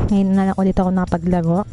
Ngayon na lang ulit ako nakapaglaro.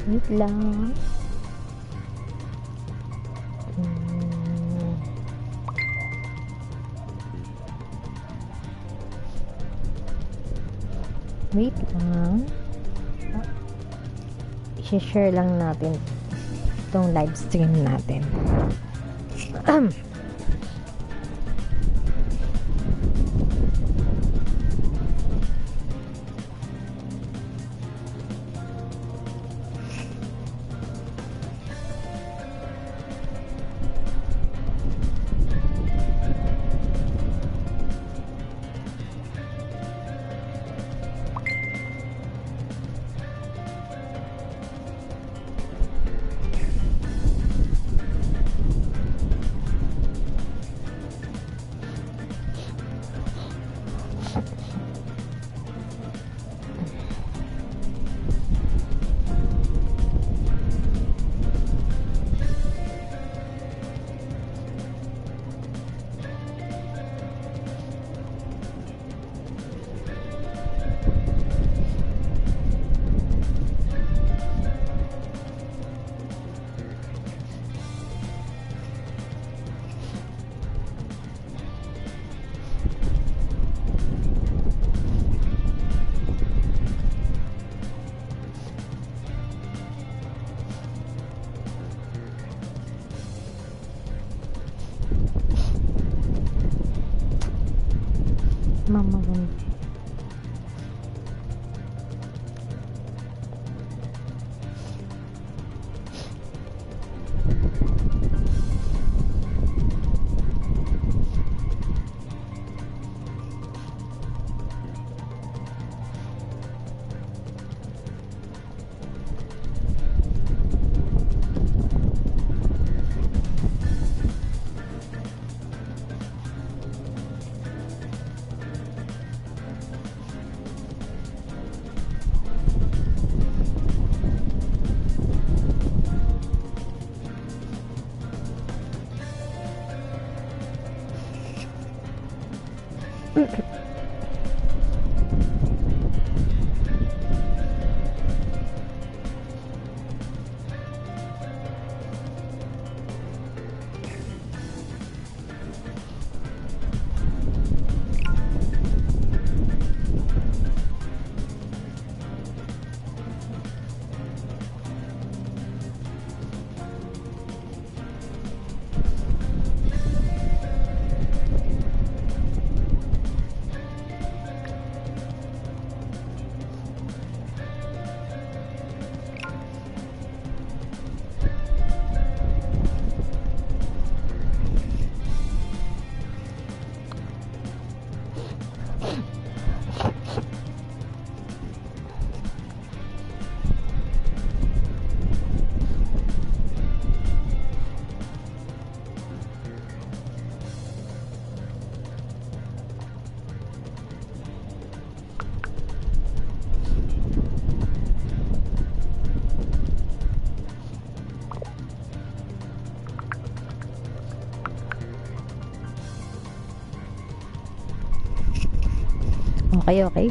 Wait lang. Wait lang. I-share lang natin itong live stream natin. Mama ganda. Okay.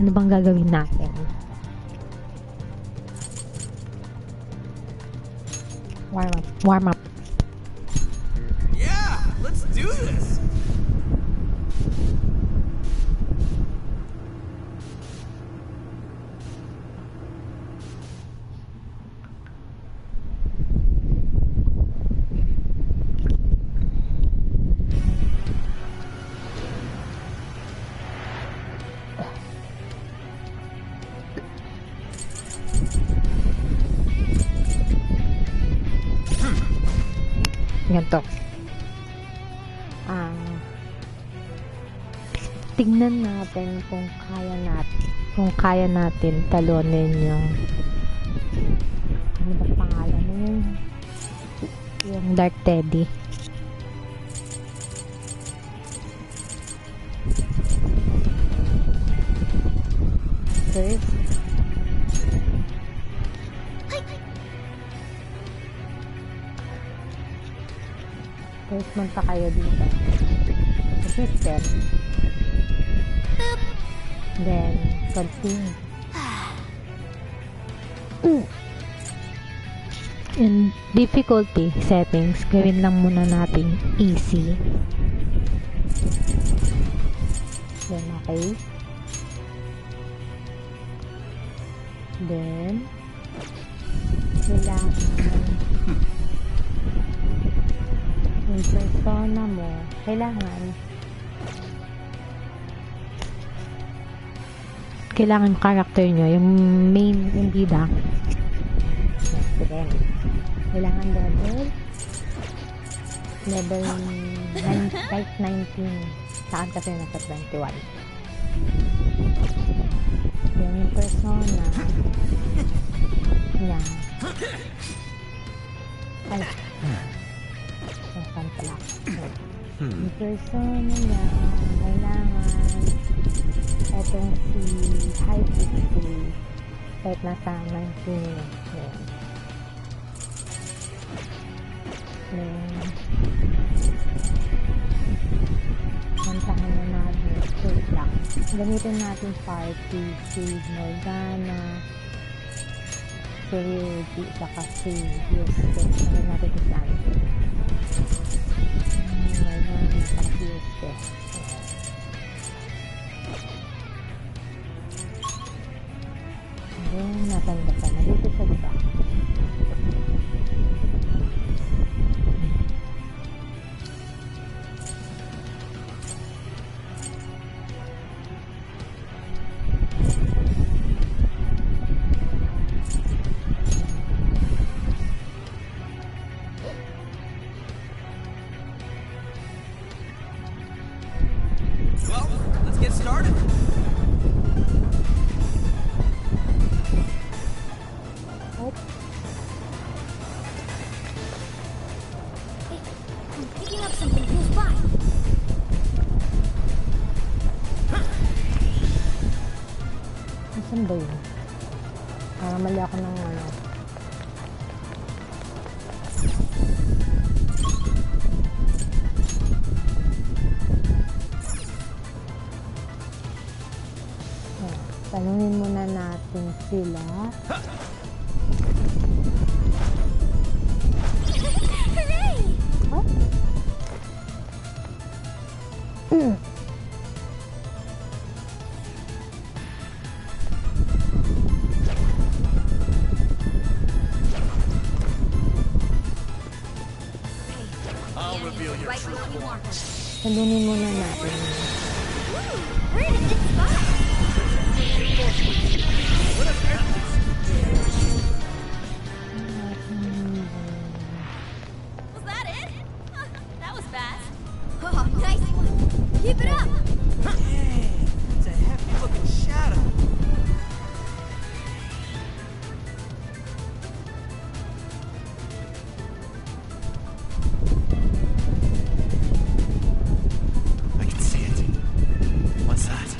Ano bang gagawin natin? Warm up. Yeah, let's do this. Ganito. Tingnan natin kung kaya natin talunin yung ano ba pangalan nun? Yung Dark Teddy. First punta kayo dito sa system, then continue. In difficulty settings, gawin lang muna natin easy, then okay, then yung persona mo, kailangan yung character nyo, yung main, yung bida, kailangan level 9, kahit 19, saan kasi nasa 21. Then yung persona niya, saan pala, yung persona niya, kailangan etong si High 60 kahit nasa 19 yun. Mantahan na natin straight lang, gamitin natin party si Morgana, si Ryuji, saka si Yusuke. Gawin natin si Sanji, Morgana, saka si Yusuke. Then nasan ba pa? Nandito sa diba? Well, let's get started. Picking up something close by. Asan ba yun? Para mali ako ng ano. Tanungin muna natin sila. Hooray! Huh? I'll reveal your Right true where you form. want them. Tanungin muna natin. Woo! We're in a good spot. Was that it? That was fast. Oh, nice one. Keep it up. Dang, it's a hefty-looking shadow. I can see it. What's that?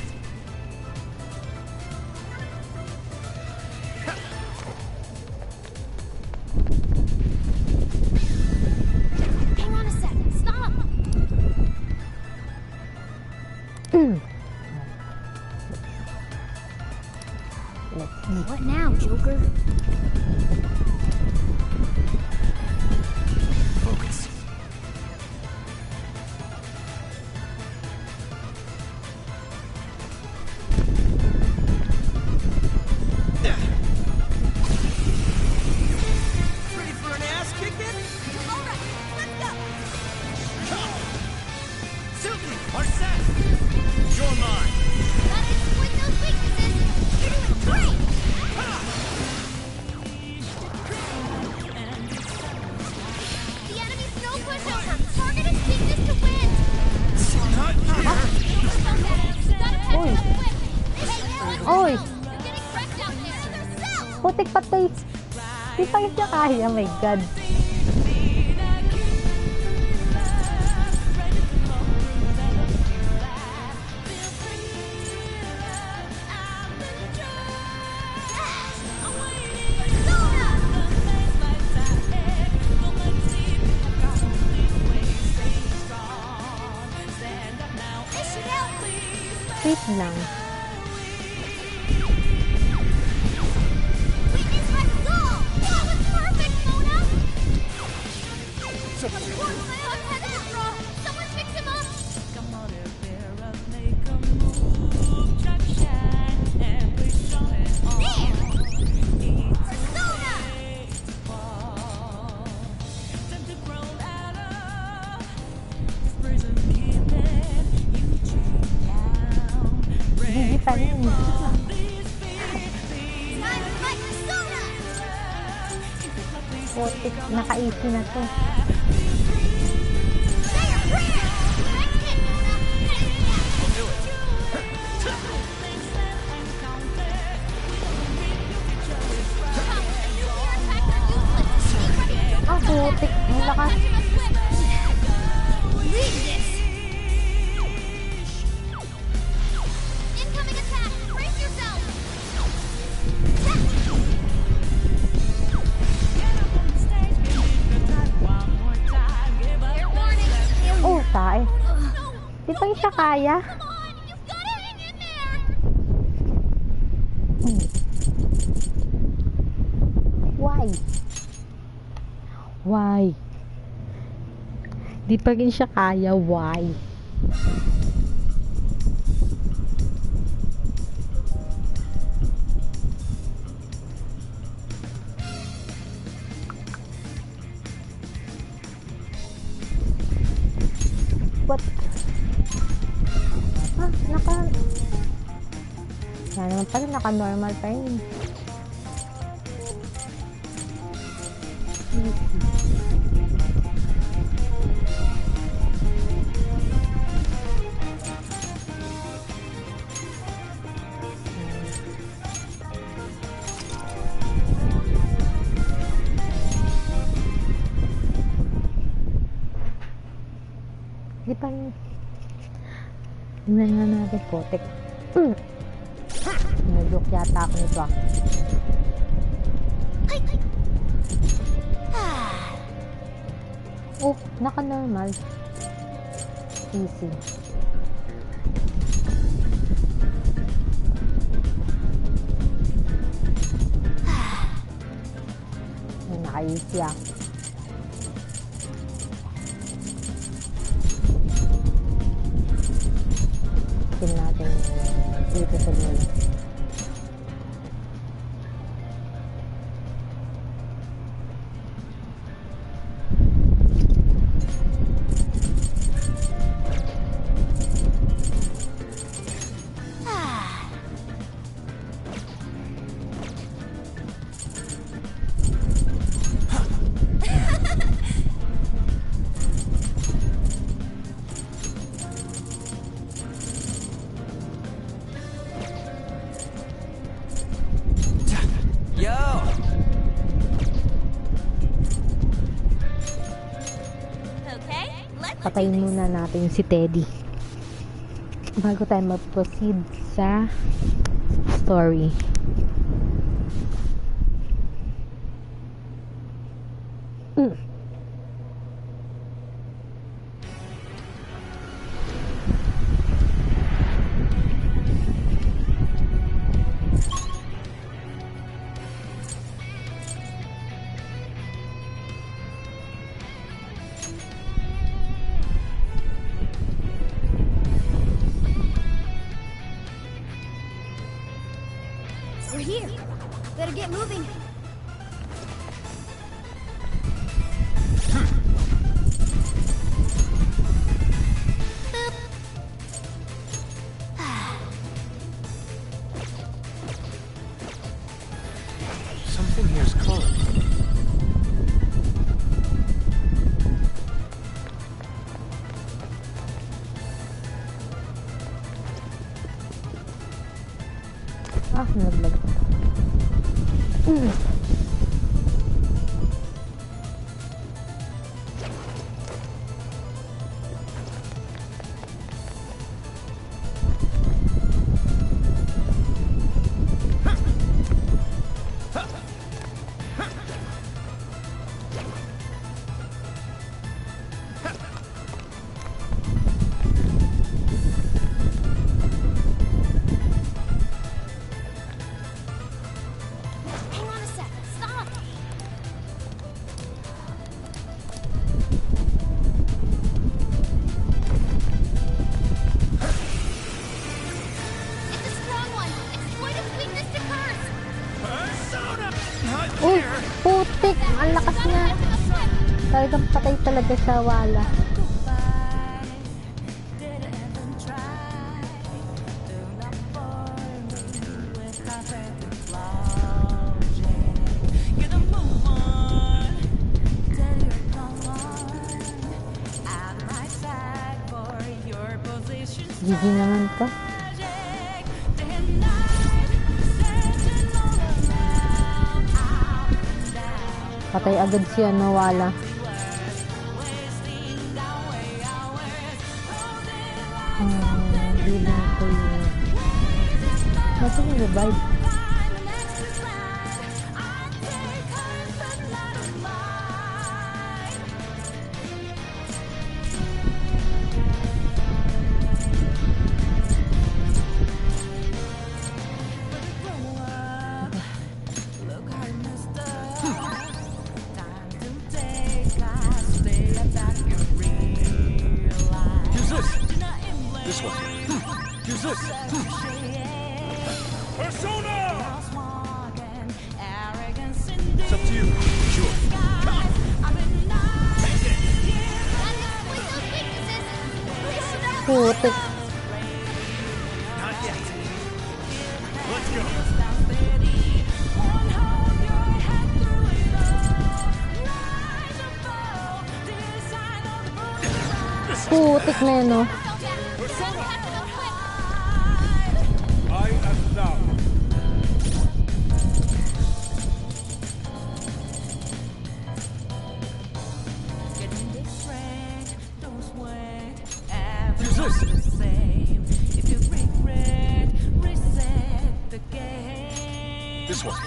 Di pa rin siya kaya, my God. Wait lang. Witness my goal! That was perfect, Mona! Of course, my other head is wrong! Someone fix him up! Come on, Vera, make a move, chuck shine, and push on it on. There! It's Persona! fall. Time to grow out of this prison keeping you chained down. Hindi pa rin. These feet, Time for my persona! Putik, naka-easy na to. Say a prayer! That's it, Mona! Ah, putik. Ang lakas. Lead this! Incoming attack! Brace yourself! Fair warning! Oh, tae. Di pa rin siya kaya. Come on! You've gotta hang in there! Why? Why? Di pa rin siya kaya. Why? What? Ah, yan naman pala, naka-normal pa rin. Di pa rin. Tingnan nga natin, potek. Nag-joke yata ako nito ah. Oh, naka-normal. Easy. Naka-easy ah. Tingnan natin dito sa loob. Yo! Okay, let's Patayin muna natin si Teddy bago tayo mag-proceed sa story. We're here. Better get moving. Something here's calling. Ah, naglag. lakas niya. Talagang patay talaga siya, wala. GG naman to. Patay agad siya, nawala. Hindi lang ko yun. Nasa yung revive? This one. Use this. Persona! It's up to you. Sure. Putik. Not yet. Let's go. Putik na yun, no? I am thou. Use this. This one.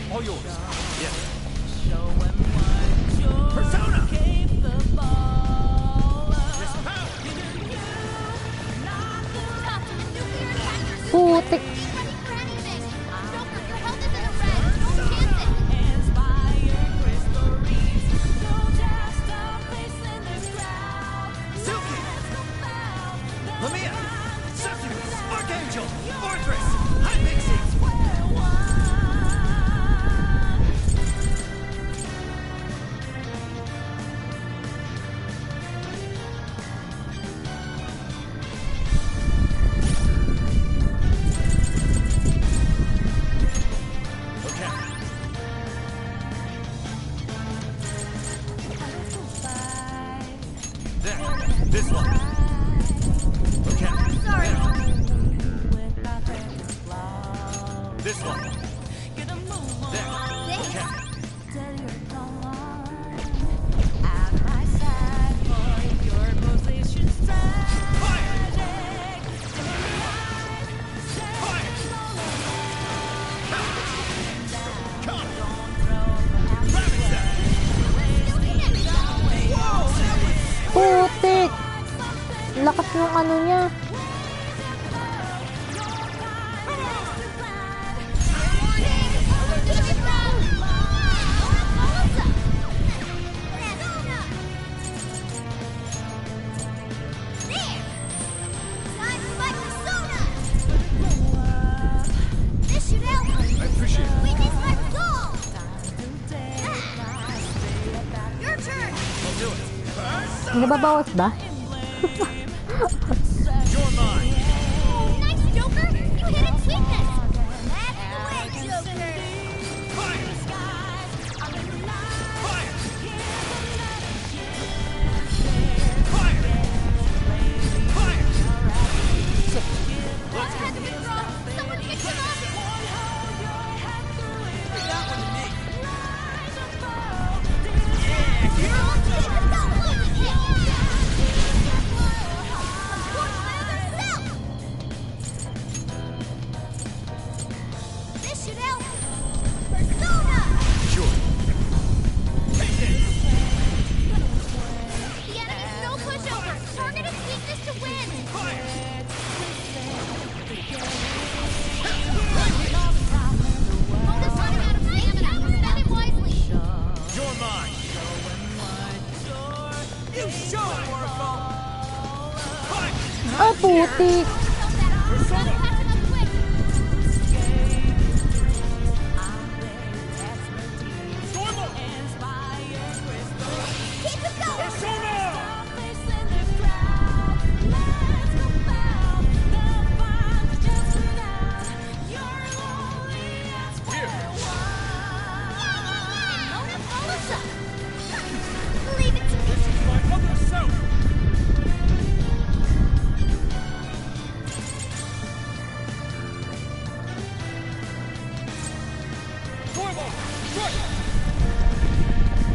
All yours. Yes. Persona! Putik. Silky! Lamia! Succubus! Archangel! Orthrus! High Pixie! This one. Okay. Sorry. This one. There. Okay. Putik. Lakas ng ano niya. I appreciate it. I'll do it. Nababawas ba? You're mine. Nice, Joker! You hit its weakness! That's the way, Joker! Fire! Fire! Fire! Fire! Let's go. Had to withdraw! Someone pick him up! That one to me. This should help! Persona! Sure. Take it. The enemy's no pushover! Target its weakness to win! Fire! Opponent's running out of stamina! Spend it wisely! You're mine. You show it, Orphle. Fire! Ah, putik. Persona! Patch him up quick!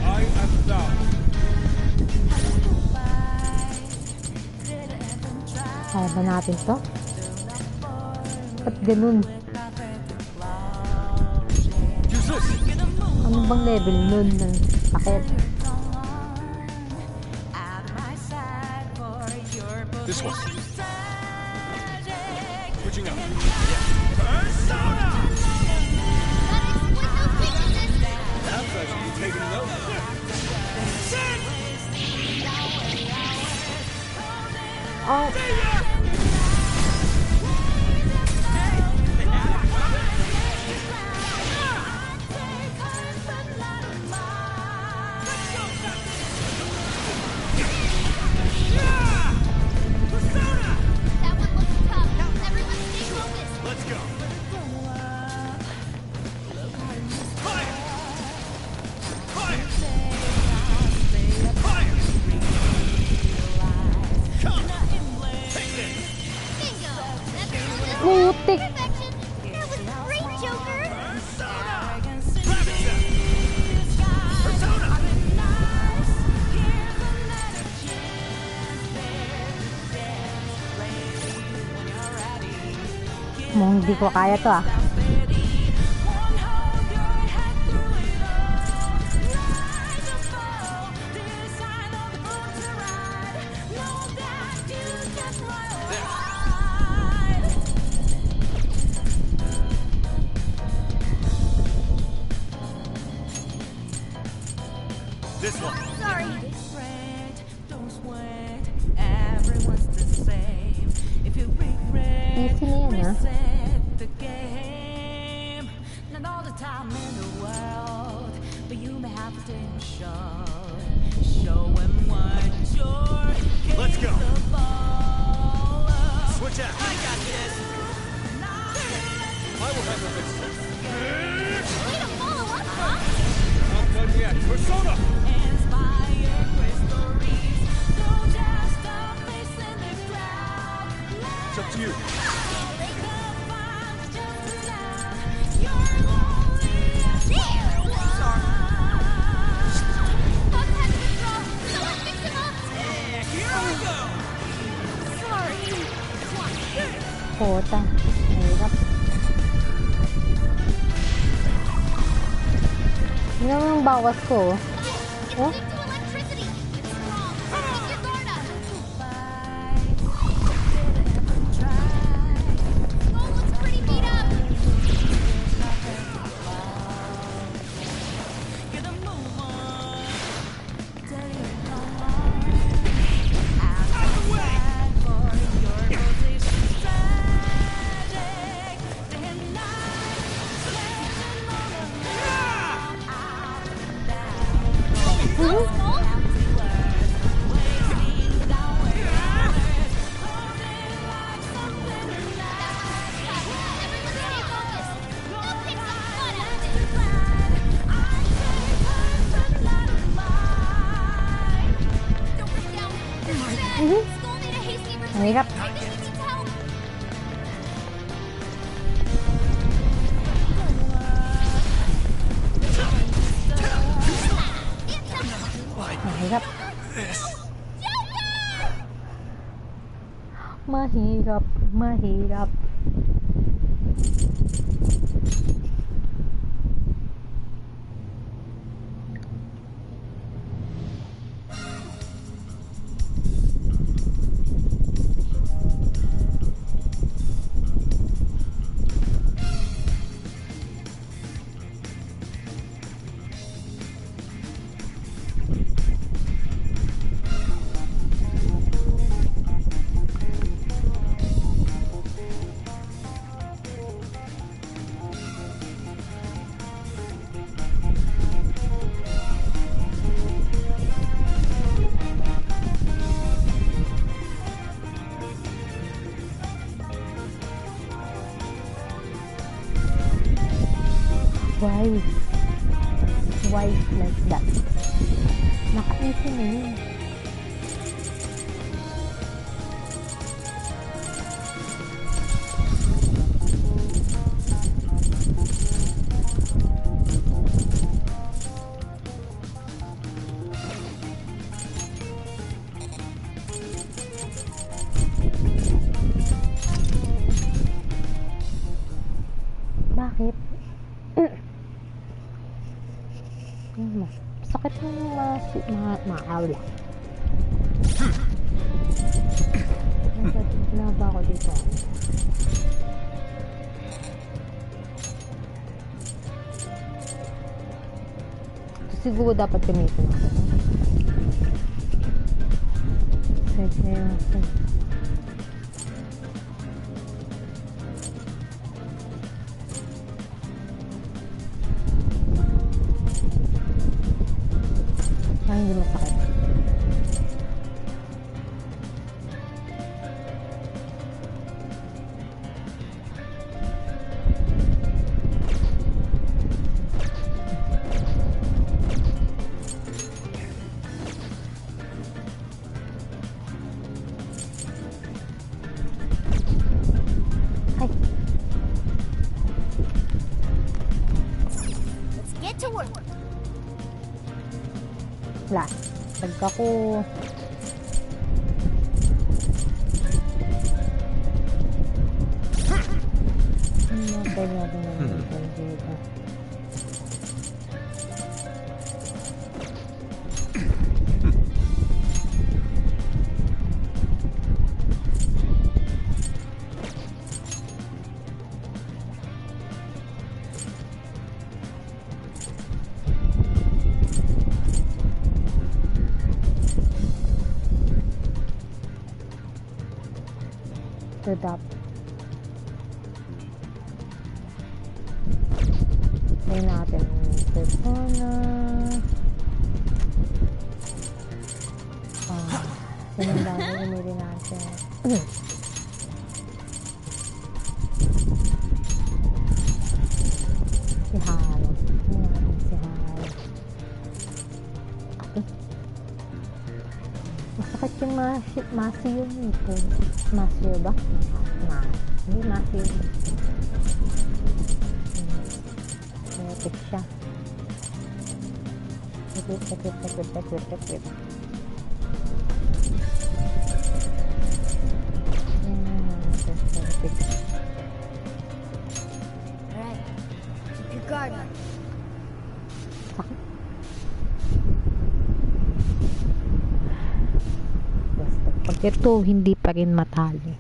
I am thou. Kaya ba natin to? Ba't ganun? Use this. Ano bang level nun ng sakit? This one. Switching up. Persona! That's actually taking notes. Oh, That one looks tough. Everyone stay focused. Let's go. Fire! Fire! Fire! Come! Take this! Bingo. That's just putik! perfection. That was great, Joker. Persona! Rabbit Step! Persona! Mukhang hindi ko kaya to ah. This one. Sorry. Everyone's the same. If you regret, Easy na yan ah. reset the game. Not all the time in the world, but you may have potential. Show 'em what you're Let's go. capable of. Switch out. I got this. I will handle this. Way to follow up, huh? Not done yet. Persona! Inspired great stories. Don't just stop facing the crowd. It's up to you. They come find just enough. You're lonely as There! one. Bugs had to withdraw. Someone fix him up. Here I go! Sorry. Puta. Mahirap. Tingnan mo yung bawas ko. Oh? Stick to electricity. It's strong. Keep your guard up. Skull looks pretty beat up. Get a move on. Tell you Out of the way! for your position. Tragic. Day and night. Sledging on a out and down. Mhm. Skull? Down to earth. Wasting downward. Holding like something alive. Everyone stay focused. Go kick some butt out of it. Don't break down. This is bad. Mhm. Skull made a hasty retreat. Mahirap. I think he needs help. Mahirap. Mahirap. Mahirap. Why? Why like that? Naka-easy na yun. Mas sakit yung maawla. Naba ako dito. Siguro dapat gamitin natin. Sige. Hindi masakit. Ay. Let's get to work. Wala. Pagka ko pwede natin naman dito. Sedap. Tingnan natin persona. Sinundan na gamitin natin. Si Halo. Tingnan natin si Halo. Masakit yung masi yun ito. Masi ba? Hindi masi yun. Epic siya. Epic. Alright. Keep your guard up. Sakit. Basta pag ito hindi pa rin matalo.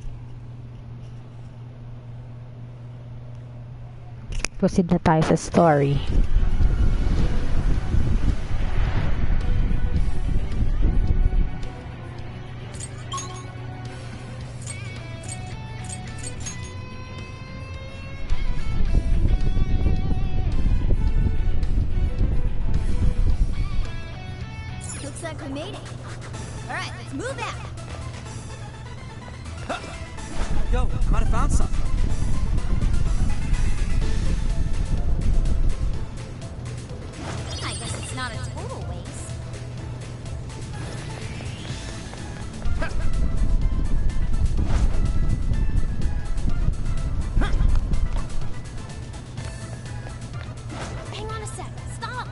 Proceed na tayo sa story. Looks like we made it. Alright, let's move out. Yo, I might have found something. I guess it's not a total waste. Hang on a sec. Stop.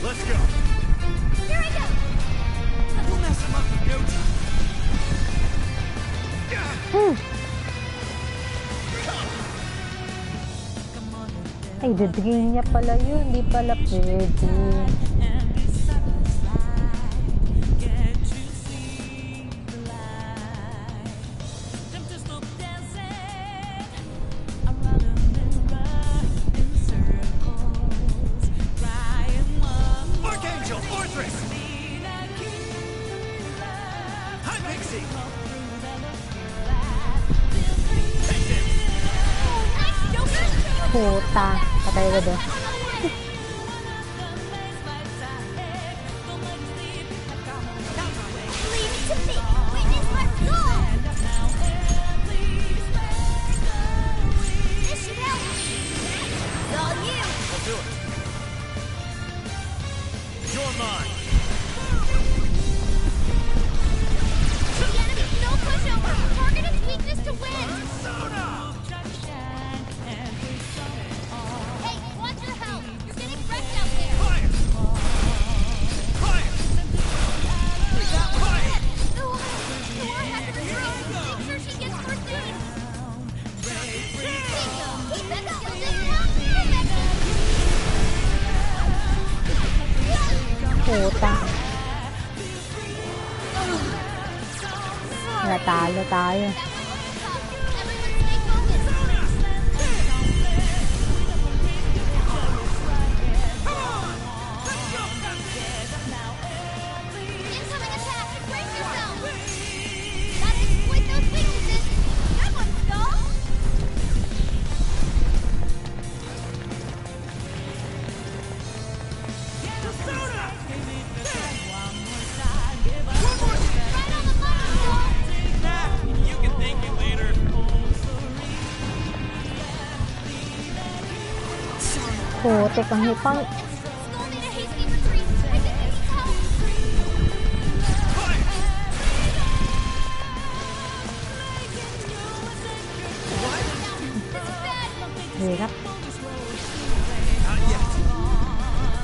Let's go. Here I go. We'll mess him up in no time. Ay, the-drain niya pala yun. Hindi pala pwede. Archangel, Fortress! Hi, Pixie! Take this! Puta. Patay ka doon. Leave it to me. Witness my soul. This should help. It's all you. I'll do it. You're mine. The enemy's no pushover. Target its weakness to win. Hey, watch your health. You're getting wrecked out there. Fire! Fire! Fire! The war has to retreat. Make sure she gets first aid. Bingo. Keep that skill down. Puta. Natalo tayo. Everyone stay focused. Incoming attack! Brace yourself! Gotta exploit those weaknesses! Good one, Skull! Right on the money, Skull! Nah, you can thank me later. Putik ang hipang. Skull made a hasty retreat! I think he needs help! Fire! This is bad! Hirap. Not yet.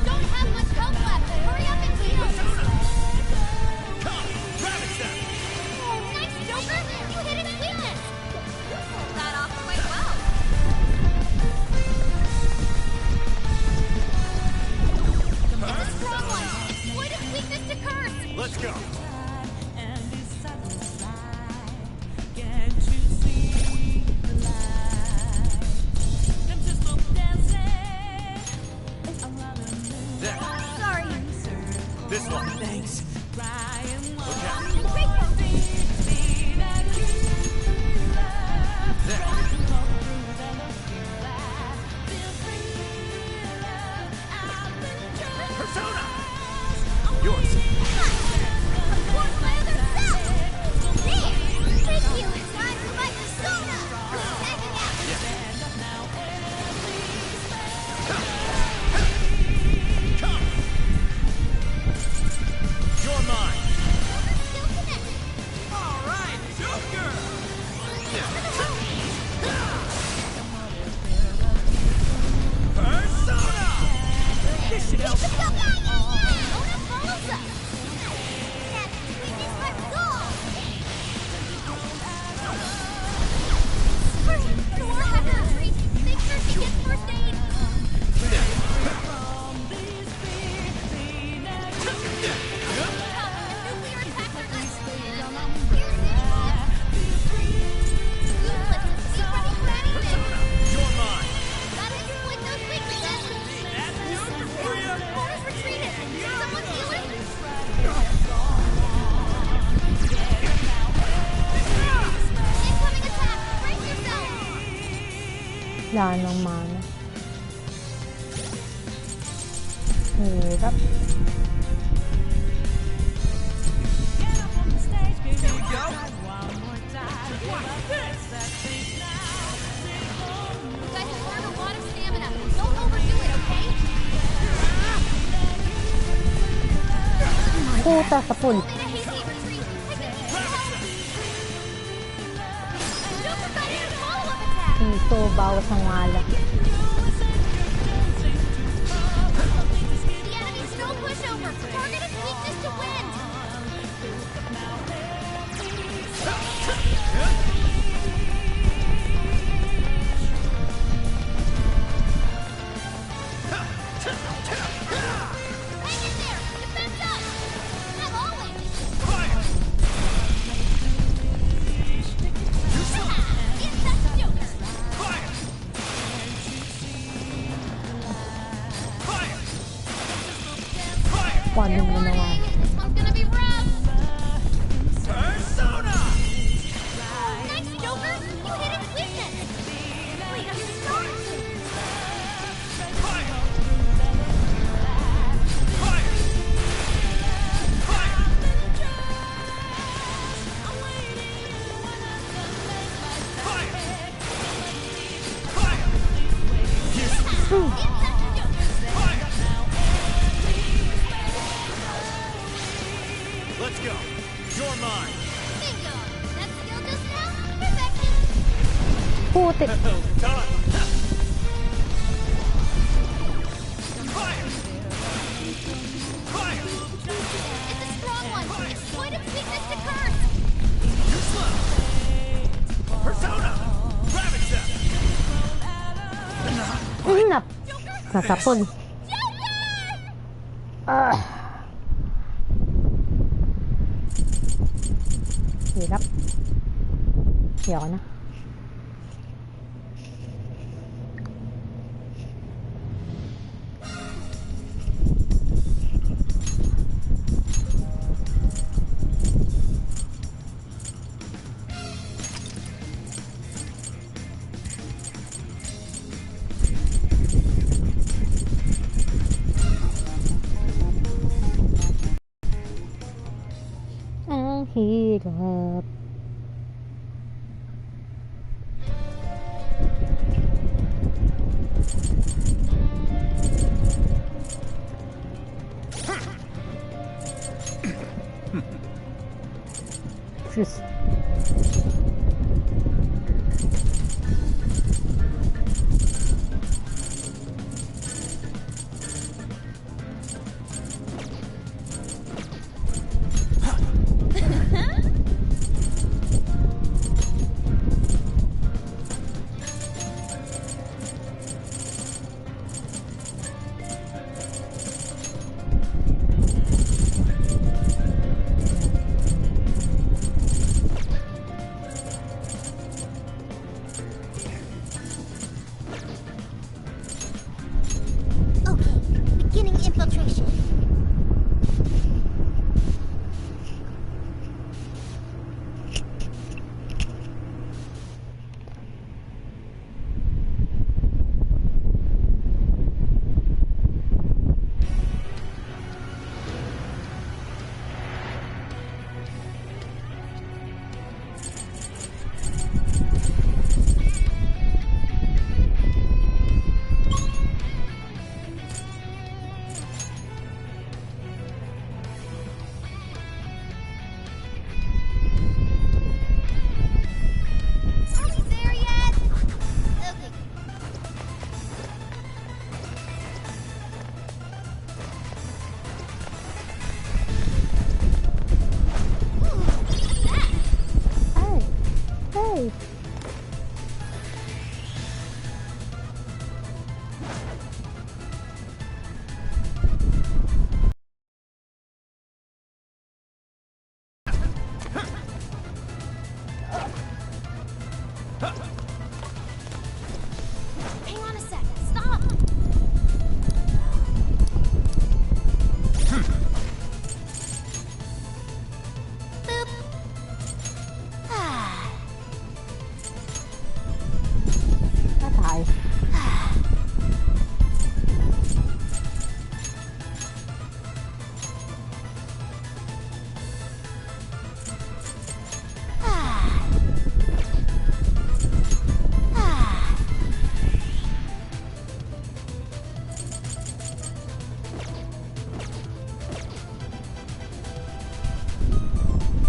Don't have much health left! Hurry up and heal! Come, rabbit step. Nice, Joker! You hit its weakness! Pulled that off quite well! It's a strong one! Exploit its weakness to curse! Let's go. There. Sorry. This one. Thanks. I'm grateful. There. Persona! Yours. Of course, my other self! There! Thank you! Time for my persona! Tagging out! Come. You're mine. Still connected! All right, Joker. Persona. This should help. Ona follows up! That's weakness my goal! Hurry! The war has to retreat! Make sure she gets first aid! Nuclear attacks are not useless! Be ready for anything! You're mine. Gotta exploit those weaknesses! That's Joker for you. Warner's retreated! Someone heal it! Incoming attack! Brace yourself! Wala nang mana. Hirap. Here we go. Watch this. You guys have learned a lot of stamina. Don't overdo it, okay? Puta sa pool. Made a hasty retreat. I think he needs help. Joker got in a follow-up attack. Ito, bawas ng wala. The enemy's no pushover. Target its weakness to win. Hang in there. Defense up. As always. Fire. It's that Joker. Fire. Let's go. You're mine. Bingo! That skill just now? Perfection! พูดติด Done. Fire! Fire! It's a strong one! Point its weakness to curse! You're slow. Persona. Rabbit Step. หนับnasapol. Hirap. Ayoko na. Ang hirap. Just Okay, beginning infiltration. Are you there yet? Okay. Ooh, what's that? ay. Ay. Hang on a sec. Stop! Boop. Ah. Natay. Ah. Ah.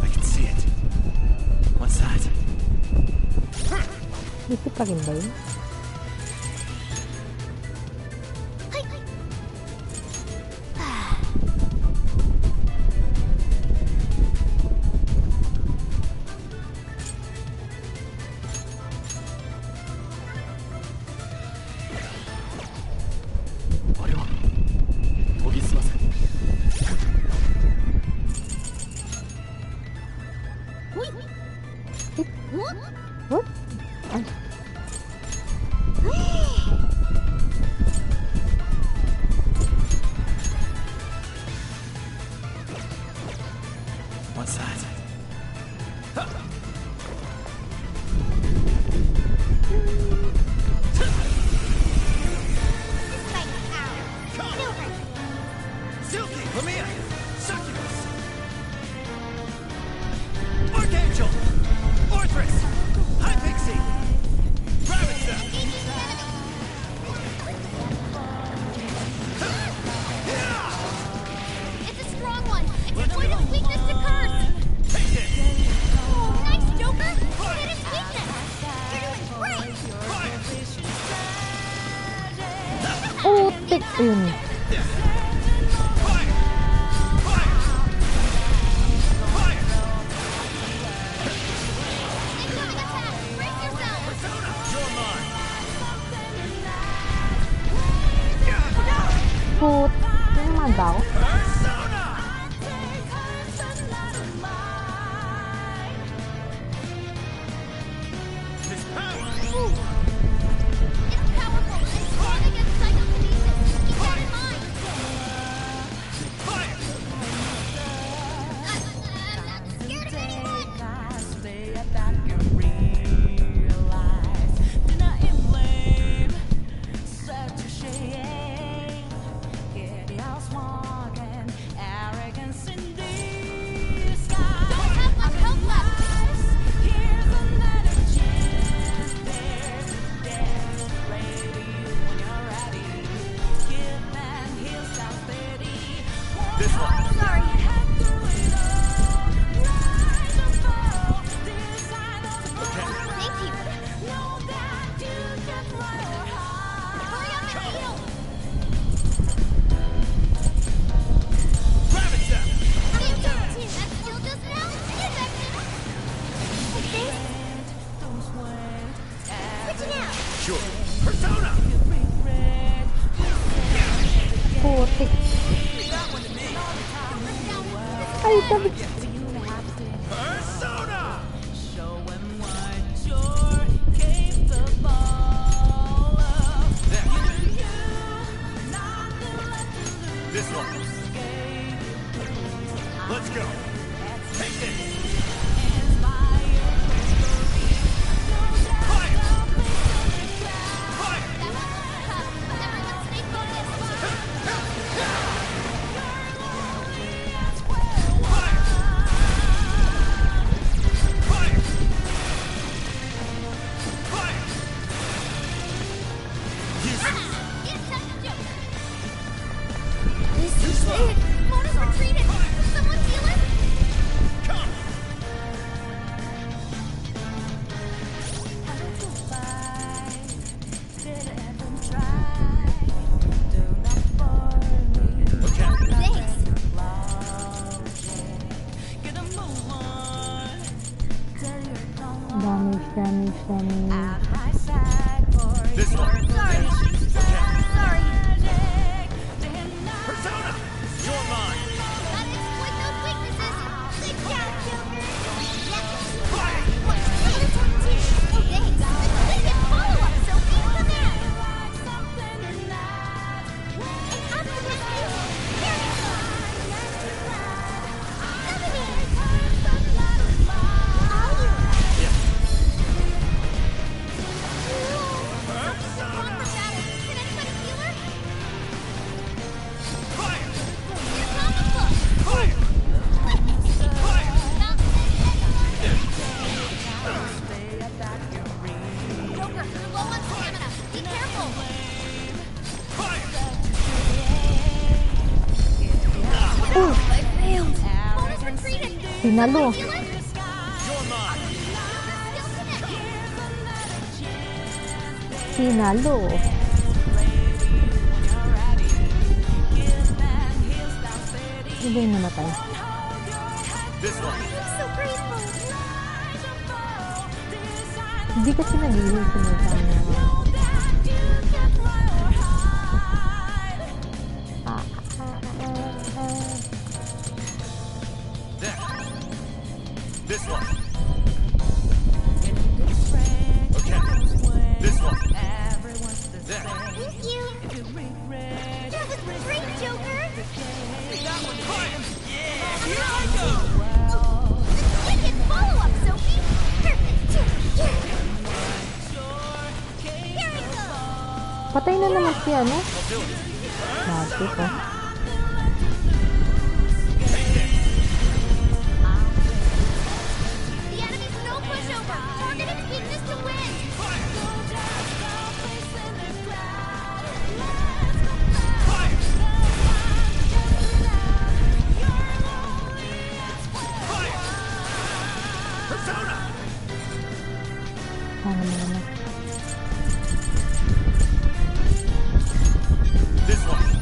I can see it. What's that? Isip pa rin ba yun? Hi. Ah. Wait. What? What? Ay. Ayun. Incoming attack! Brace yourself! You're mine. Put. Ano naman daw? Persona! This power. It's powerful and strong against psychokinesis. Keep that in mind. Fire! I'm not scared of anyone. Don't have much health left. This one. Sorry. Thank you. Hurry up and heal. Gravity Zap. That's still just now? Infected. Okay. Switching out. Sure. Persona! Putik. That one to me. Ay, tabi. Persona! This one. Let's go. Take this. Fire! Fire! Everyone stay focused. Fire! Fire! Useless. It's time to jump. This is it. Mona's retreated. Someone heal him? Come! Okay. Thanks. Damage. This one. Sorry. Sorry. Persona! You're mine. Gotta exploit those weaknesses. Good job, Joker. Fire! Oh, thanks. Wicked follow-up, Sophie. Come here. And optimistic. Here you go. All you. Yes. Come on for battle. Can anybody heal her? Fire! Here's comic book. Fire! Fire! Joker, you're low on stamina. Be careful. Fire! I failed. Mona's retreated. Tinalo. Heal him? You're mine. Still connected. Tinalo. Ano ba yung namatay? This one. I'm so grateful. Hindi kasi nag-heal si Morgana. There. This one. Okay. This one. There. Thank you. That was great, Joker. Fire! Yeah! Here I go! Wicked follow-up, Sophie. Perfect. Here we go. Patay na naman si ano? I'll do it. Bago ko. The enemy's no pushover. Target its weakness to win. Fire! Fire! Persona! Paano mo naman? This one.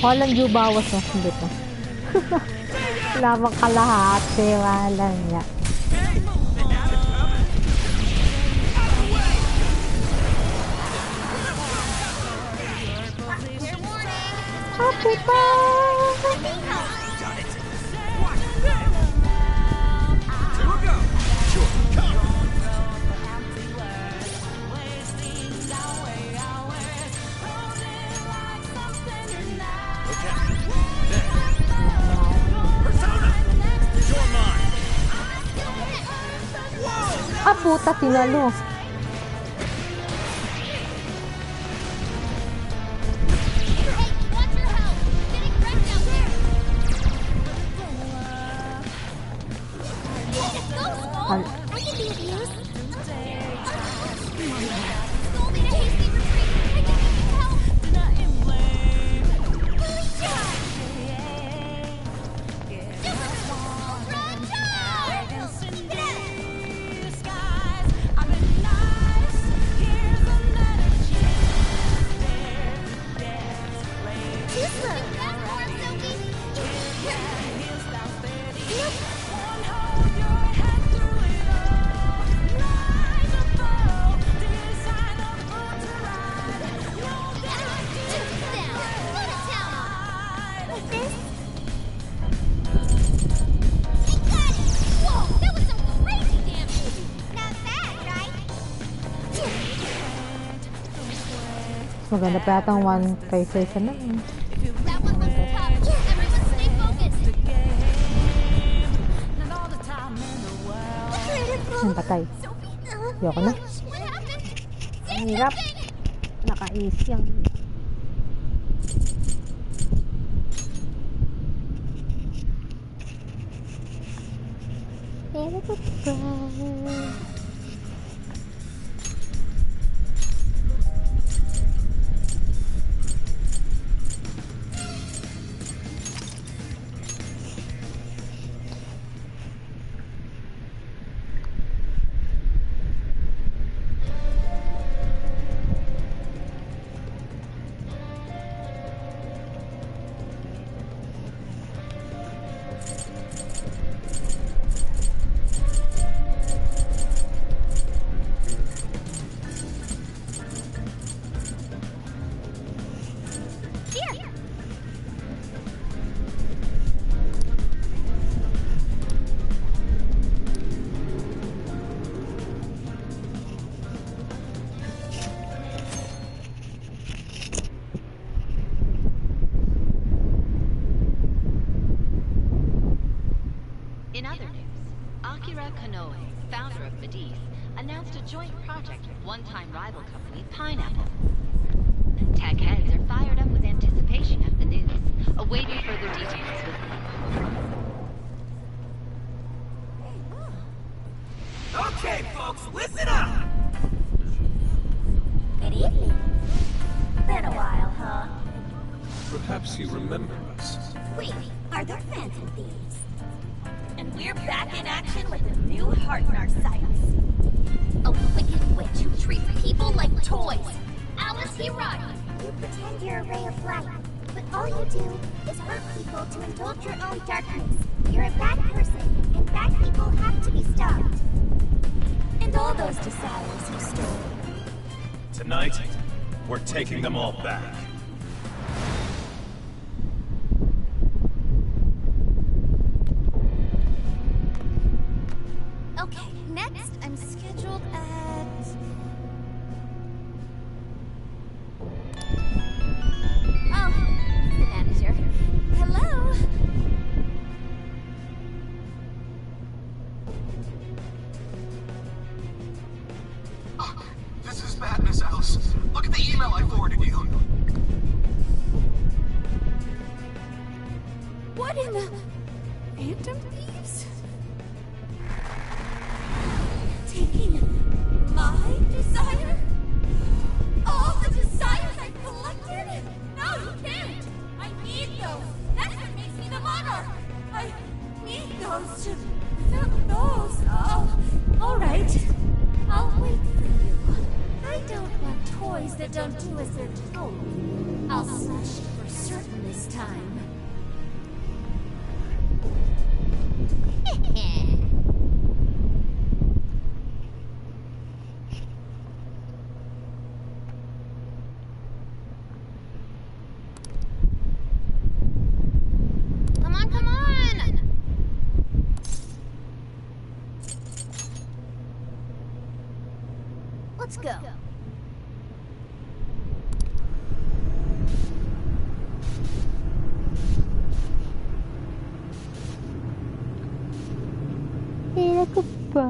Walang view bawas mo. Hindi pa. Wala bang kalahati. Walang nga. Happy pa! Got it. Watch this. Two go. Sure. Come. Okay. Next. Persona. You're mine. Whoa. Ah, puta, tinalo. Hey, watch your health. Getting wrecked out there. Go, Skull. I can be of use. Skull made a hasty retreat. I can need your help. Good job. Too slow. Platform, Sophie. Whoa, that was some crazy damage. Not bad, right? Maganda pa yata ang 1 kaysa isa na. That one looks tough. Everyone stay focused. Ang patay. Ayoko na. What happened? Say Ang hirap. something. Naka-easy ang... Here. In other news, Akira Konoe, founder of Medivh, announced a joint project with one-time rival company Pineapple. Tech heads are fired up with anticipation of the news, awaiting further details. Okay, folks, listen up. Good evening. Been a while, huh? Perhaps you remember us. We are the Phantom Thieves. And we're back in action with a new heart in our sights. A wicked witch who treats people like toys. Alice Hirani. You pretend you're a ray of light, but all you do is hurt people to indulge your own darkness. You're a bad person, and bad people have to be stopped. And all those desires you stole. Tonight, we're taking them all back. Okay, next I'm scheduled at... Oh, the manager. Hello? This is bad, Miss Alice. Look at the email I forwarded you. What in the... Phantom Thieves? Taking my desire? All the desires I collected? No, you can't! I need those! That's what makes me the monarch! I need those to... Without those, alright. I'll wait for you. I don't want toys. toys that don't do as they're told. I'll smash it for certain this time. Come on, come on! Let's go. Iya ko pa.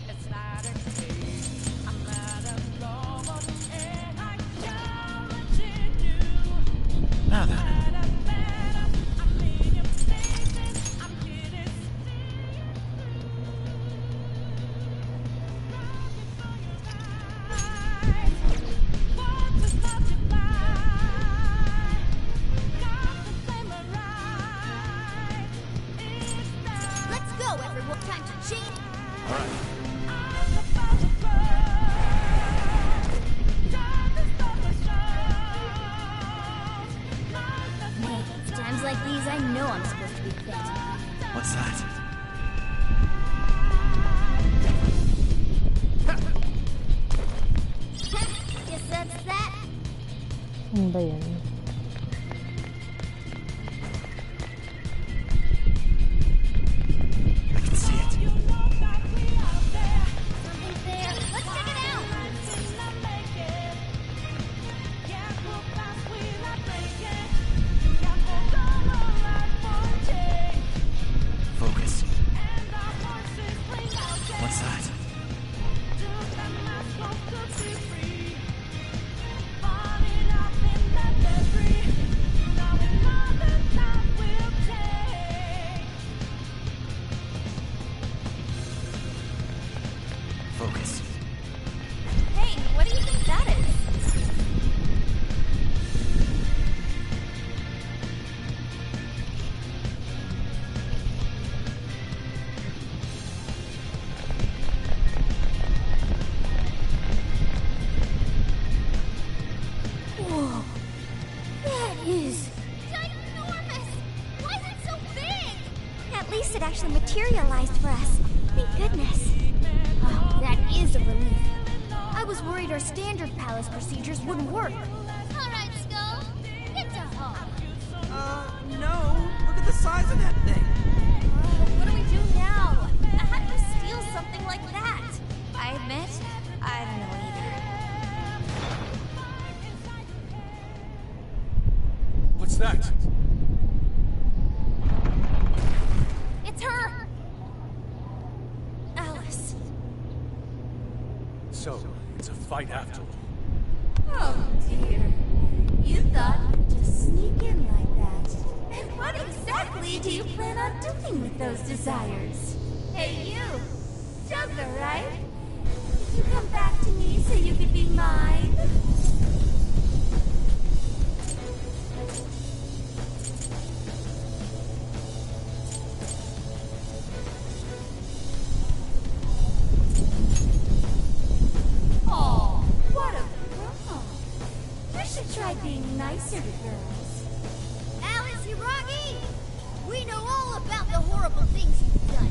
It's not a case, I'm not a robot, and I challenge you. Now then. I'm in your faces, I'm here to Let's go, everyone. Time to change. All right. Man, it's times like these I know I'm supposed to be fit. What's that? Guess that's that. Ano ba yun? I can see it. Something there. Let's check it out. Focus. What's that? Focus. Hey, what do you think that is? Whoa. That is ginormous! Why is it so big? At least it actually materialized for us. Thank goodness. Wow, that is a relief. I was worried our standard palace procedures wouldn't work. Alright, Skull. Get to home. No. Look at the size of that thing. What do we do now? How do you steal something like that? I admit, I don't know either. What's that? It's her! Alice. So, it's a fight after all. Oh dear. You thought you'd just sneak in like that. And what exactly do you plan on doing with those desires? Hey you! Joker, right? Did you come back to me so you could be mine? Oh, what a girl. You should try being nicer to girls. Alice Hiragi! We know all about the horrible things you've done.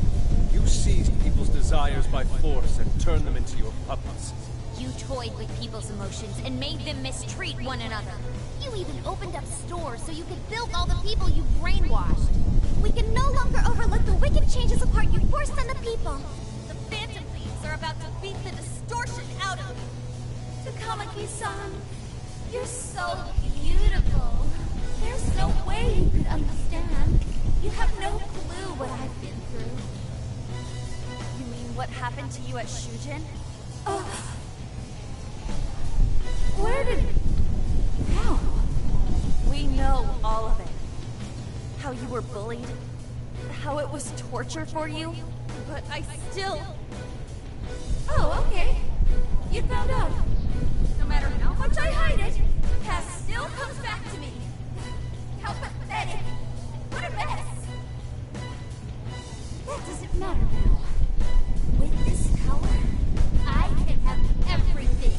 You seized people's desires by force and turned them into your puppets. You toyed with people's emotions and made them mistreat one another. You even opened up stores so you could bilk all the people you brainwashed. We can no longer overlook the wicked changes apart you forced on the people. The Phantom Thieves are about to beat the distortion out of you. Takamaki-san, you're so beautiful. There's no way you could understand. You have no clue what I've been through. You mean what happened to you at Shujin? Where did... How? We know all of it. How you were bullied. How it was torture for you. But I still... Oh, okay. You found out. No matter how much I hide it, Cass still comes back to me. How pathetic. What a mess. That doesn't matter now. With this power, I can have everything.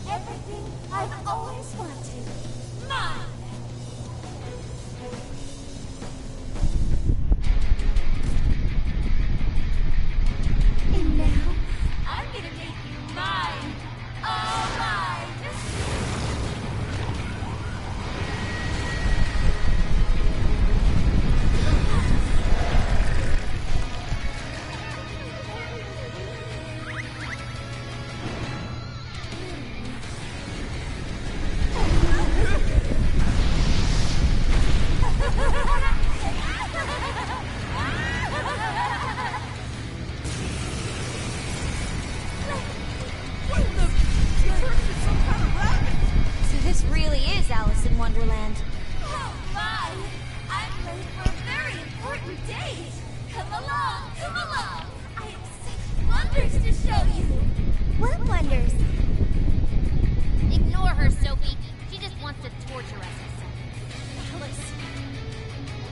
Everything I've always wanted. Mine! And now, I'm gonna make you mine. All mine! So this really is Alice in Wonderland. Oh my! I'm ready for a very important date. Come along, come along. I have 6 wonders to show you. What wonders? Ignore her, Sophie. She just wants to torture us. Alice,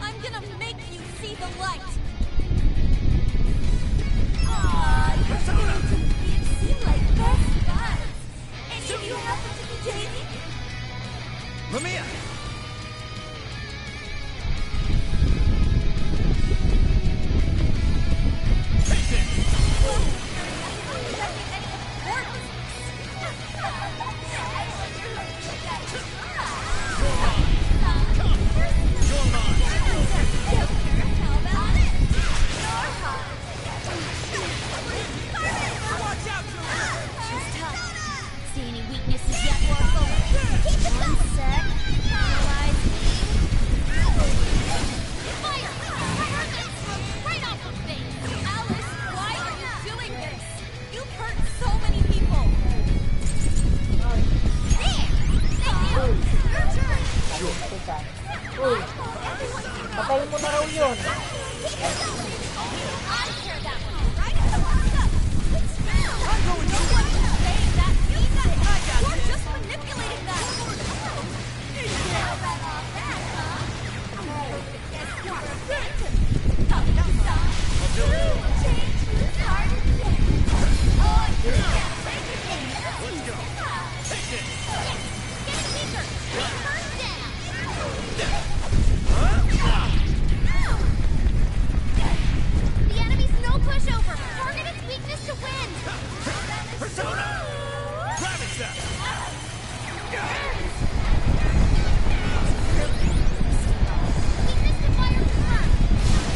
I'm gonna make you see the light. Aww, you seem like best buds. Any of you happen to be dating? Lamia! She's tough. See any weaknesses yet, Oracle? One sec. Analyze me. Fire! Fire this right off her face! Alice, why are you doing this? You've hurt so many people. Uy, patayin mo na raw yun. I hear that one. Right at the bottom. It's now. I'm going to saying that means that you're just manipulating that. Now that off that, huh? Guess you're a phantom. Change who's hard to get. Oh, you can't take it anymore. Let's go. Take it! Yes! Get a kicker! Bring her down! The enemy's no pushover! Target its weakness to win! Persona! Ravage that! Weakness to fire confirmed!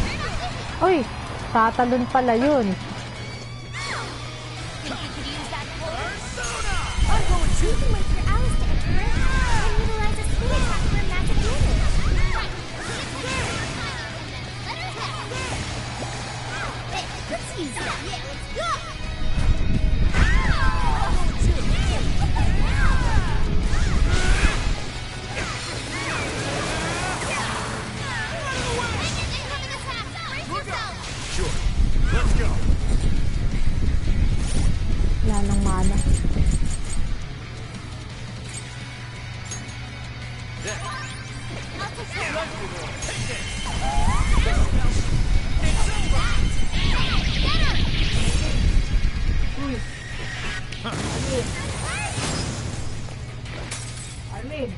We're not looking! Uy, tatalon pala yun. Think you could use that hold? Persona! I'm going to! You can wait for Alice to enter it and utilize a spin attack for magic damage. Right. Let her have it. Hey, let's use that. Yeah, let's go! Incoming attack! Brace yourself! Sure. Let's go. Wala nang mana. I'll take care of it. Arlene.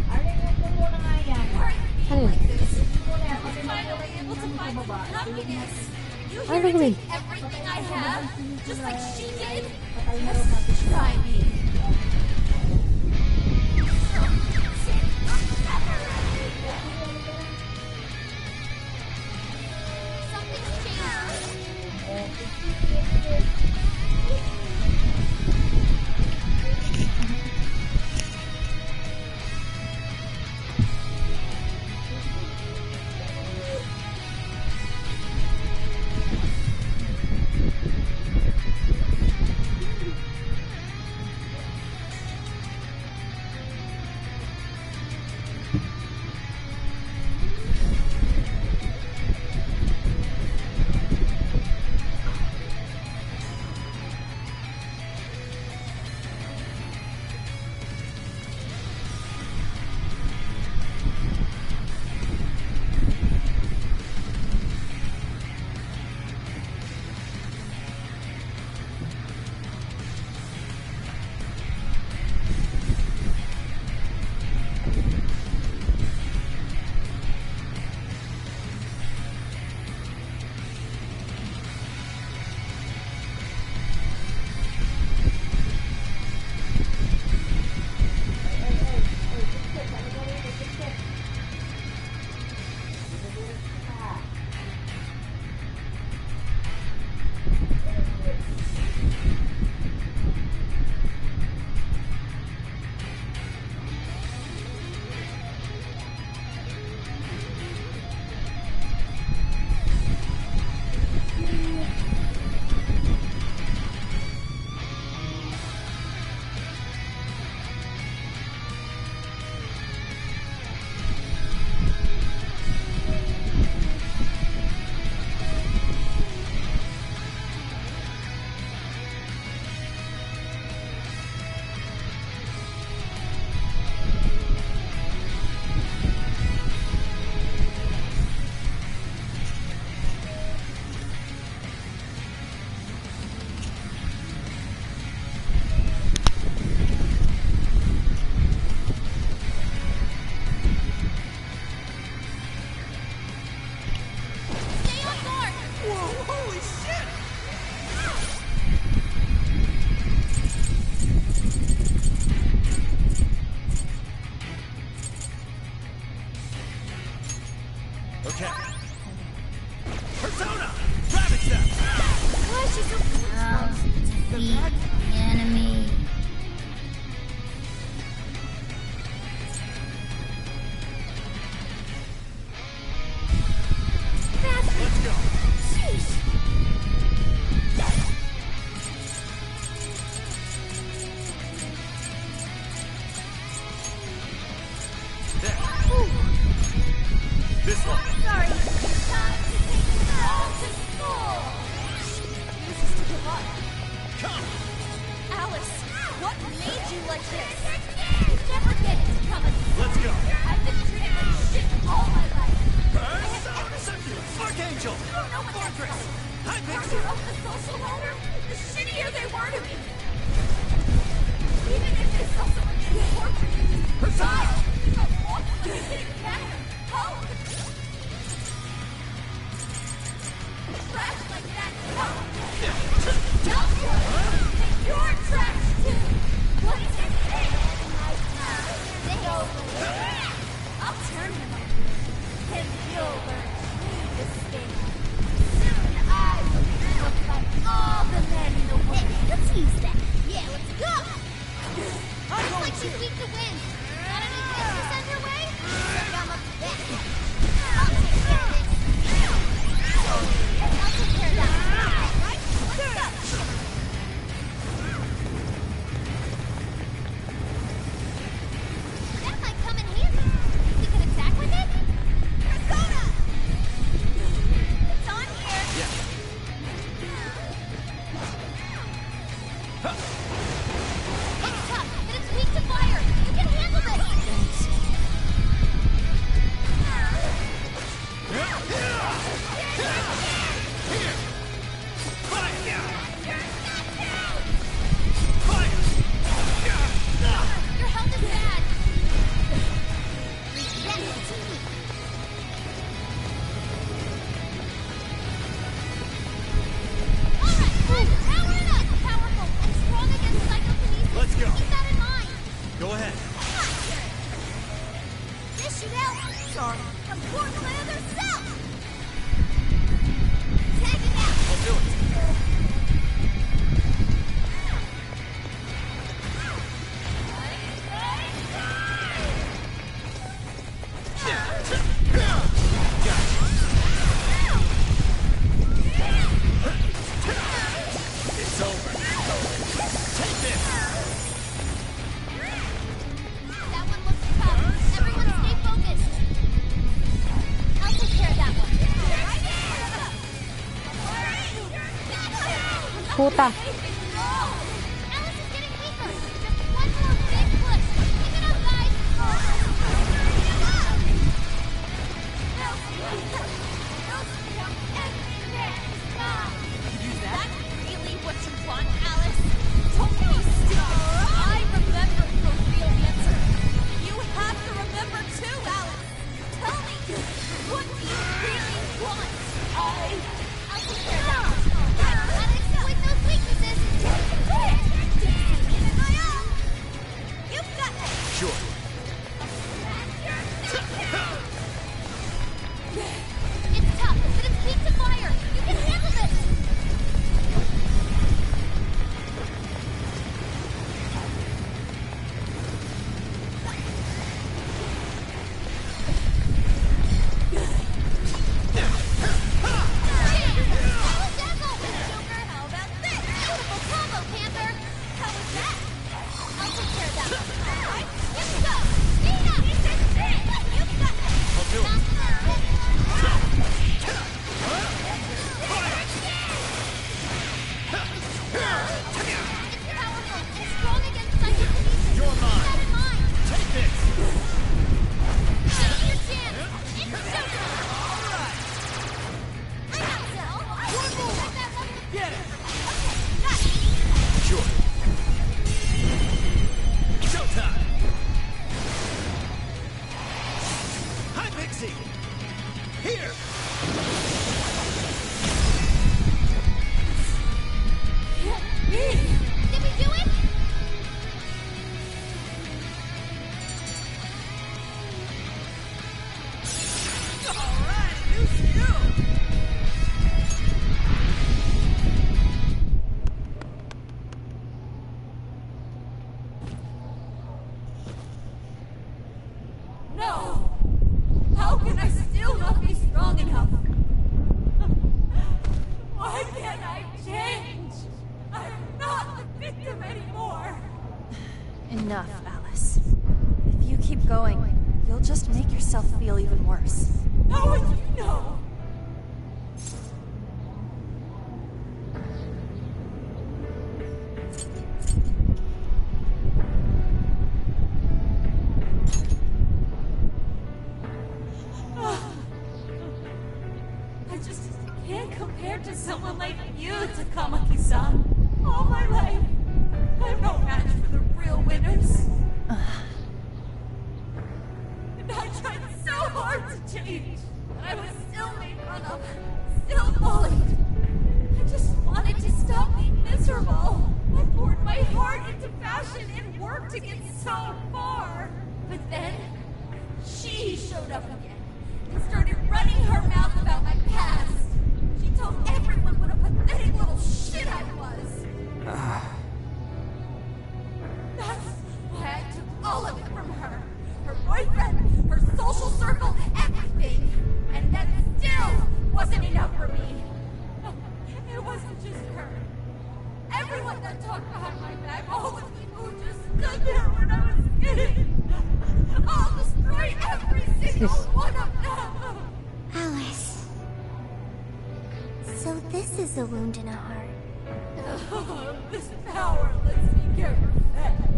Arlene, yung puno na nga yan. Ano yun? Finally able to find some happiness. You Ano here to gawin? take everything I have, just like she did. Just try me. Something's changed. Defeat the enemy. Let's go. Sheesh. This one. Sorry. Time to take them all to school. Refuses to give up. Come. Alice, what made you like this? Never get it to come as Let's go. I've been treated like shit all my life. Archangel. You don't know what that's Fortress. like. High The pixel. harder of the social ladder, the shittier they were to me. Even if they saw someone getting tortured, or died, it didn't matter. Oh! Trash like that, no! Tell you! You're trash too! What's his name? Stay over. I'll turn him on you, and you'll learn to escape. Soon I will fight all the men in the world. Hey, let's use that. Yeah, let's go. I'm Looks going like she's to. weak to wind. Got any tips to send her way? Look, I'm up to that. I'll take care of this. I'll take care of that. Right? Let's go. That might come in handy. We can attack with it? Persona! It's on here. Yeah. It's tough, but it's weak to fire. You can handle this. Your health is bad. That's TV. Alright, powering up. Powerful and strong against psychokinesis. Let's go. Keep that in mind. Go ahead. This should help. Sorry. From Portland herself. Take it out. I'll do it. It's over. Take this. That one looks tough. Everyone stay focused. I'll take care of that one. Puta. Alice is getting weaker. Just one more big push. Keep it up, guys. That's really what you want, Alice? Don't be stupid. I remember the real answer. You have to remember too, Alice. Tell me, what do you really want? I'll take care of that one. Gotta exploit those weaknesses. Enough, Alice. If you keep going, you'll just make yourself feel even worse. How would you know? I just can't compare to someone like you, Takamaki-san. All my life, I'm no match for the real winners. And I tried so hard to change, but I was still made fun of, still bullied. I just wanted to stop being miserable. I poured my heart into fashion and worked to get so far. But then, she showed up again and started running her mouth about my past. She told everyone what a pathetic little shit I was. That's why I took all of it from her. Her boyfriend, her social circle, everything. And that still wasn't enough for me. It wasn't just her. Everyone that talked behind my back, all the people who just stood there when I was kidding. I'll destroy every single one of them. Alice. So this is a wound in a heart. This power lets me get revenge.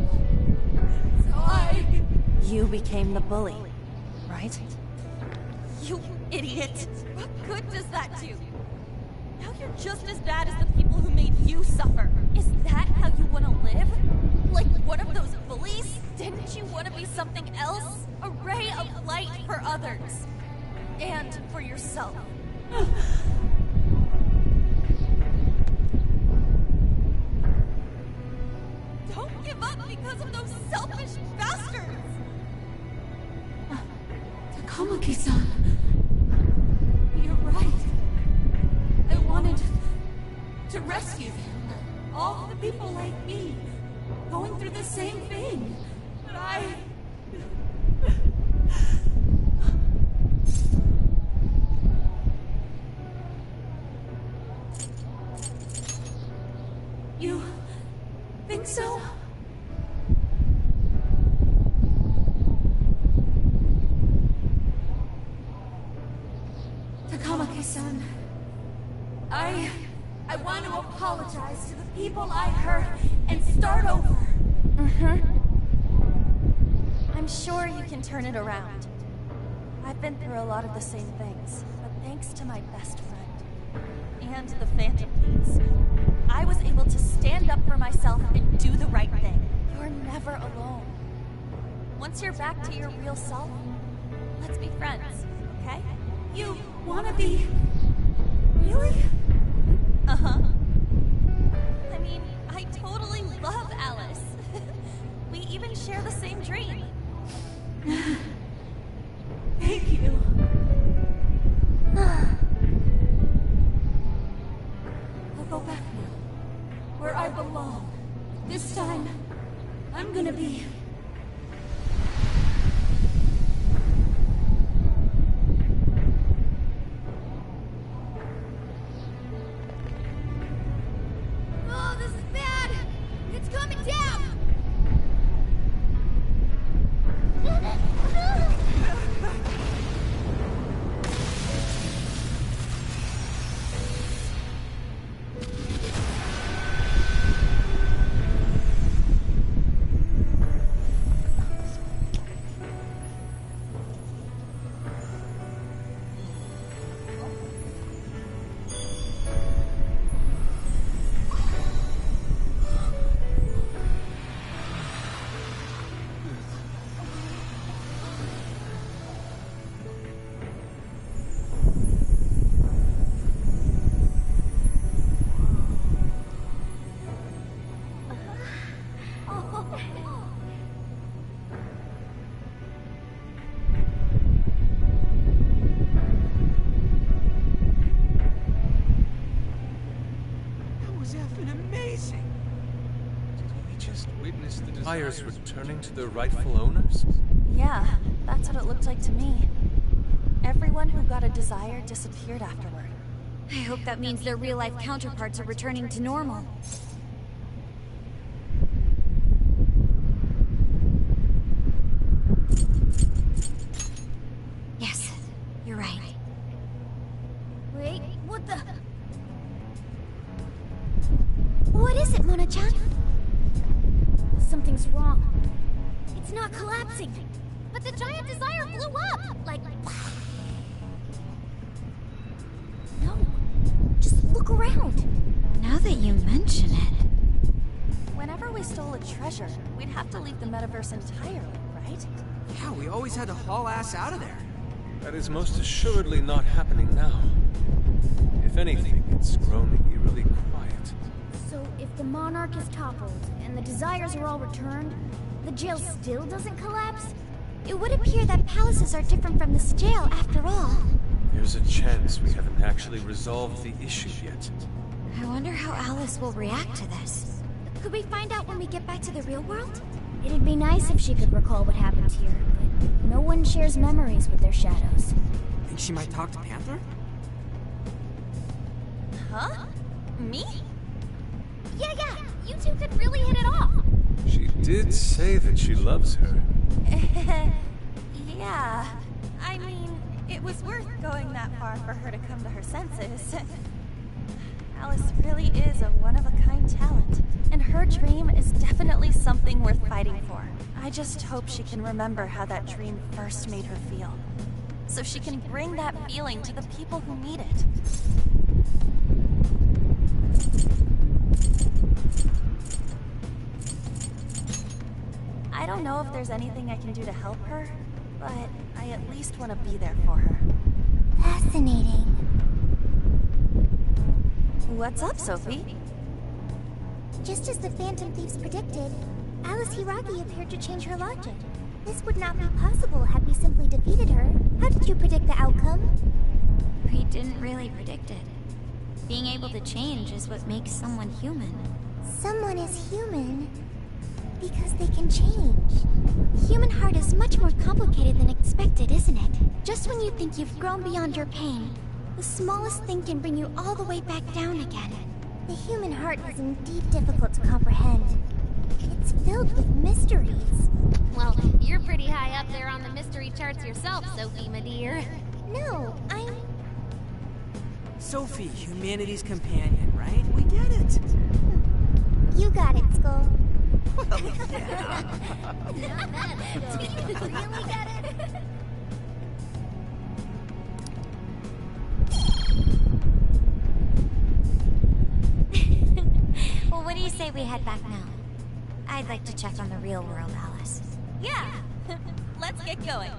So You became the bully, right? You idiot! What good does that do? Now you're just as bad as the people who made you suffer. Is that how you want to live? Like one of those bullies? Didn't you want to be something else? A ray of light for others. And for yourself. Don't give up because of those selfish bastards! Takamaki-san. You're right. I wanted to rescue them. All the people like me, going through the same thing. But You think so? Takamaki-san, I want to apologize to the people I hurt and start over. I'm sure you can turn it around. I've been through a lot of the same things, but thanks to my best friend and the Phantom Thieves, I was able to stand up for myself and do the right thing. You're never alone. Once you're back to your real self, let's be friends, okay? You want to be... Really? Uh-huh. I mean, I totally love Alice. We even share the same dream. Thank you. I'll go back now, where I belong. This time, I'm gonna be... Oh, this is bad! It's coming down! Desires returning to their rightful owners? Yeah, that's what it looked like to me. Everyone who got a desire disappeared afterward. I hope that means their real-life counterparts are returning to normal. What is it, Mona-chan? Something's wrong. It's not collapsing. But the giant desire blew up! Like... No. Just look around. Now that you mention it... Whenever we stole a treasure, we'd have to leave the metaverse entirely, right? Yeah, we always had to haul ass out of there. That is most assuredly not happening now. If anything, it's grown eerily quiet. So if the Monarch is toppled, and the desires are all returned, the jail still doesn't collapse? It would appear that palaces are different from this jail after all. There's a chance we haven't actually resolved the issue yet. I wonder how Alice will react to this. Could we find out when we get back to the real world? It'd be nice if she could recall what happened here, but no one shares memories with their shadows. Think she might talk to Panther? Huh? Me? Yeah, you two could really hit it off. She did say that she loves her. Yeah. I mean, it was worth going that far for her to come to her senses. Alice really is a one-of-a-kind talent, and her dream is definitely something worth fighting for. I just hope she can remember how that dream first made her feel, so she can bring that feeling to the people who need it. I don't know if there's anything I can do to help her, but I at least want to be there for her. Fascinating. What's up, Sophie? Just as the Phantom Thieves predicted, Alice Hiragi appeared to change her logic. This would not be possible had we simply defeated her. How did you predict the outcome? We didn't really predict it. Being able to change is what makes someone human. Someone is human because they can change. The human heart is much more complicated than expected, isn't it? Just when you think you've grown beyond your pain, the smallest thing can bring you all the way back down again. The human heart is indeed difficult to comprehend. It's filled with mysteries. Well, you're pretty high up there on the mystery charts yourself, Sophie, my dear. No, I'm... Sophie, humanity's companion, right? We get it. You got it, Skull. Well, yeah. Not bad, Skull. You really got it? Well, what do you say we head back now? I'd like to check on the real world, Alice. Yeah! Let's get going.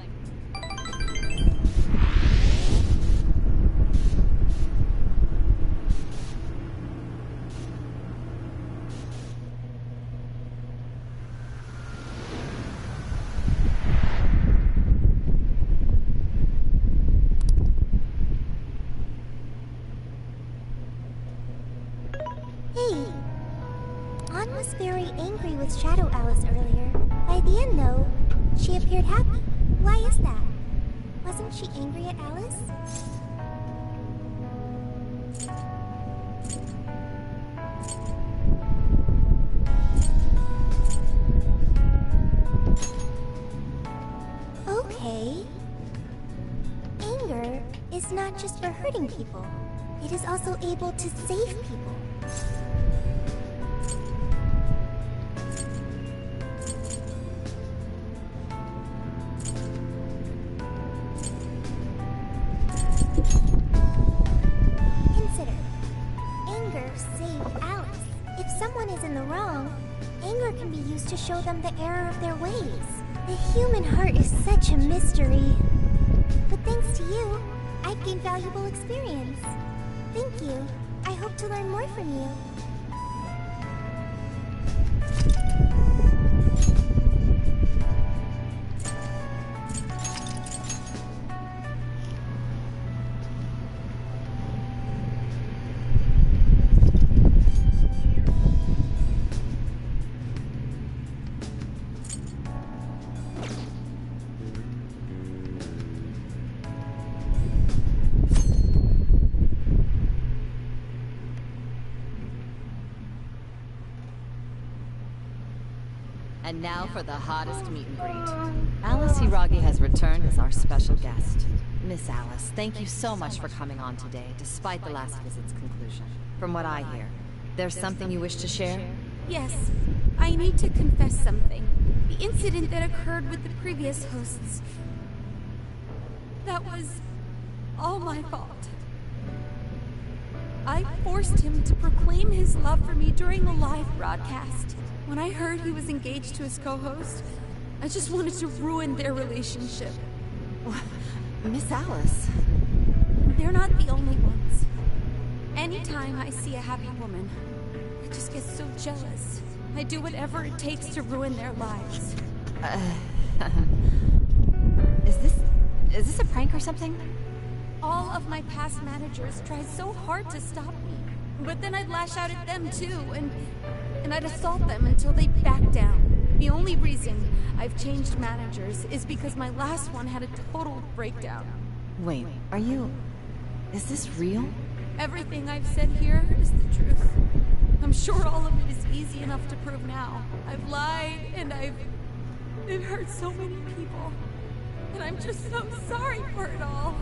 Hey! Ann was very angry with Shadow Alice earlier. By the end, though, she appeared happy. Why is that? Wasn't she angry at Alice? Okay. Anger is not just for hurting people. It is also able to save people. Consider. Anger saved Alice. If someone is in the wrong, anger can be used to show them the error of their ways. The human heart is such a mystery. But thanks to you, I've gained valuable experience. Thank you. I hope to learn more from you. And now for the hottest meet and greet. Alice Hiragi has returned as our special guest. Miss Alice, thank you so much for coming on today, despite the last visit's conclusion. From what I hear, There's something you wish to share? Yes, I need to confess something. The incident that occurred with the previous hosts. That was all my fault. I forced him to proclaim his love for me during the live broadcast. When I heard he was engaged to his co-host, I just wanted to ruin their relationship. Miss Alice. They're not the only ones. Anytime I see a happy woman, I just get so jealous. I do whatever it takes to ruin their lives. Is this a prank or something? All of my past managers tried so hard to stop me. But then I'd lash out at them too, and I'd assault them until they backed down. The only reason I've changed managers is because my last one had a total breakdown. Wait, is this real? Everything I've said here is the truth. I'm sure all of it is easy enough to prove now. I've lied, and it hurt so many people. And I'm just so sorry for it all.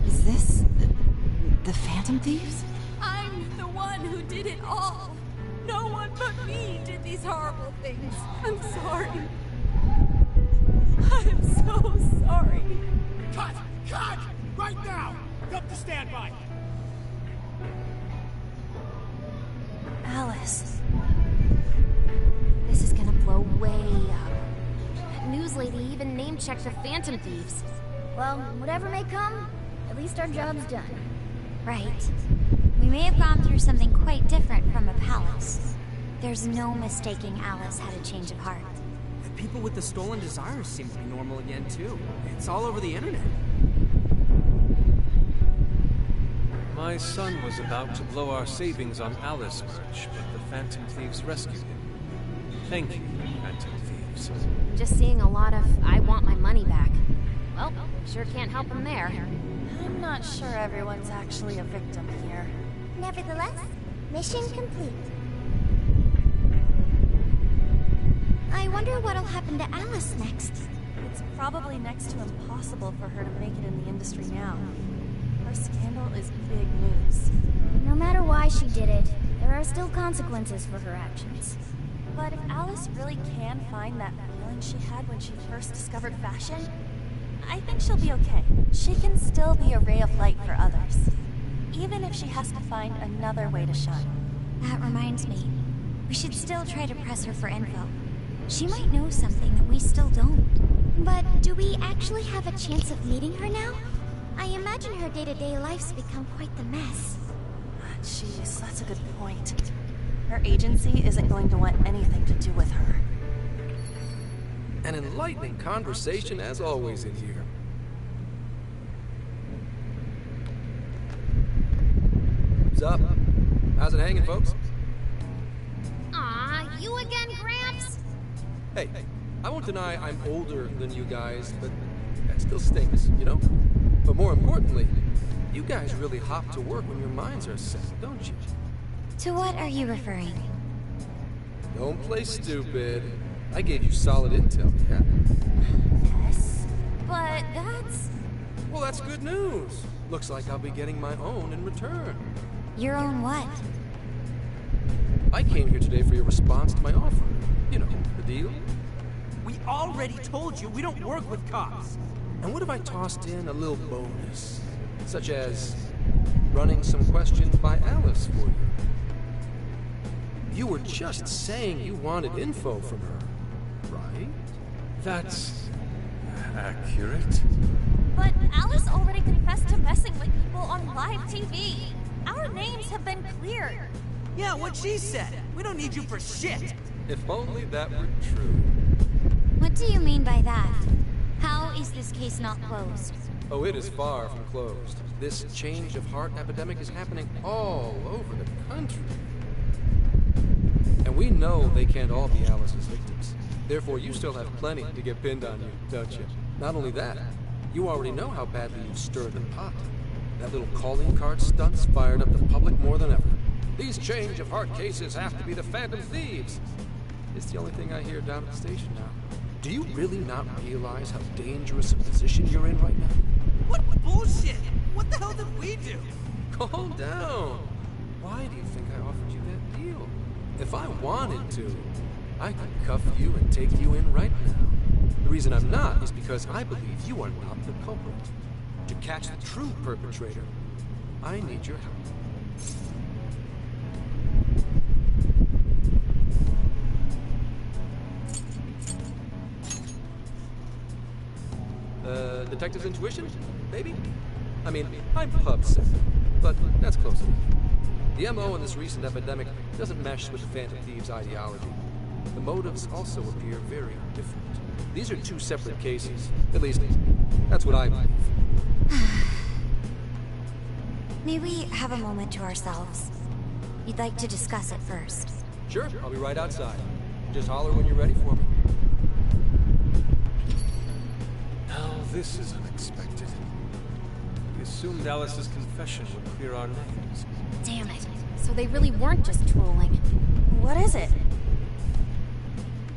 Is this the Phantom Thieves? I'm the one who did it all. No one but me did these horrible things. I'm sorry. I'm so sorry. Cut! Cut! Right now! Up to standby! Alice. This is gonna blow way up. That news lady even name-checked the Phantom Thieves. Well, whatever may come, at least our job's done. Right. We may have gone through something quite different from a palace. There's no mistaking Alice had a change of heart. The people with the stolen desires seem to be normal again, too. It's all over the internet. My son was about to blow our savings on Alice merch, but the Phantom Thieves rescued him. Thank you, Phantom Thieves. Just seeing a lot of I want my money back. Well, sure can't help him there. I'm not sure everyone's actually a victim here. Nevertheless, mission complete. I wonder what'll happen to Alice next. It's probably next to impossible for her to make it in the industry now. Her scandal is big news. No matter why she did it, there are still consequences for her actions. But if Alice really can find that feeling she had when she first discovered fashion, I think she'll be okay. She can still be a ray of light for others, even if she has to find another way to shine. That reminds me, we should still try to press her for info. She might know something that we still don't. But do we actually have a chance of meeting her now? I imagine her day-to-day life's become quite the mess. Jeez, that's a good point. Her agency isn't going to want anything to do with her. An enlightening conversation as always in here. What's up? How's it hanging, folks? Aw, you again, Gramps? Hey, I won't deny I'm older than you guys, but that still stinks, you know? But more importantly, you guys really hop to work when your minds are set, don't you? To what are you referring? Don't play stupid. I gave you solid intel, yeah? Yes, but that's... Well, that's good news. Looks like I'll be getting my own in return. Your own what? I came here today for your response to my offer. You know, the deal. We already told you we don't work with cops. And what if I tossed in a little bonus? Such as running some questions by Alice for you? You were just saying you wanted info from her, right? That's accurate. But Alice already confessed to messing with people on live TV. Our names have been cleared. Yeah, what she said. We don't need you for shit. If only that were true. What do you mean by that? How is this case not closed? Oh, it is far from closed. This change of heart epidemic is happening all over the country. And we know they can't all be Alice's victims. Therefore, you still have plenty to get pinned on you, don't you? Not only that, you already know how badly you've stirred the pot. That little calling card stunt's fired up the public more than ever. These change of heart cases have to be the Phantom Thieves. It's the only thing I hear down at the station now. Do you really not realize how dangerous a position you're in right now? What bullshit? What the hell did we do? Calm down. Why do you think I offered If I wanted to, I could cuff you and take you in right now. The reason I'm not is because I believe you are not the culprit. To catch the true perpetrator, I need your help. Detective's intuition? Maybe? I mean, I'm pub sick, but that's close enough. The MO in this recent epidemic doesn't mesh with the Phantom Thieves' ideology. The motives also appear very different. These are two separate cases. At least, that's what I believe. May we have a moment to ourselves? You'd like to discuss it first. Sure, I'll be right outside. Just holler when you're ready for me. Now this is unexpected. We assumed Alice's confession would clear our names. Damn it. So they really weren't just trolling. What is it?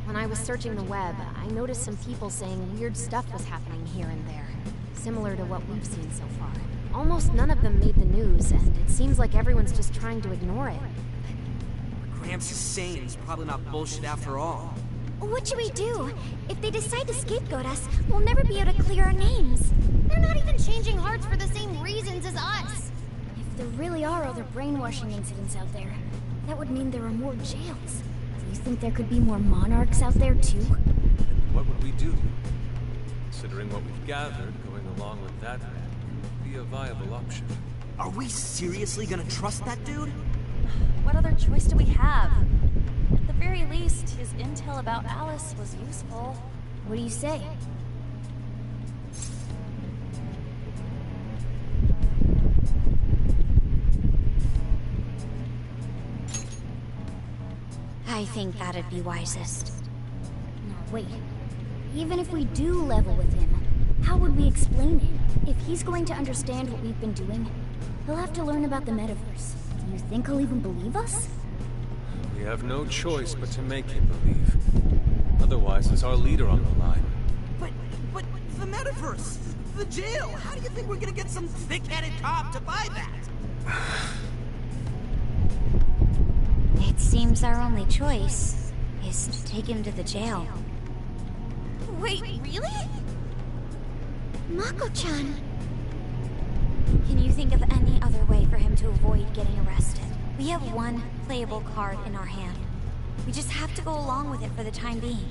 When I was searching the web, I noticed some people saying weird stuff was happening here and there. Similar to what we've seen so far. Almost none of them made the news, and it seems like everyone's just trying to ignore it. What Gramps is saying is probably not bullshit after all. What should we do? If they decide to scapegoat us, we'll never be able to clear our names. They're not even changing hearts for the same reasons as us. If there really are other brainwashing incidents out there, that would mean there are more jails. Do you think there could be more monarchs out there too? And what would we do? Considering what we've gathered, going along with that man could be a viable option. Are we seriously gonna trust that dude? What other choice do we have? At the very least, his intel about Alice was useful. What do you say? I think that'd be wisest. No, wait. Even if we do level with him, how would we explain it? If he's going to understand what we've been doing, he'll have to learn about the metaverse. Do you think he'll even believe us? We have no choice but to make him believe. Otherwise, there's our leader on the line. But the metaverse, the jail. How do you think we're gonna get some thick-headed cop to buy that? It seems our only choice is to take him to the jail. Wait, really? Mako-chan! Can you think of any other way for him to avoid getting arrested? We have one playable card in our hand. We just have to go along with it for the time being.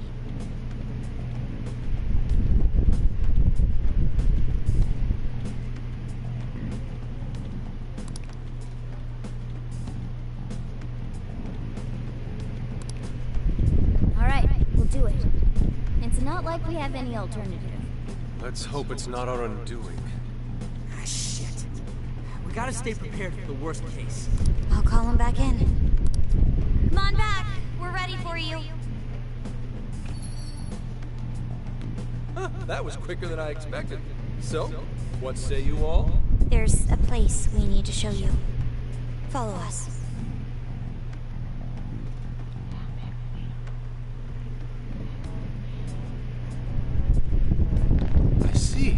Alright, we'll do it. It's not like we have any alternative. Let's hope it's not our undoing. Ah, shit. We gotta stay prepared for the worst case. I'll call him back in. Come on back. We're ready for you. Huh, that was quicker than I expected. So, what say you all? There's a place we need to show you. Follow us. I see.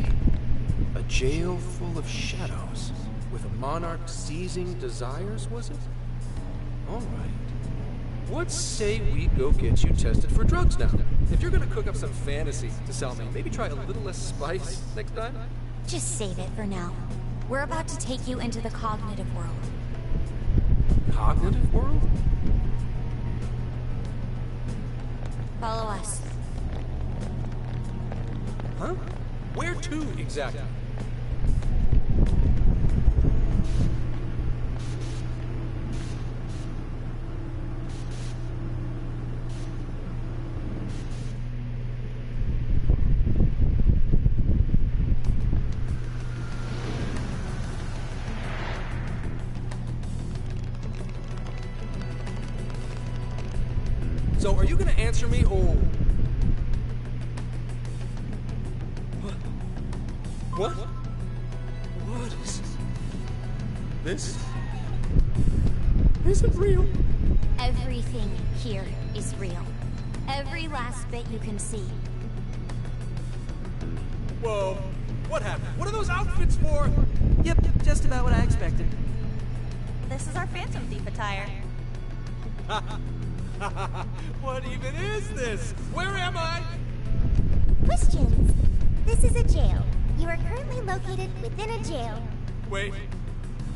A jail full of shadows. With a monarch seizing desires, was it? All right. What say we go get you tested for drugs now? If you're gonna cook up some fantasy to sell me, maybe try a little less spice next time? Just save it for now. We're about to take you into the cognitive world. Cognitive world? Follow us. Huh? Where to, exactly? So, are you gonna answer me, or... What? What is... This... isn't real. Everything here is real. Every last bit you can see. Whoa. What happened? What are those outfits for? Yep, just about what I expected. This is our Phantom Thief attire. What even is this? Where am I? Questions. This is a jail. You are currently located within a jail. Wait,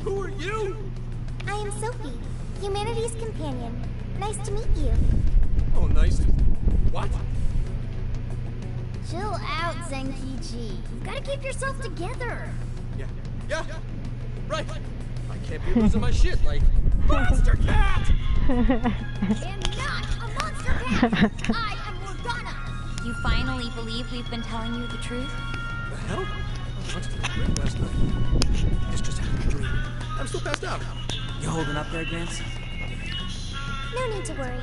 who are you? I am Sophie, humanity's companion. Nice to meet you. Oh, nice to... What? Chill out, Zenkichi. You've got to keep yourself together. Yeah, right. I can't be losing my shit like... Monster Cat! I am not a monster cat! I am Morgana! You finally believe we've been telling you the truth? The hell? I went to the drink last night. It's just a dream. I'm still passed out. You holding up there, Gramps? No need to worry.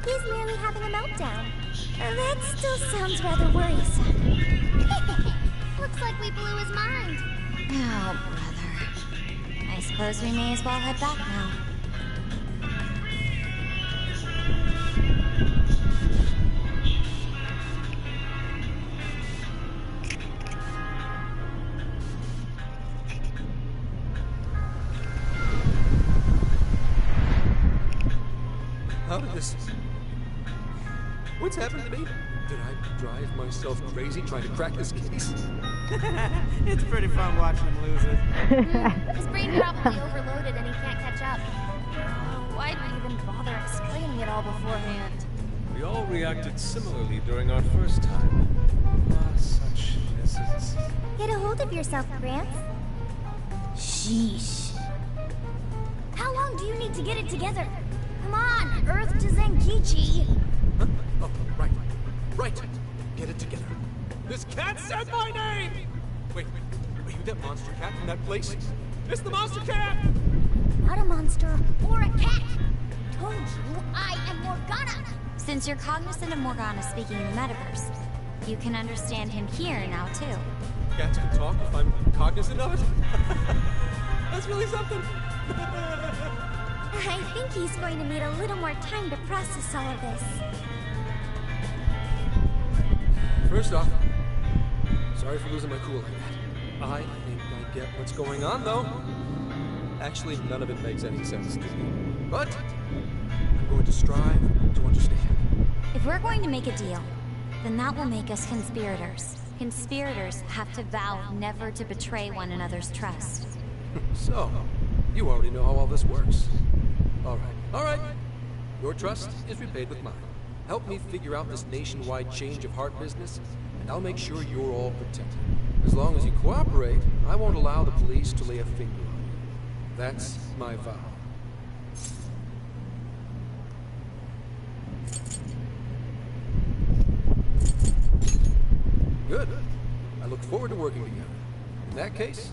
He's merely having a meltdown. That still sounds rather worrisome. Looks like we blew his mind. Oh, brother. I suppose we may as well head back now. How did this... What's happened to me? Did I drive myself crazy trying to crack this case? It's pretty fun watching him lose it. His brain probably overloaded and he can't catch up. Why'd we even bother explaining it all beforehand? We all reacted similarly during our first time. Ah, such innocence. Get a hold of yourself, Gramps. Sheesh. How long do you need to get it together? Come on, Earth to Zenkichi. Huh? Oh, right. Right. Get it together. This cat said my name! Wait, are you that monster cat from that place? It's the monster cat! Not a monster. Or a cat. Told you I am Morgana. Since you're cognizant of Morgana speaking in the metaverse, you can understand him here now, too. Cats can talk if I'm cognizant of it? That's really something. I think he's going to need a little more time to process all of this. First off, sorry for losing my cool like that. I think I get what's going on, though. Actually, none of it makes any sense to me. But I'm going to strive to understand. If we're going to make a deal, then that will make us conspirators. Conspirators have to vow never to betray one another's trust. So, you already know how all this works. All right. Your trust is repaid with mine. Help me figure out this nationwide change of heart business, and I'll make sure you're all protected. As long as you cooperate, I won't allow the police to lay a finger on you. That's my vow. Good. I look forward to working together. In that case,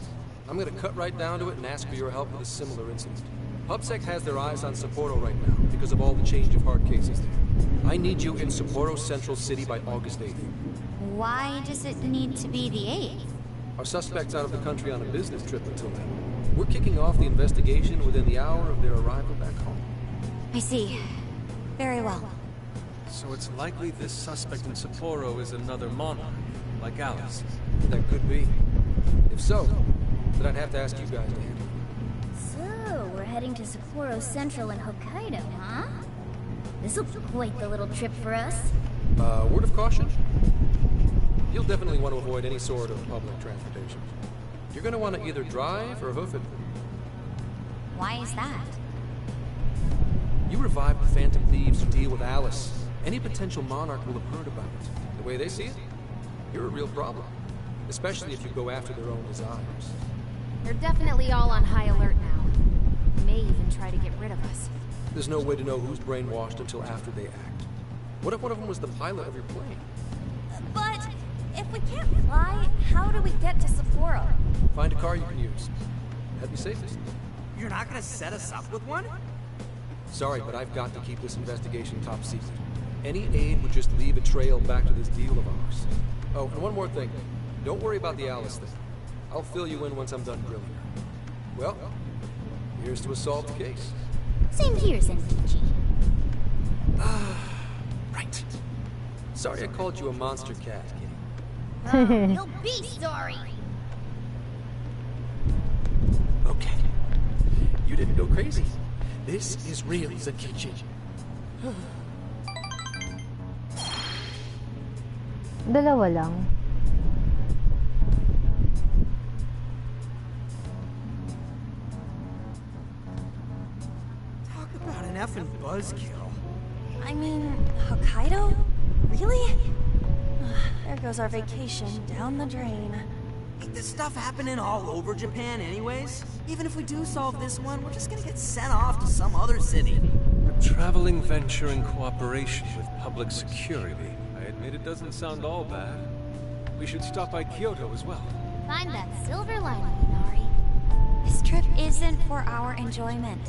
I'm gonna cut right down to it and ask for your help with a similar incident. PubSec has their eyes on Sapporo right now because of all the change of heart cases there. I need you in Sapporo Central City by August 8th. Why does it need to be the 8th? Our suspect's out of the country on a business trip until then. We're kicking off the investigation within the hour of their arrival back home. I see. Very well. So it's likely this suspect in Sapporo is another monarch, like Alice. That could be. If so, then I'd have to ask you guys to handle it. So, we're heading to Sapporo Central in Hokkaido, huh? This'll be quite the little trip for us. Word of caution? You'll definitely want to avoid any sort of public transportation. You're gonna want to either drive or hoof it. Why is that? You revived the Phantom Thieves to deal with Alice. Any potential monarch will have heard about it. The way they see it, you're a real problem. Especially if you go after their own desires. They're definitely all on high alert now. They may even try to get rid of us. There's no way to know who's brainwashed until after they act. What if one of them was the pilot of your plane? But if we can't fly, how do we get to Sapporo? Find a car you can use. That'd be safest. You're not gonna set us up with one? Sorry, but I've got to keep this investigation top secret. Any aid would just leave a trail back to this deal of ours. Oh, and one more thing. Don't worry about the Alice thing. I'll fill you in once I'm done grilling her. Well, here's to a solved case. Same here, Zenkichi. Right. Sorry I called you a monster cat, kitty. You'll be sorry. Okay. You didn't go crazy. This is real, Zenkichi. Dalawa lang. Talk about an effing buzzkill. I mean, Hokkaido? Really? There goes our vacation down the drain. Ain't this stuff happening all over Japan anyways? Even if we do solve this one, we're just gonna get sent off to some other city. A traveling venture in cooperation with public security. I admit it doesn't sound all bad. We should stop by Kyoto as well. Find that silver lining, Inari. This trip isn't for our enjoyment.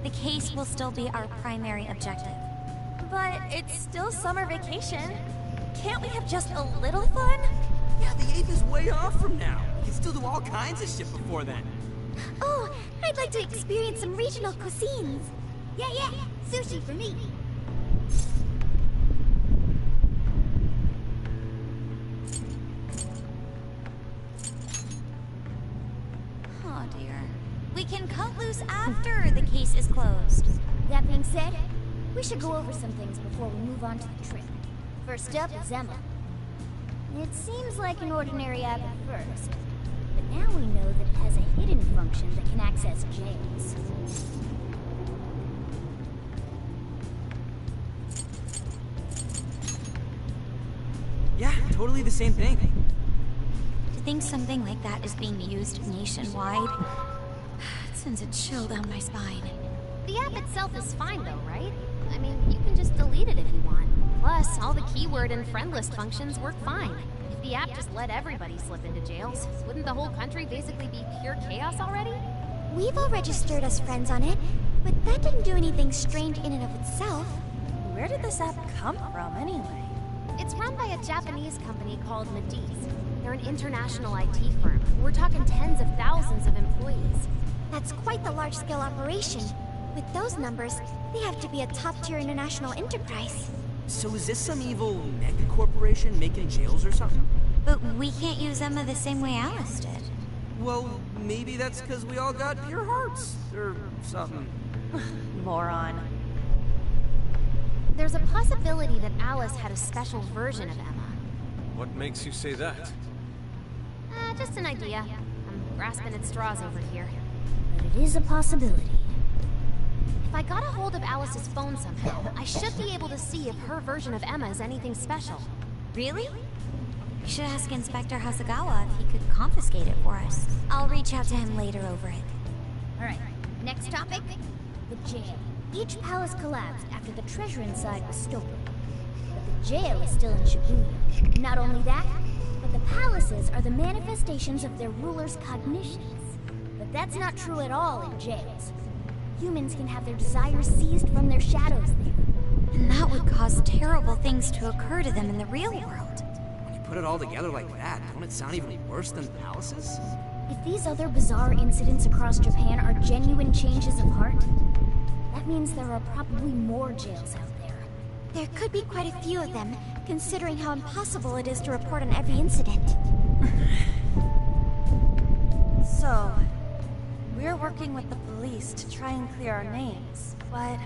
The case will still be our primary objective. But it's still summer vacation. Can't we have just a little fun? Yeah, the 8th is way off from now. We can still do all kinds of shit before then. Oh, I'd like to experience some regional cuisines. Yeah, sushi for me. Oh dear. We can cut loose after the case is closed. That being said, we should go over some things before we move on to the trip. First up is Emma. It seems like an ordinary app at first, but now we know that it has a hidden function that can access jails. Yeah, totally the same thing. To think something like that is being used nationwide, it sends a chill down my spine. The app itself is fine though, right? I mean, you can just delete it if you want. Plus, all the keyword and friend list functions work fine. If the app just let everybody slip into jails, wouldn't the whole country basically be pure chaos already? We've all registered as friends on it, but that didn't do anything strange in and of itself. Where did this app come from, anyway? It's run by a Japanese company called Mediz. They're an international IT firm. We're talking tens of thousands of employees. That's quite the large-scale operation. With those numbers, they have to be a top-tier international enterprise. So is this some evil mega corporation making jails or something? But we can't use Emma the same way Alice did. Well, maybe that's because we all got pure hearts, or something. Moron. There's a possibility that Alice had a special version of Emma. What makes you say that? Just an idea. I'm grasping at straws over here. But it is a possibility. If I got a hold of Alice's phone somehow, I should be able to see if her version of Emma is anything special. Really? We should ask Inspector Hasegawa if he could confiscate it for us. I'll reach out to him later over it. Alright, next topic. The jail. Each palace collapsed after the treasure inside was stolen. But the jail is still in Shibuya. Not only that, but the palaces are the manifestations of their rulers' cognitions. But that's not true at all in jails. Humans can have their desires seized from their shadows there. And that would cause terrible things to occur to them in the real world. When you put it all together like that, don't it sound even worse than palaces? If these other bizarre incidents across Japan are genuine changes of heart, that means there are probably more jails out there. There could be quite a few of them, considering how impossible it is to report on every incident. So, we're working with the police to try and clear our names, but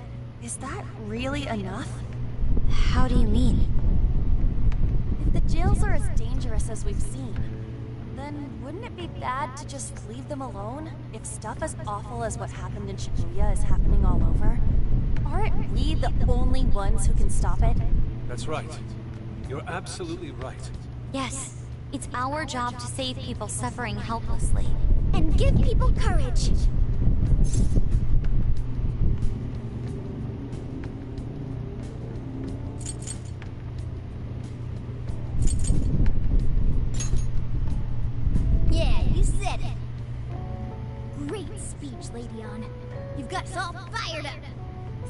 is that really enough? How do you mean? If the jails are as dangerous as we've seen, then wouldn't it be bad to just leave them alone if stuff as awful as what happened in Shibuya is happening all over? Aren't we the only ones who can stop it? That's right. You're absolutely right. Yes, it's our job to save people suffering helplessly. And give people courage. Yeah, you said it. Great speech, Levion. You've got us all fired up.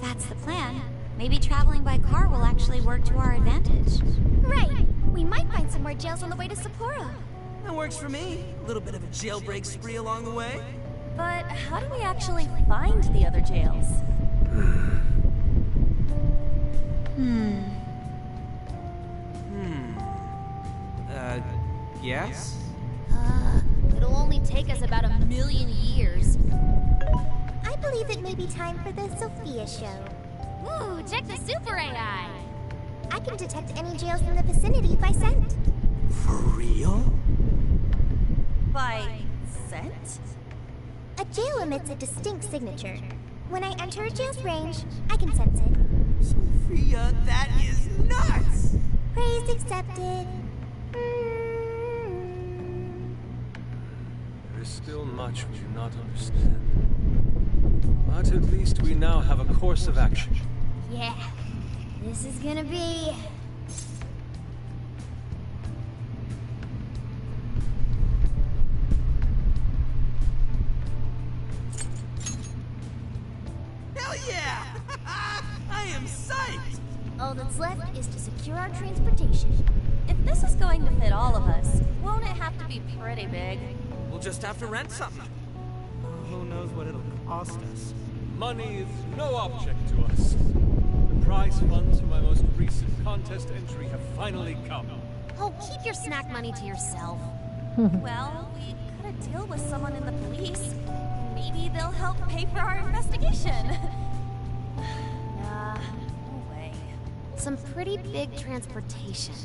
That's the plan. Maybe traveling by car will actually work to our advantage. Right. We might find some more jails on the way to Sapporo. That works for me. A little bit of a jailbreak spree along the way. But how do we actually find the other jails? Yes? It'll only take us about 1,000,000 years. I believe it may be time for the Sophia show. Ooh, check the super AI! I can detect any jails in the vicinity by scent. For real? By scent? A jail emits a distinct signature. When I enter a jail's range, I can sense it. Sophia, that is nuts! Praise accepted. There is still much we do not understand. But at least we now have a course of action. Yeah, this is gonna be... Hell yeah! I am psyched! All that's left is to secure our transportation. If this is going to fit all of us, won't it have to be pretty big? We'll just have to rent something. Who knows what it'll cost us? Money is no object to us. The prize funds for my most recent contest entry have finally come. Oh, keep your snack money to yourself. Well, we could deal with someone in the police. Maybe they'll help pay for our investigation. Nah, no way. Some pretty big transportation.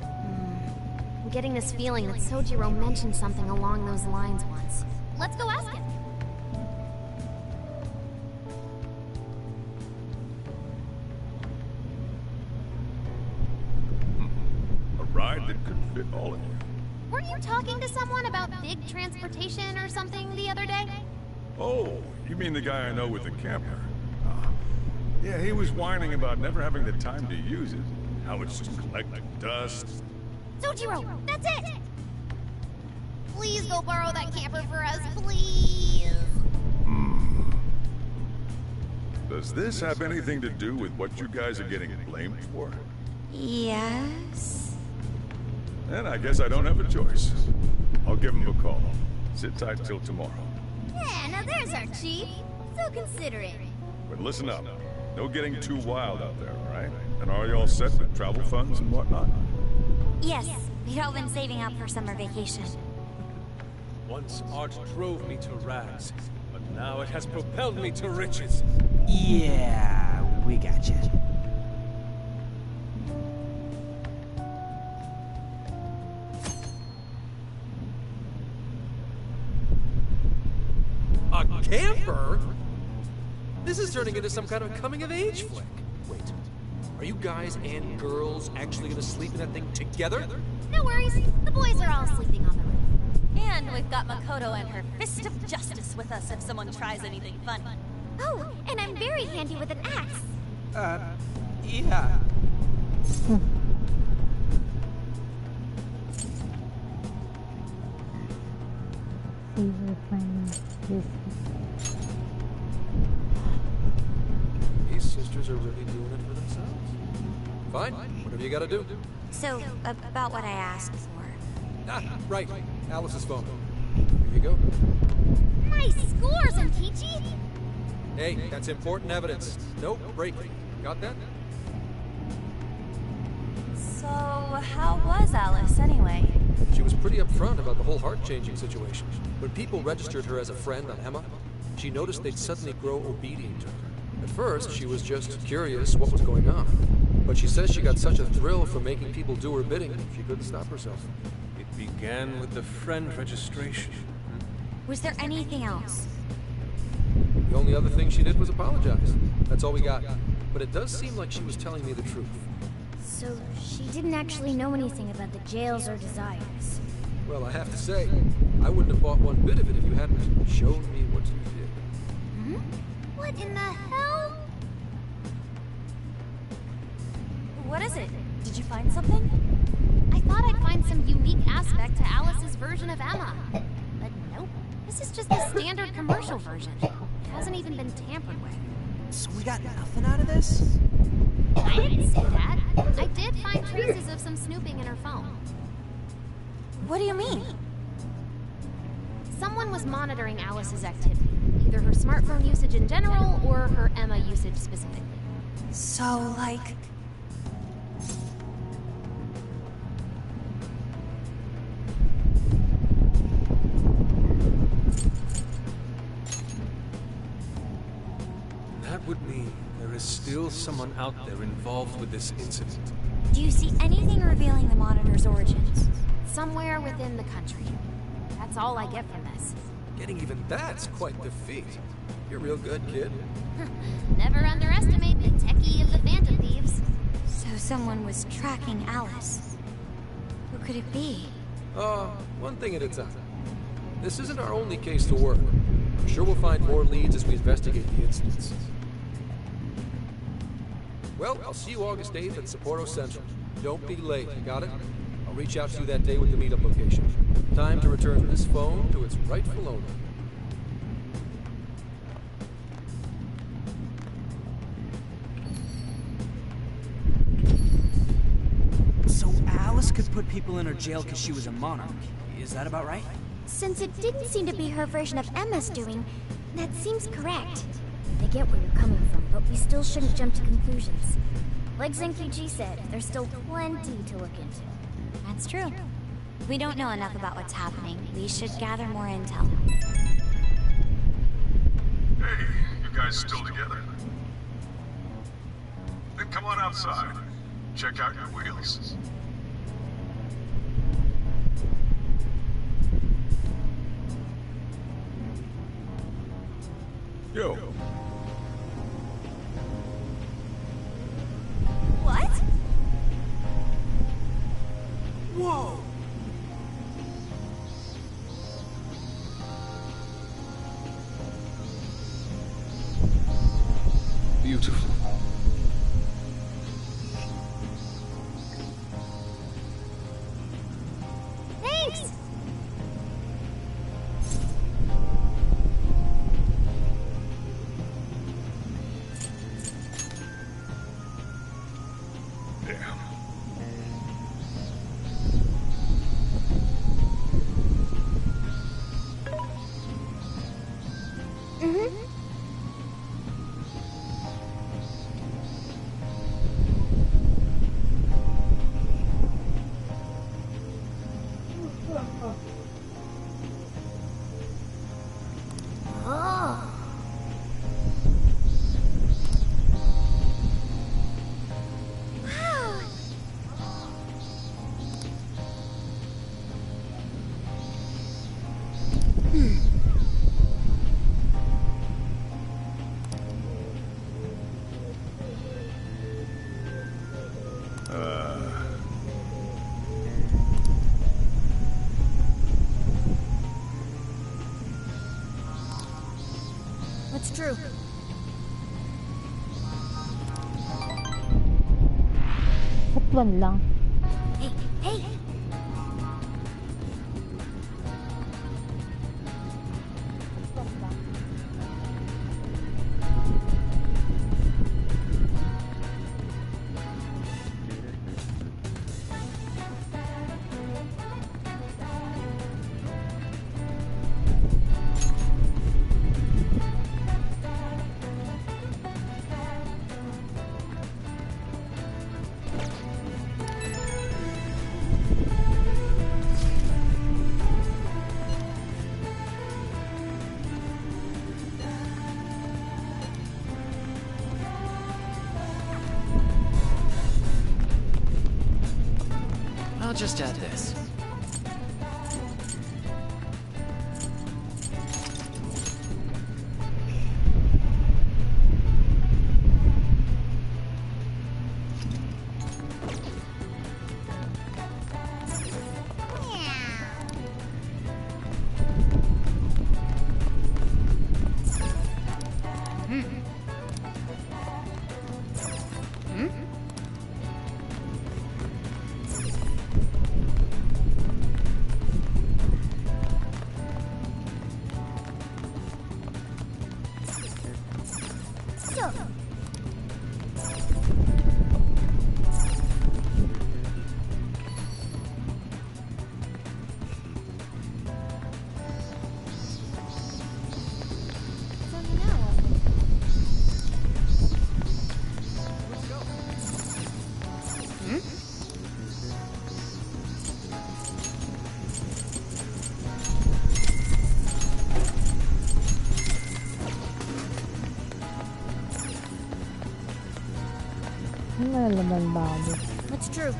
I'm getting this feeling that Sojiro mentioned something along those lines once. Let's go ask him. A ride that could fit all of you. Weren't you talking to someone about big transportation or something the other day? Oh, you mean the guy I know with the camper? Ah, yeah, he was whining about never having the time to use it. How it's just collecting dust. Sojiro, that's it! Please go borrow that camper for us, please! Does this have anything to do with what you guys are getting blamed for? Yes? Then I guess I don't have a choice. I'll give him a call. Sit tight till tomorrow. Yeah, now there's our chief. So considerate. But listen up. No getting too wild out there, all right? And are you all set with travel funds and whatnot? Yes, we've all been saving up for summer vacation. Once art drove me to rags, but now it has propelled me to riches. Yeah, we got you. A camper? This is turning into some kind of coming-of-age flick. Wait, are you guys and girls actually gonna sleep in that thing together? No worries, the boys are all sleeping on the roof. And we've got Makoto and her Fist of Justice with us if someone tries anything funny. Oh, and I'm very handy with an axe. Yeah. See her playing this. These sisters are really doing it for themselves. Fine, whatever you gotta do. So, about what I asked for. Ah, right. Alice's phone. Here you go. Nice scores, Ankichi! Hey, that's important evidence. Nope, breaking. Got that? So, how was Alice anyway? She was pretty upfront about the whole heart-changing situation. When people registered her as a friend on Emma, she noticed they'd suddenly grow obedient to her. At first, she was just curious what was going on. But she says she got such a thrill from making people do her bidding, she couldn't stop herself. It began with the friend registration. Was there anything else? The only other thing she did was apologize. That's all we got. But it does seem like she was telling me the truth. So, she didn't actually know anything about the jails or desires. Well, I have to say, I wouldn't have bought one bit of it if you hadn't shown me what you did. What in the hell? What is it? Did you find something? I thought I'd find some unique aspect to Alice's version of Emma. But nope. This is just the standard commercial version. It hasn't even been tampered with. So we got nothing out of this? I didn't say that. I did find traces of some snooping in her phone. What do you mean? Someone was monitoring Alice's activity. Either her smartphone usage in general, or her Emma usage specifically. So, like... That would mean there is still someone out there involved with this incident. Do you see anything revealing the Monitor's origins? Somewhere within the country. That's all I get from this. Getting even that's quite the feat. You're real good, kid. Never underestimate the techie of the Phantom Thieves. So someone was tracking Alice. Who could it be? One thing at a time. This isn't our only case to work. I'm sure we'll find more leads as we investigate the incidents. Well, I'll see you August 8th at Sapporo Central. Don't be late, you got it? I'll reach out to you that day with the meetup location. Time to return this phone to its rightful owner. So Alice could put people in her jail because she was a monarch. Is that about right? Since it didn't seem to be her version of Emma's doing, that seems correct. I get where you're coming from, but we still shouldn't jump to conclusions. Like Zenki said, there's still plenty to look into. That's true. We don't know enough about what's happening. We should gather more intel. Hey, you guys still together? Then come on outside. Check out your wheels. Yo. What? Whoa! Beautiful. Thanks! Damn. Oh. Wow. What's true? Hotwan lang. Hey, hey! I'll just add this. Malalaman bago. That's true.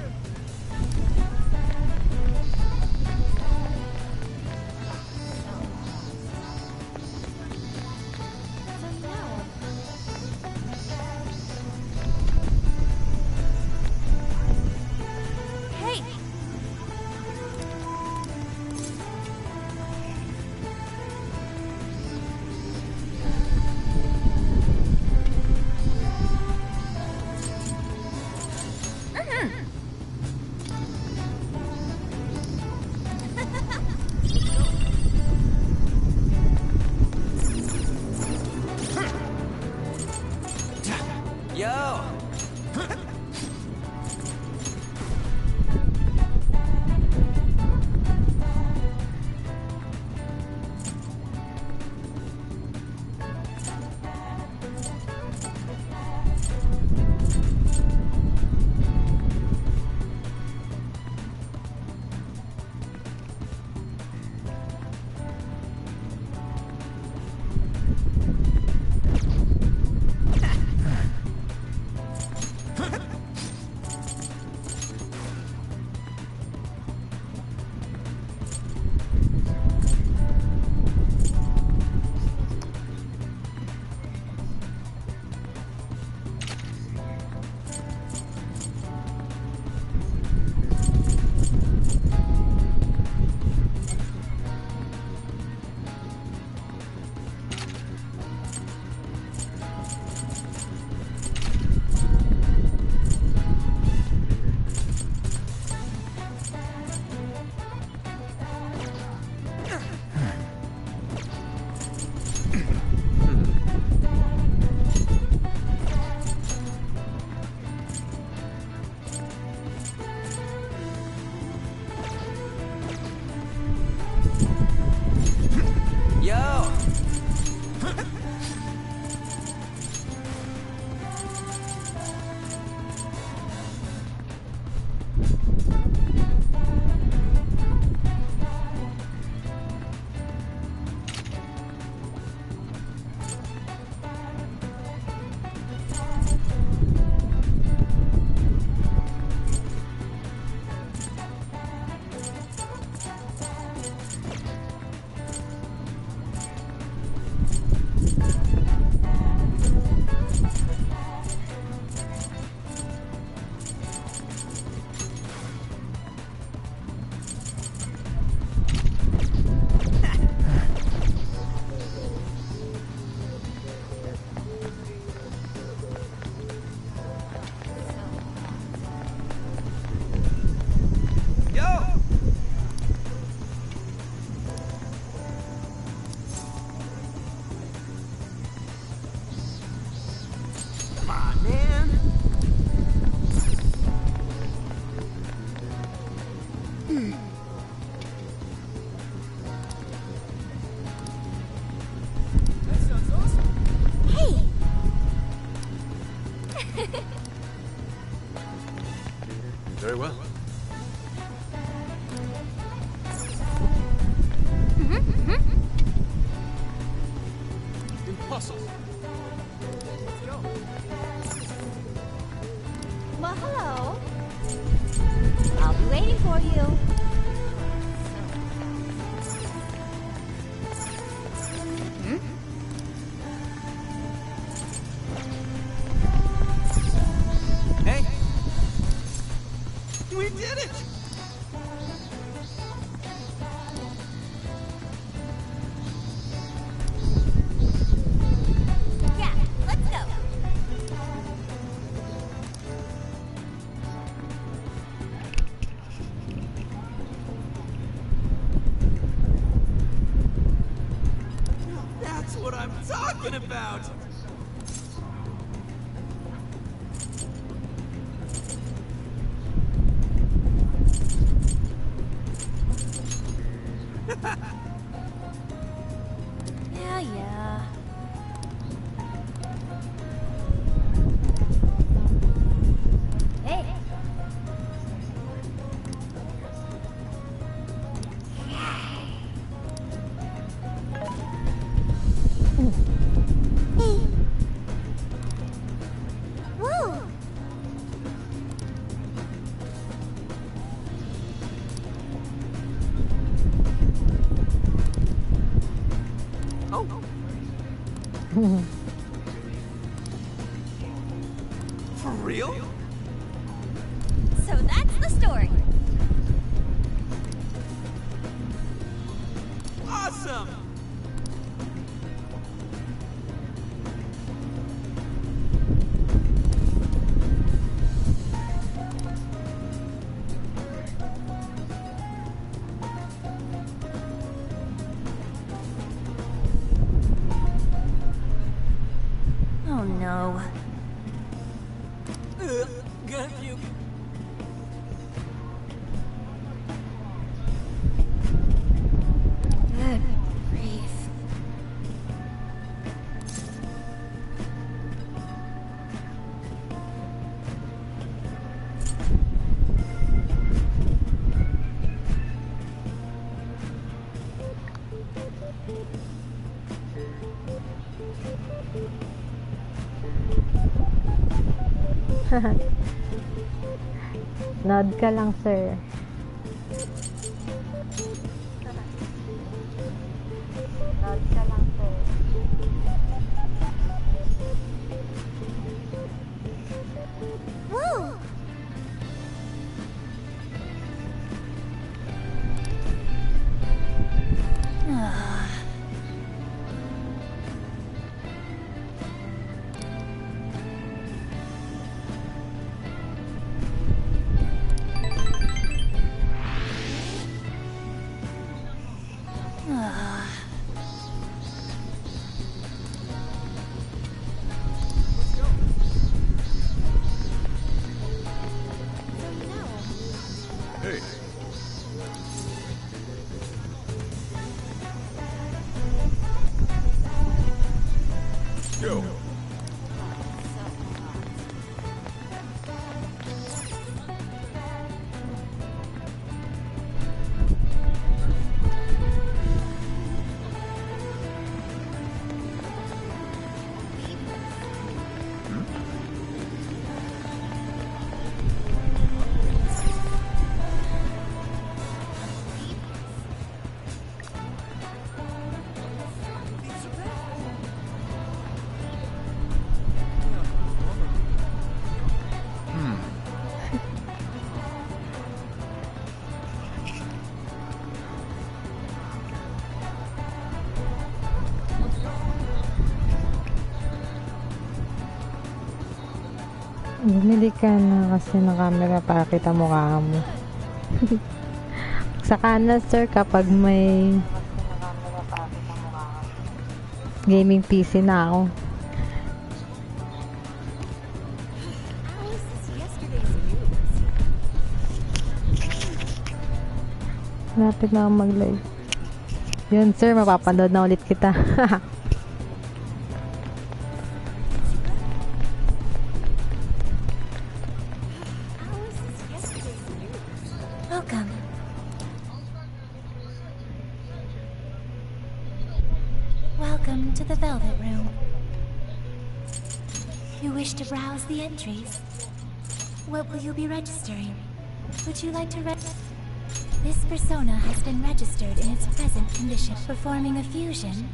Very well. Impossible. Let's go. Well, hello. I'll be waiting for you. Hey! We did it! Yeah, let's go. For real? So that's the story. Awesome! Oh no. Gonna puke. Good grief. Nod ka lang, sir. Nod ka lang, sir. Whoa! Hey. Go. Bumili ka na kasi ng camera para kita mukha mo. Saka na, sir, kapag may gaming PC na ako. Lapit na ako mag-live. Yun, sir, mapapanood na ulit kita. Welcome. Welcome to the Velvet Room. You wish to browse the entries? What will you be registering? Would you like to This persona has been registered in its present condition. Performing a fusion?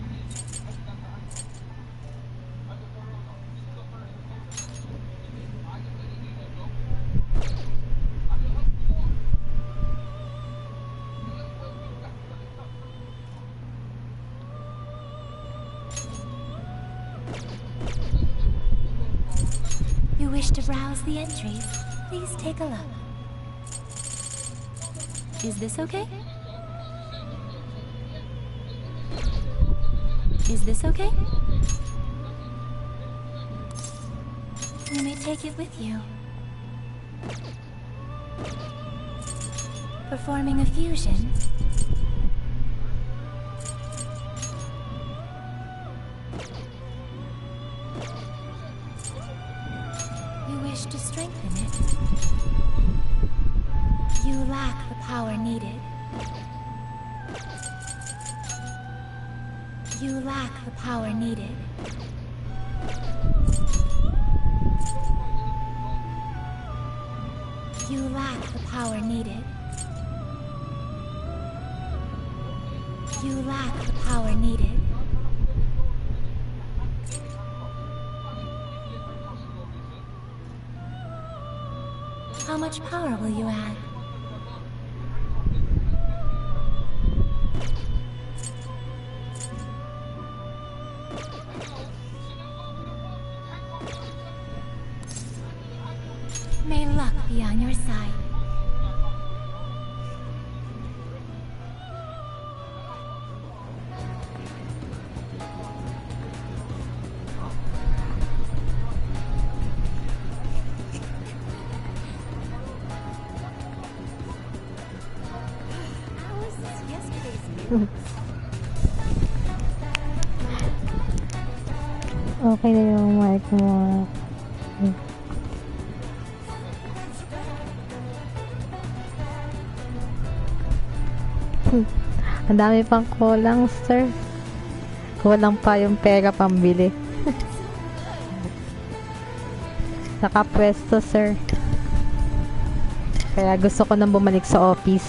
You wish to browse the entries? Please take a look. Is this okay? Is this okay? You may take it with you. Performing a fusion? You wish to strengthen it? You lack the power needed. You lack the power needed. You lack the power needed. You lack the power needed. How much power will you add? May luck be on your side. Okay na yung mic mo. Ang dami pang kulang, sir. Kulang pa yung pera pambili. Nakapwesto, sir. Kaya gusto ko nang bumalik sa office.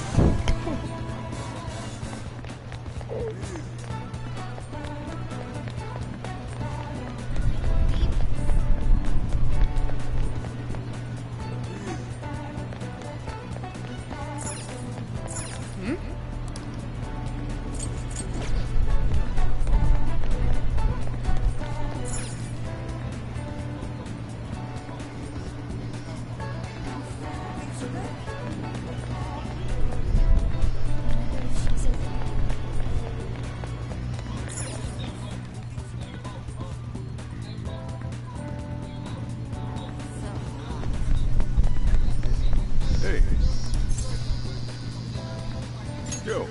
Hey. Go.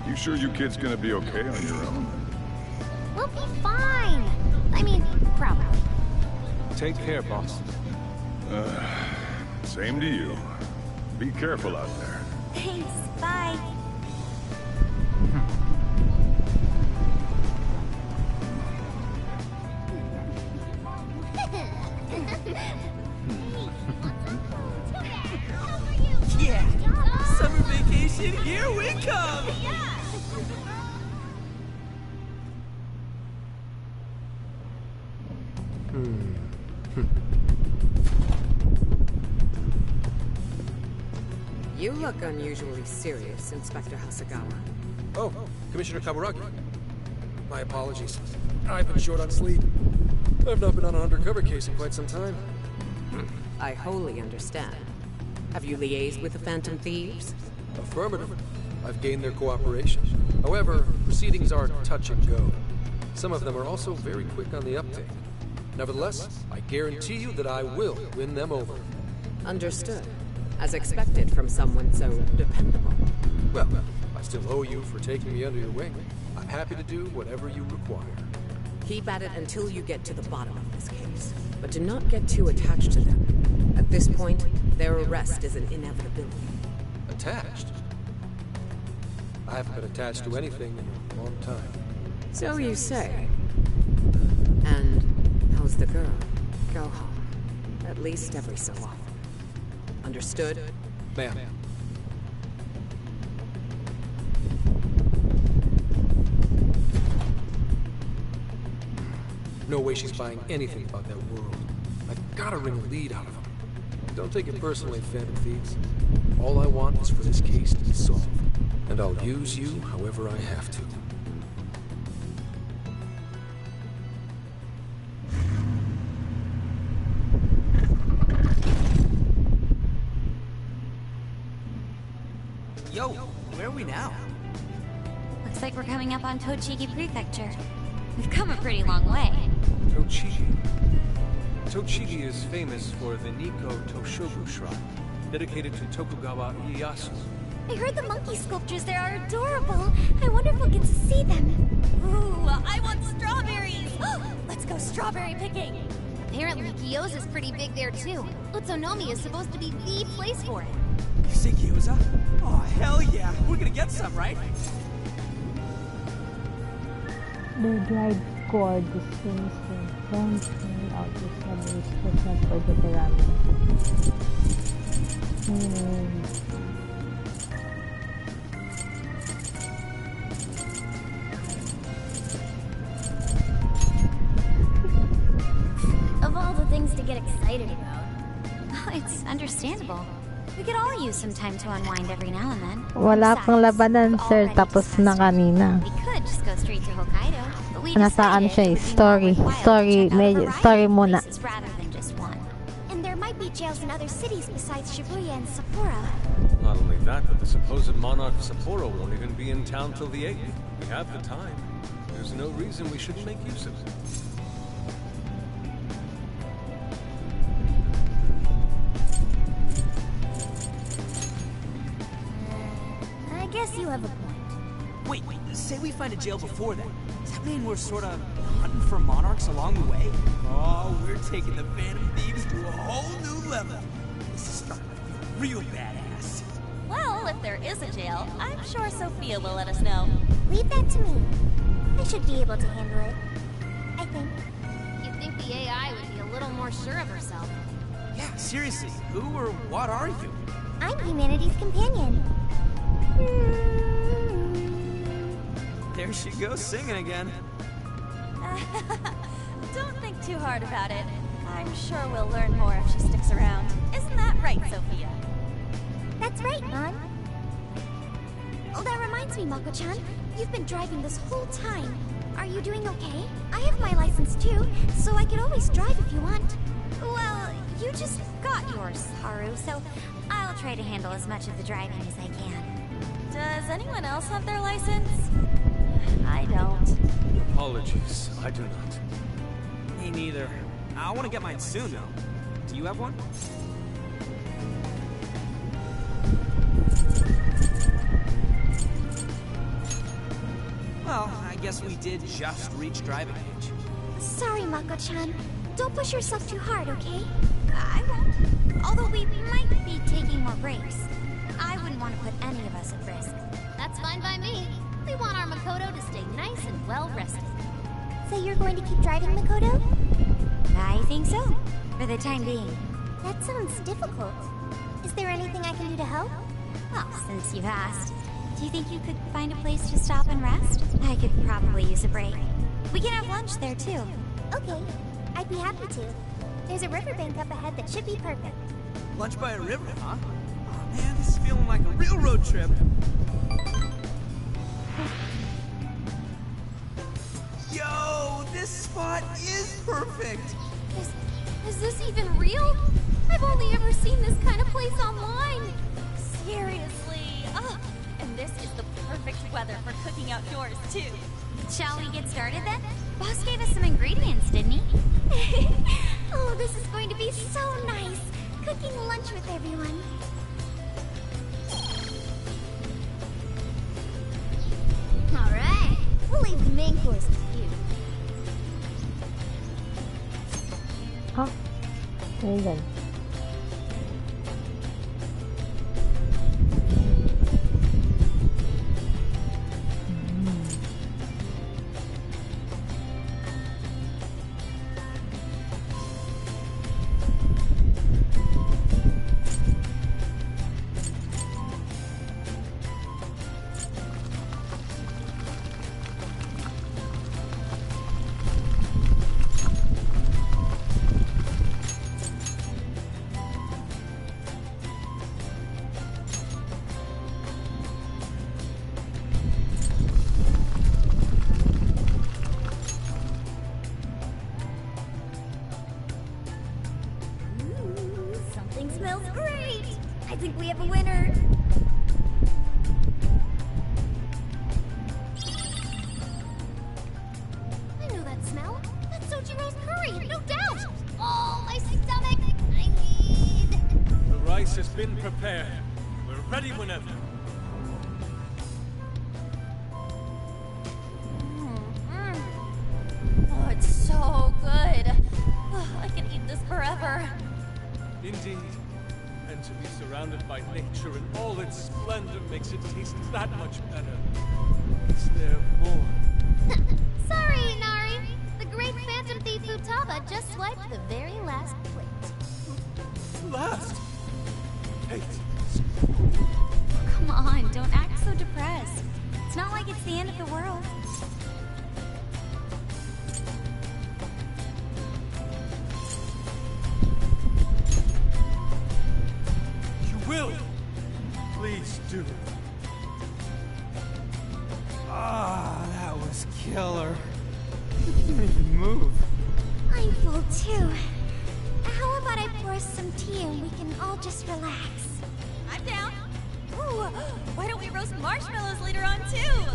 You sure you kids gonna be okay on your own? We'll be fine. I mean, probably. Take care, boss. Same to you. Be careful out there. Thanks, bye. Yeah! Summer vacation, here we come! You look unusually serious, Inspector Hasagawa. Oh, Commissioner Kaburagi. My apologies. I've been short on sleep. I've not been on an undercover case in quite some time. I wholly understand. Have you liaised with the Phantom Thieves? Affirmative. I've gained their cooperation. However, proceedings are touch and go. Some of them are also very quick on the uptake. Nevertheless, I guarantee you that I will win them over. Understood. As expected from someone so dependable. Well, I still owe you for taking me under your wing. I'm happy to do whatever you require. Keep at it until you get to the bottom of this case. But do not get too attached to them. At this point, their arrest is an inevitability. Attached? I haven't been attached to anything in a long time. So you say. And how's the girl? Go home. At least every so often. Understood? Ma'am. No way she's buying anything about that world. I've gotta wring a lead out of them. Don't take it personally, Phantom Thieves. All I want is for this case to be solved. And I'll use you however I have to. Yo, where are we now? Looks like we're coming up on Tochigi Prefecture. We've come a pretty long way. Tochigi. Tochigi is famous for the Nikko Toshogu Shrine, dedicated to Tokugawa Ieyasu. I heard the monkey sculptures there are adorable. I wonder if we'll get to see them. Ooh, I want strawberries! Let's go strawberry picking! Apparently, Gyoza's pretty big there too. Utsunomi is supposed to be the place for it. You say gyoza? Oh, hell yeah! We're gonna get some, right? The dried cord is finished in front and out is 70% for the pyramid. It's understandable. We could all use some time to unwind every now and then. Wala pang labanan, sir. Tapos na kanina. We could just go straight to Hokkaido, but we Nasaan siya eh? Story muna. Rather than just one. And there might be jails in other cities besides Shibuya and Sapporo. Not only that, but the supposed monarch of Sapporo won't even be in town till the 8th. We have the time. There's no reason we shouldn't make use of it. I guess you have a point. Wait, say we find a jail before that. Does that mean we're sort of hunting for monarchs along the way? Oh, we're taking the Phantom Thieves to a whole new level. This is starting to feel real badass. Well, if there is a jail, I'm sure Sophia will let us know. Leave that to me. I should be able to handle it. I think. You'd think the AI would be a little more sure of herself. Yeah, seriously, who or what are you? I'm humanity's companion. There she goes singing again. Don't think too hard about it. I'm sure we'll learn more if she sticks around. Isn't that right, Sophia? That's right, Mon. Oh, that reminds me, Mako-chan. You've been driving this whole time. Are you doing okay? I have my license too, so I could always drive if you want. Well, you just got yours, Haru, so I'll try to handle as much of the driving as I can. Does anyone else have their license? I don't. Apologies, I do not. Me neither. I want to get mine soon, though. Do you have one? Well, I guess we did just reach driving age. Sorry, Mako-chan. Don't push yourself too hard, okay? I won't. Although we might be taking more breaks. I wouldn't want to put any of us at risk. That's fine by me. We want our Makoto to stay nice and well rested. So you're going to keep driving, Makoto? I think so. For the time being. That sounds difficult. Is there anything I can do to help? Well, since you've asked, do you think you could find a place to stop and rest? I could probably use a break. We can have lunch there, too. Okay, I'd be happy to. There's a riverbank up ahead that should be perfect. Lunch by a river, huh? Oh man, this is feeling like a real road trip. Yo, this spot is perfect. Is this even real? I've only ever seen this kind of place online. Seriously. Oh, and this is the perfect weather for cooking outdoors, too. Shall we get started then? Boss gave us some ingredients, didn't he? Oh, this is going to be so nice. Cooking lunch with everyone. Alright, we'll leave the main course to you. Huh? Ayan. Something smells great! I think we have a winner! I know that smell. That's Sojiro's curry, no doubt! Oh, my stomach! I need... The rice has been prepared. We're ready whenever. Oh, it's so good. Oh, I can eat this forever. Indeed. And to be surrounded by nature in all its splendor makes it taste that much better. Is there more? Sorry, Inari. The great Phantom Thief Futaba just swiped the very last plate. Last? Hey, Come on, don't act so depressed. It's not like it's the end of the world. will! Please do. Ah, that was killer. You didn't even move. I'm full too. How about I pour us some tea and we can all just relax? I'm down. Ooh, why don't we roast marshmallows later on too?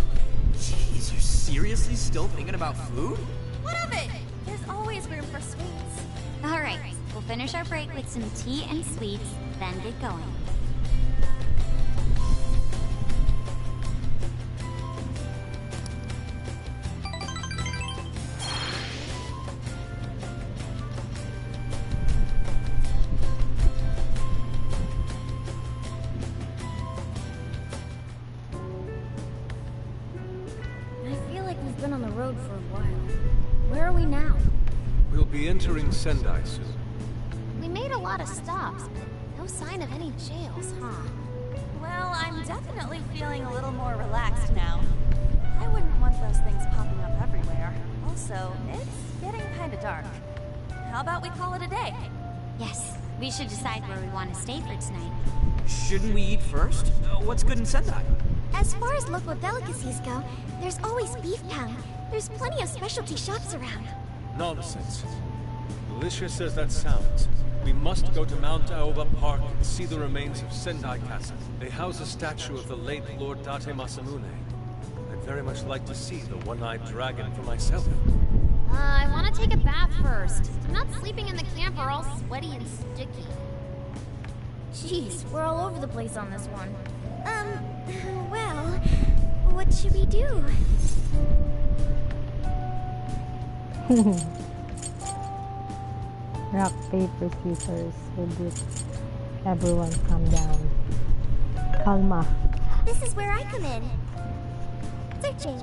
Jeez, you're seriously still thinking about food? What of it? There's always room for sweets. Alright, we'll finish our break with some tea and sweets, then get going. I feel like we've been on the road for a while. Where are we now? We'll be entering Sendai soon. We made a lot of stops, but no sign of any jails, huh? Well, I'm definitely feeling a little more relaxed now. I wouldn't want those things popping up everywhere. Also, it's getting kinda dark. How about we call it a day? Yes, we should decide where we want to stay for tonight. Shouldn't we eat first? What's good in Sendai? As far as local delicacies go, there's always beef tongue. There's plenty of specialty shops around. Nonsense. Delicious as that sounds, we must go to Mount Aoba Park and see the remains of Sendai Castle. They house a statue of the late Lord Date Masamune. I'd very much like to see the one-eyed dragon for myself. I want to take a bath first. I'm not sleeping in the camp or all sweaty and sticky. Jeez, we're all over the place on this one. Well, what should we do? Rock, paper, scissors. With it. Everyone calm down. Calma. This is where I come in. Searching.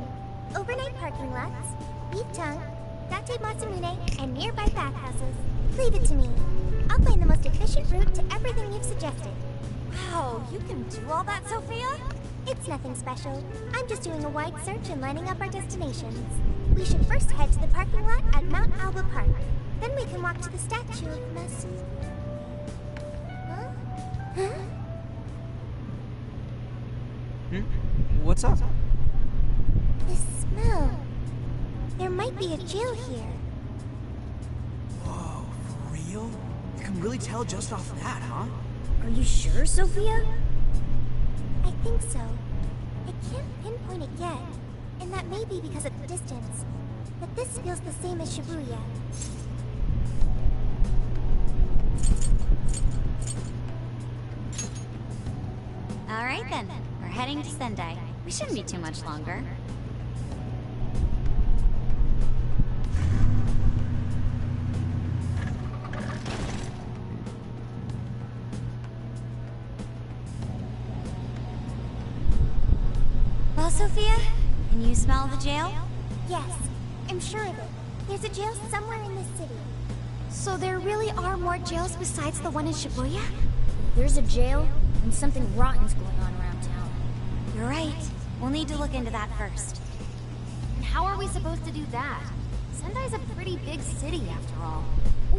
Overnight parking lots, beef tongue, Date Masamune, and nearby bathhouses. Leave it to me. I'll find the most efficient route to everything you've suggested. Wow, you can do all that, Sophia? It's nothing special. I'm just doing a wide search and lining up our destinations. We should first head to the parking lot at Mount Aoba Park. Then we can walk to the statue of Masu... Huh? What's up? The smell. There might be a jail here. Whoa, for real? You can really tell just off that, huh? Are you sure, Sophia? I think so. I can't pinpoint it yet, and that may be because of the distance. But this feels the same as Shibuya. Alright then, we're heading to Sendai. We shouldn't be too much longer. Well, Sophia, can you smell the jail? Yes, I'm sure of it. There's a jail somewhere in this city. So there really are more jails besides the one in Shibuya? There's a jail, and something rotten's going on around town. You're right. We'll need to look into that first. And how are we supposed to do that? Sendai's a pretty big city, after all.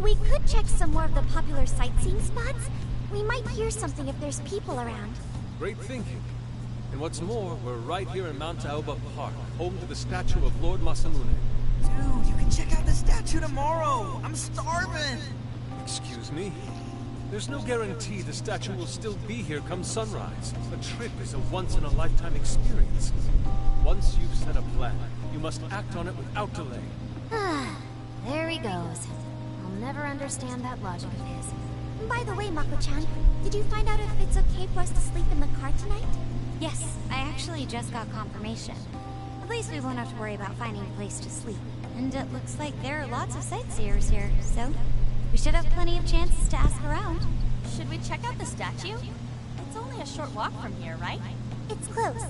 We could check some more of the popular sightseeing spots. We might hear something if there's people around. Great thinking. And what's more, we're right here in Mount Aoba Park, home to the statue of Lord Masamune. Dude, you can check out the statue tomorrow! I'm starving! Excuse me? There's no guarantee the statue will still be here come sunrise. The trip is a once-in-a-lifetime experience. Once you've set a plan, you must act on it without delay. There he goes. I'll never understand that logic of his. By the way, Mako-chan, did you find out if it's okay for us to sleep in the car tonight? Yes, I actually just got confirmation. At least we won't have to worry about finding a place to sleep. And it looks like there are lots of sightseers here, so we should have plenty of chances to ask around. Should we check out the statue? It's only a short walk from here, right? It's close.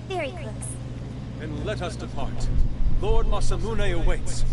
Very close. Then let us depart. Lord Masamune awaits.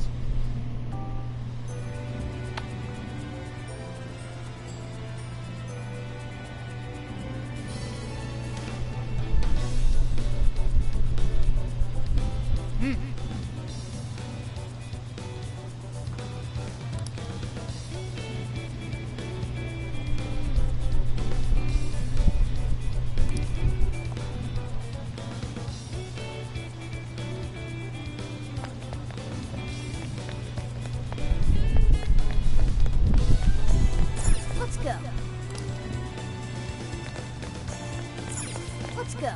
Let's go.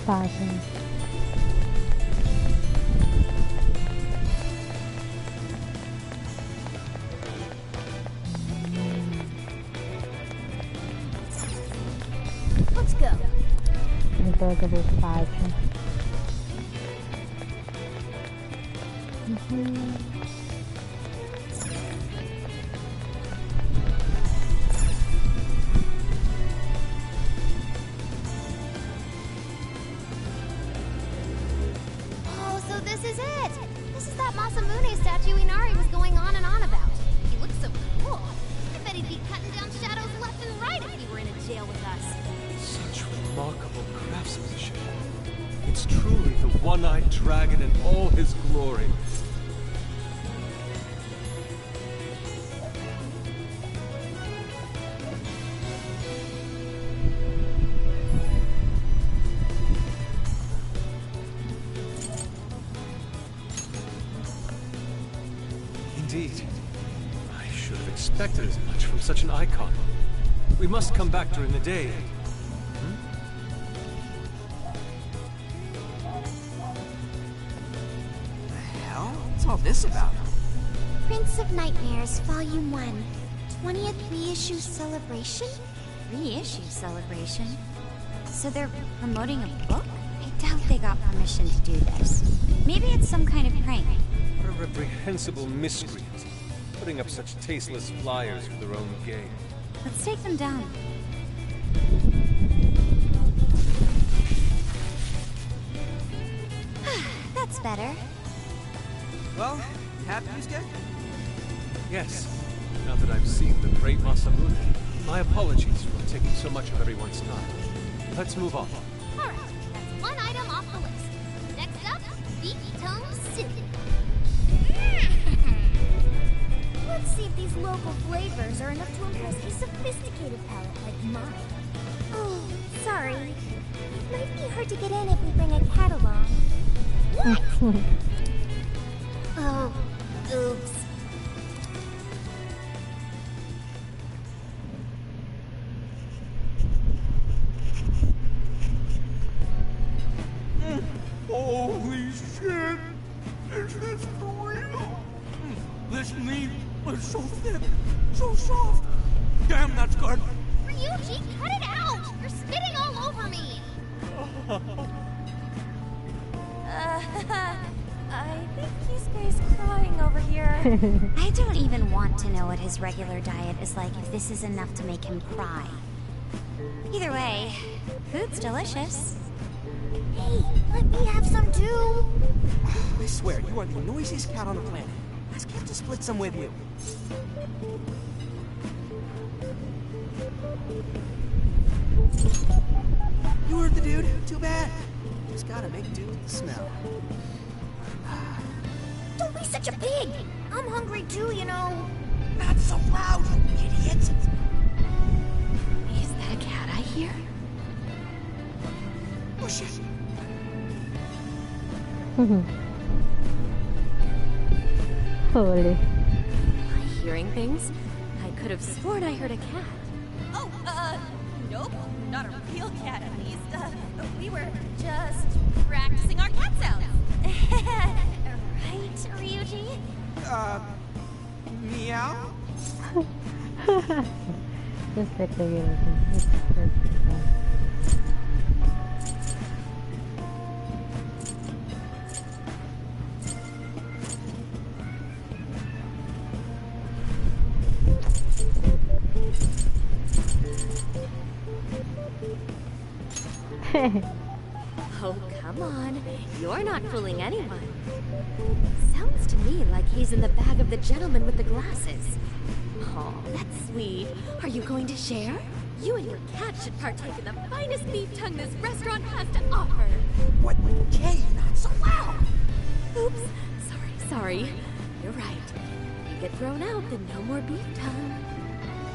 Passion. Let's go. Entrega do pátio. Oh, so this is it! This is that Masamune statue Inari was going on and on about. He looks so cool. I bet he'd be cutting down shadows left and right if he were in a jail with us. Such remarkable craftsmanship. It's truly the one-eyed dragon in all his glory. Indeed. I should have expected as much from such an icon. We must come back during the day. What's all this about? Prince of Nightmares, Volume 1. 20th reissue celebration? Reissue celebration? So they're promoting a book? I doubt they got permission to do this. Maybe it's some kind of prank. What a reprehensible miscreant. Putting up such tasteless flyers for their own gain. Let's take them down. That's better. Well, you happy, Yusuke? Yes. Now that I've seen the great Masamune, my apologies for taking so much of everyone's time. Let's move on. Alright, that's one item off the list. Next up, Beef Tone City. Let's see if these local flavors are enough to impress a sophisticated palate like mine. Oh, sorry. It might be hard to get in if we bring a cat along. What? Oh, oops. Holy shit! Is this for real? This meat is so thick, so soft. Damn, that's good. Ryuji, cut it out! You're spitting all over me! I think Yusuke's crying over here. I don't even want to know what his regular diet is like if this is enough to make him cry. Either way, food's delicious. Hey, let me have some too. I swear, you are the noisiest cat on the planet. Ask him to split some with you. You heard the dude. Too bad. Just gotta make do with the smell. Don't be such a pig. I'm hungry too, you know. Not so loud, you idiots. Is that a cat I hear? Oh shit. Holy. Am I hearing things? I could have sworn I heard a cat. Oh, nope. Not a real cat, at least. We were just practicing our cat sounds. Right, Ryuji? Meow? Just like the real thing. It's perfect. Oh, come on. You're not fooling anyone. Sounds to me like he's in the bag of the gentleman with the glasses. Oh, that's sweet. Are you going to share? You and your cat should partake in the finest beef tongue this restaurant has to offer. What? Jay, not so loud. Oops. Sorry. You're right. If you get thrown out, then no more beef tongue.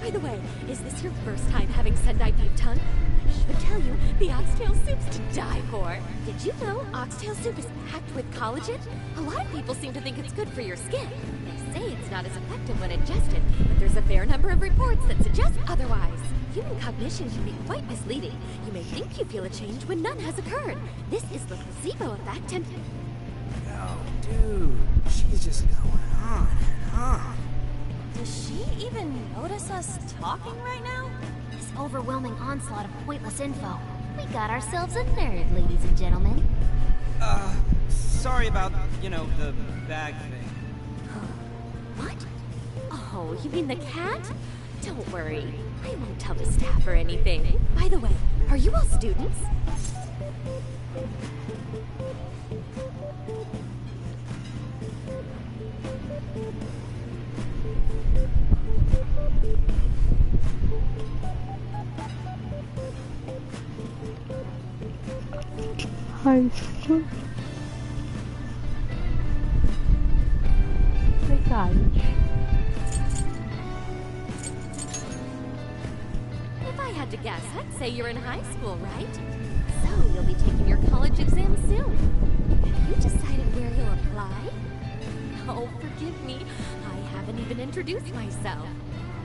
By the way, is this your first time having Sendai beef tongue? I should tell you, the oxtail soup's to die for. Did you know oxtail soup is packed with collagen? A lot of people seem to think it's good for your skin. They say it's not as effective when ingested, but there's a fair number of reports that suggest otherwise. Human cognition can be quite misleading. You may think you feel a change when none has occurred. This is the placebo effect, and... Yo, dude, she's just going on and on. Does she even notice us talking right now? This overwhelming onslaught of pointless info. We got ourselves a nerd, ladies and gentlemen. Sorry about, the bag thing. What? Oh, you mean the cat? Don't worry. I won't tell the staff or anything. By the way, are you all students? High school. College. If I had to guess, I'd say you're in high school, right? So you'll be taking your college exam soon. Have you decided where you'll apply? Oh, forgive me. I haven't even introduced myself.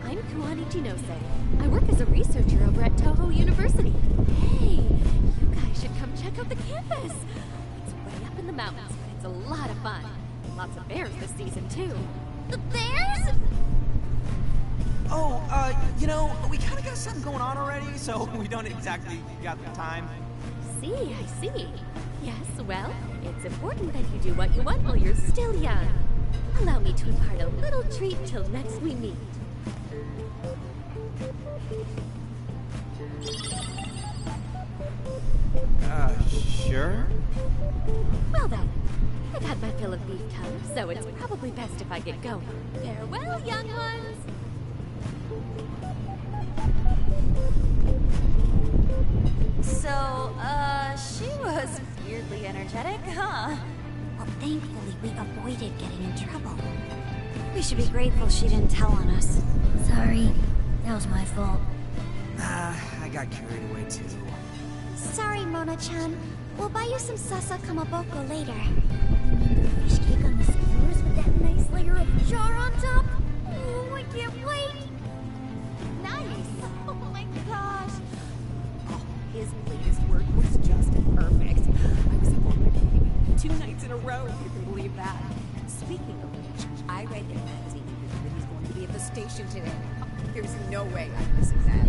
I'm Kuani Chinose. I work as a researcher over at Toho University. Hey, you guys should come check out the campus. It's way up in the mountains, but it's a lot of fun. Lots of bears this season, too. The bears? Oh, we kind of got something going on already, so we don't exactly got the time. I see. Yes, well, it's important that you do what you want while you're still young. Allow me to impart a little treat till next we meet. Sure? Well then, I've had my fill of beef tongue, so it's probably best if I get going. Farewell, young ones! So, she was weirdly energetic, huh? Well, thankfully we avoided getting in trouble. We should be grateful she didn't tell on us. Sorry, that was my fault. I got carried away too. Sorry, Mona-chan. We'll buy you some Sasa Kamaboko later. You mean the fish cake on the skewers with that nice layer of char on top? Oh, I can't wait! Nice! Oh my gosh! Oh, his latest work was just perfect. I was already 2 nights in a row, if you can believe that. Speaking of which, I read in a magazine that he's going to be at the station today. There's no way I'm missing that.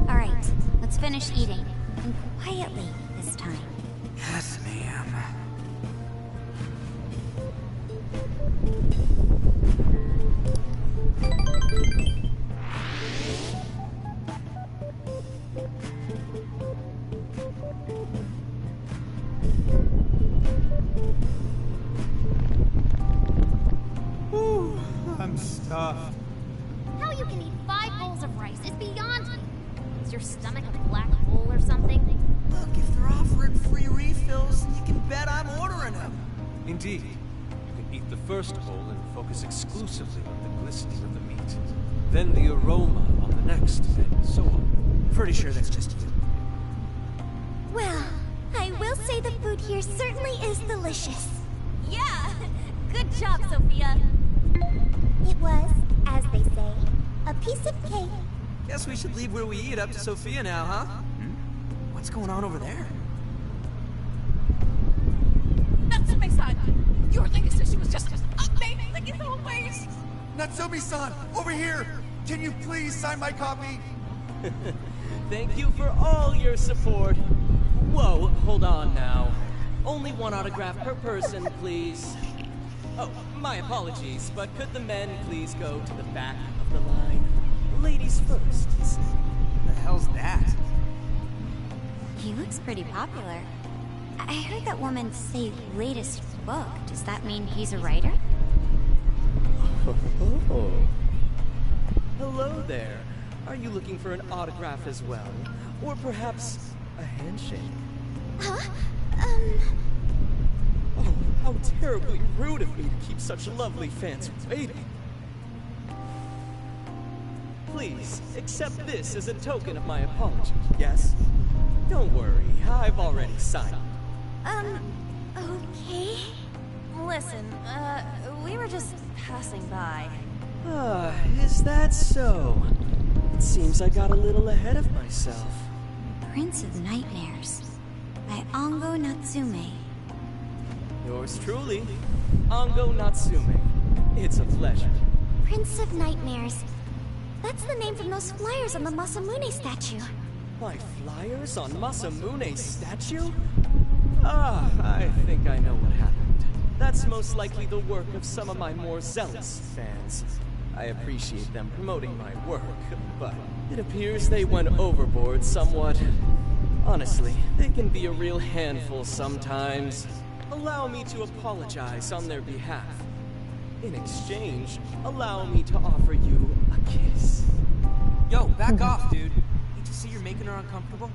Alright, let's finish eating. And quietly this time. Yes, ma'am. Ooh, I'm stuffed. How you can eat 5 bowls of rice is beyond me. Is your stomach a black hole or something? Look, if they're offering free refills, you can bet I'm ordering them. Indeed. You can eat the first bowl and focus exclusively on the glistening of the meat. Then the aroma on the next, and so on. Pretty sure that's just you. Well, I will say the food here certainly is delicious. Yeah! Good job, Sophia! It was, as they say, a piece of cake. Guess we should leave where we eat up to Sophia now, huh? What's going on over there? Natsume-san! Your latest issue was just amazing as always! Natsume-san, over here! Can you please sign my copy? Thank you for all your support. Whoa, hold on now. Only 1 autograph per person, please. Oh, my apologies, but could the men please go to the back of the line? Ladies first. What the hell's that? He looks pretty popular. I heard that woman say latest book. Does that mean he's a writer? Oh. Hello there. Are you looking for an autograph as well? Or perhaps a handshake? Huh? Oh, how terribly rude of me to keep such lovely fans waiting. Please, accept this as a token of my apology, yes? Don't worry, I've already signed. Okay. Listen, we were just passing by. Is that so? seems I got a little ahead of myself. Prince of Nightmares by Ango Natsume. Yours truly, Ango Natsume. It's a pleasure. Prince of Nightmares. That's the name from those flyers on the Masamune statue. My flyers on Masamune's statue? Ah, I think I know what happened. That's most likely the work of some of my more zealous fans. I appreciate them promoting my work, but it appears they went overboard somewhat. Honestly, they can be a real handful sometimes. Allow me to apologize on their behalf. In exchange, allow me to offer you a kiss. Yo, back off, dude. Need to see you're making her uncomfortable?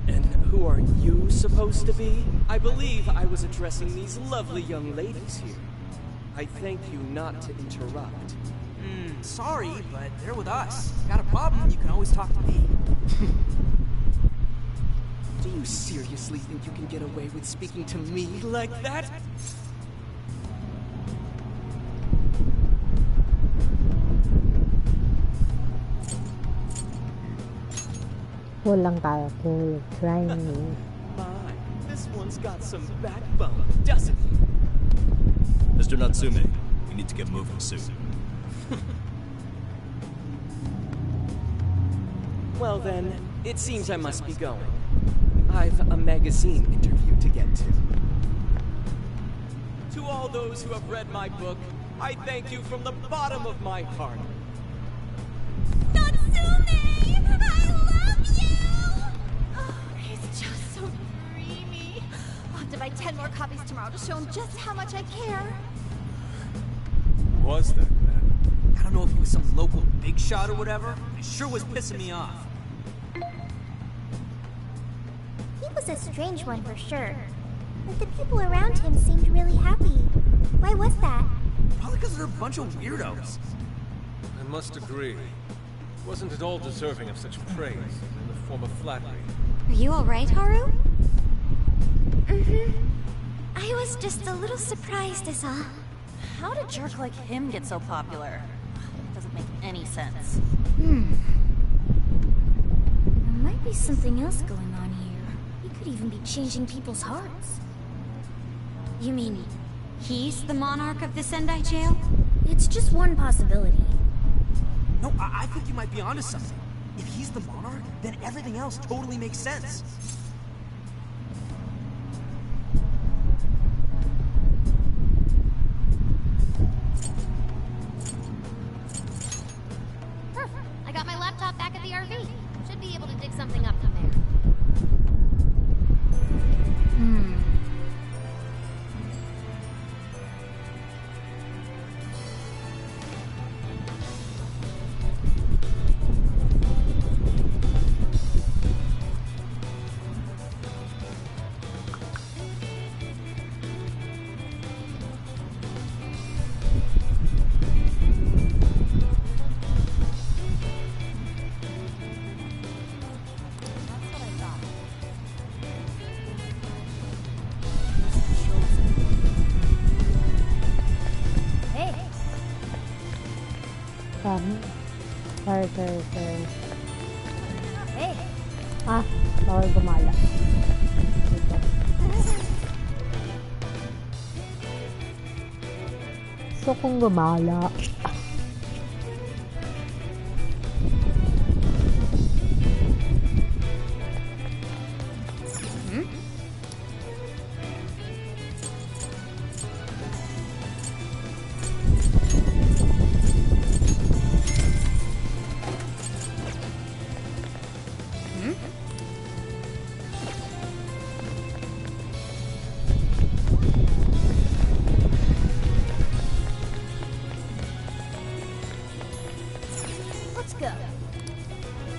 And who are you supposed to be? I believe I was addressing these lovely young ladies here. I thank you not to interrupt. Sorry, but they're with us. Got a problem, you can always talk to me. Do you seriously think you can get away with speaking to me like that? Cool lang tayo. Cool. Try me. My, this one's got some backbone, doesn't it? Mr. Natsume, we need to get moving soon. Well then, it seems I must be going. I've a magazine interview to get to. To all those who have read my book, I thank you from the bottom of my heart. Natsume! I love you! Oh, he's just so dreamy. I'll have to buy 10 more copies tomorrow to show him just how much I care. Who was that man? I don't know if he was some local big shot or whatever, but he sure was pissing me off. He was a strange one for sure. But the people around him seemed really happy. Why was that? Probably because they're a bunch of weirdos. I must agree. Wasn't at all deserving of such praise in the form of flattery. Are you alright, Haru? I was just a little surprised is all. How did a jerk like him get so popular? Doesn't make any sense. There might be something else going on here. He could even be changing people's hearts. You mean he's the monarch of the Sendai jail? It's just one possibility. No, I think you might be onto something. If he's the monarch, then everything else totally makes sense. Perfect. I got my laptop back at the RV. Should be able to dig something up from there. Sorry. Hey! Ah, bawal gumala. Dito. So kung gumala.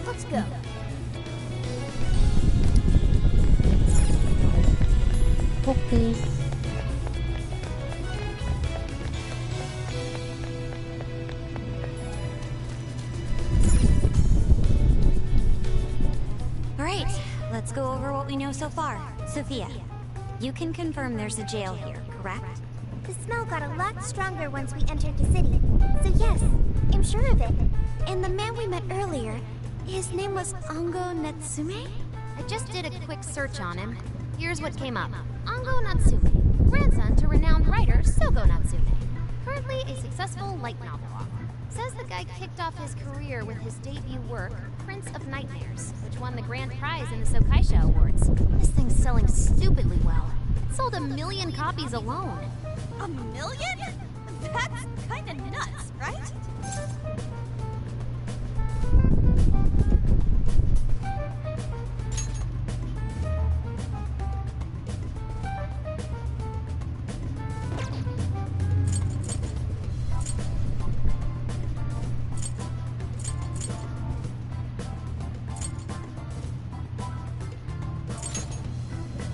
Let's go. Okay. Alright, let's go over what we know so far. Sophia, you can confirm there's a jail here, correct? The smell got a lot stronger once we entered the city. So yes, I'm sure of it. And the man we met earlier, his name was Ango Natsume? I just did a quick search on him. Here's what came up. Ango Natsume, grandson to renowned writer Sogo Natsume. Currently a successful light novel author. Says the guy kicked off his career with his debut work, Prince of Nightmares, which won the grand prize in the Sokaisha Awards. This thing's selling stupidly well. It sold 1 million copies alone. 1 million? That's kinda nuts, right?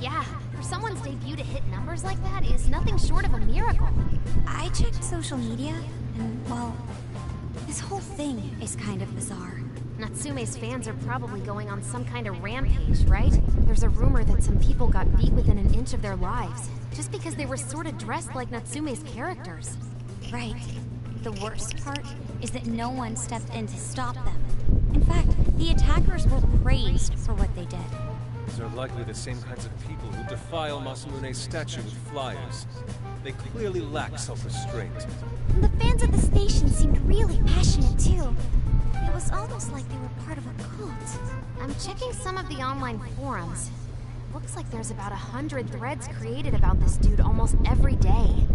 Yeah, for someone's debut to hit numbers like that is nothing short of a miracle. I checked social media, and, well, this whole thing is kind of bizarre. Natsume's fans are probably going on some kind of rampage, right? There's a rumor that some people got beat within an inch of their lives, just because they were sort of dressed like Natsume's characters. Right. The worst part is that no one stepped in to stop them. In fact, the attackers were praised for what they did. These are likely the same kinds of people who defile Masamune's statue with flyers. They clearly lack self-restraint. The fans at the station seemed really passionate too. It was almost like they were part of a cult. I'm checking some of the online forums. Looks like there's about 100 threads created about this dude almost every day.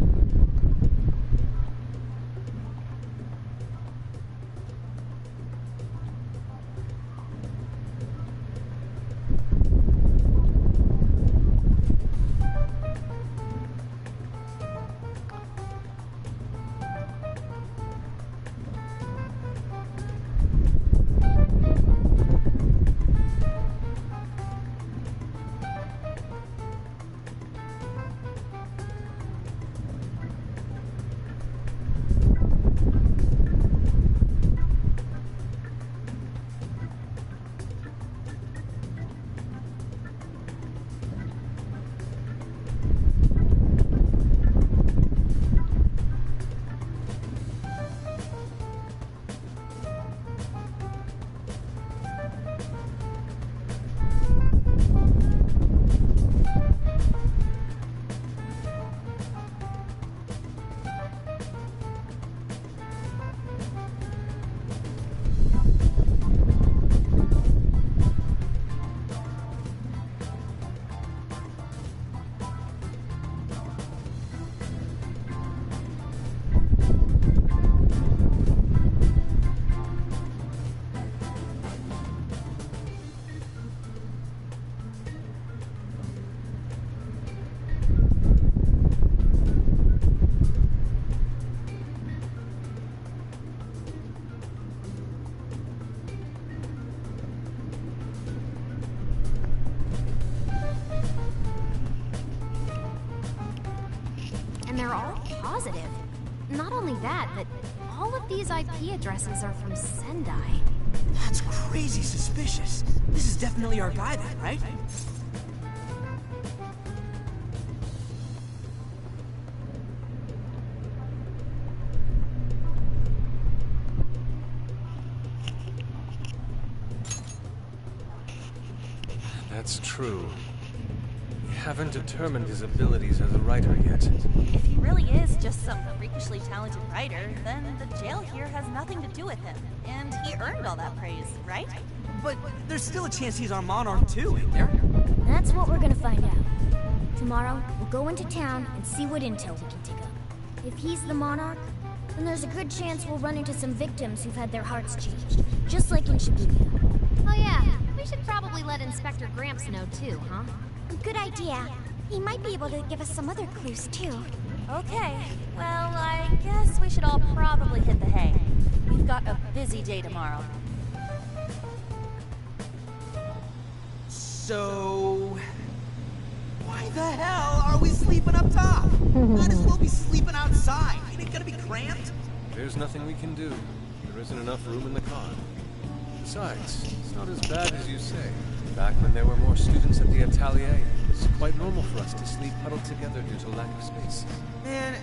And they're all positive. Not only that, but all of these IP addresses are from Sendai. That's crazy suspicious. This is definitely our guy then, right? That's true. We haven't determined his abilities as a writer yet. If he really is just some freakishly talented writer, then the jail here has nothing to do with him. And he earned all that praise, right? But there's still a chance he's our monarch too, isn't there? That's what we're gonna find out. Tomorrow, we'll go into town and see what intel we can dig up. If he's the monarch, then there's a good chance we'll run into some victims who've had their hearts changed, just like in Shibuya. Oh yeah, we should probably let Inspector Gramps know too, huh? Good idea. He might be able to give us some other clues too. Okay, well, I guess we should all probably hit the hay. We've got a busy day tomorrow. So... why the hell are we sleeping up top? Might as well be sleeping outside. Ain't it gonna be cramped? There's nothing we can do. There isn't enough room in the car. Besides, it's not as bad as you say. Back when there were more students at the atelier, it was quite normal for us to sleep huddled together due to lack of space. Man,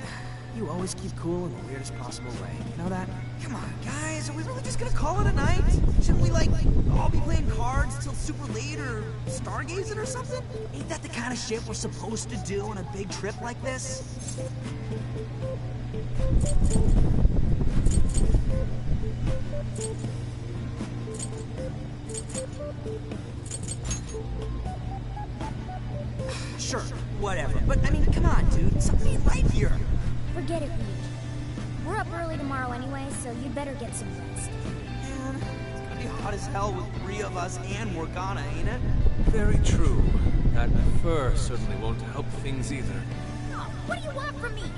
you always keep cool in the weirdest possible way. You know that? Come on, guys, are we really just gonna call it a night? Shouldn't we, like, all be playing cards till super late or stargazing or something? Ain't that the kind of shit we're supposed to do on a big trip like this? Sure, whatever. But, I mean, come on, dude. Something ain't right here. Forget it, Reed. We're up early tomorrow anyway, so you'd better get some rest. Man, it's gonna be hot as hell with 3 of us and Morgana, ain't it? Very true. That fur certainly won't help things either. Oh, what do you want from me?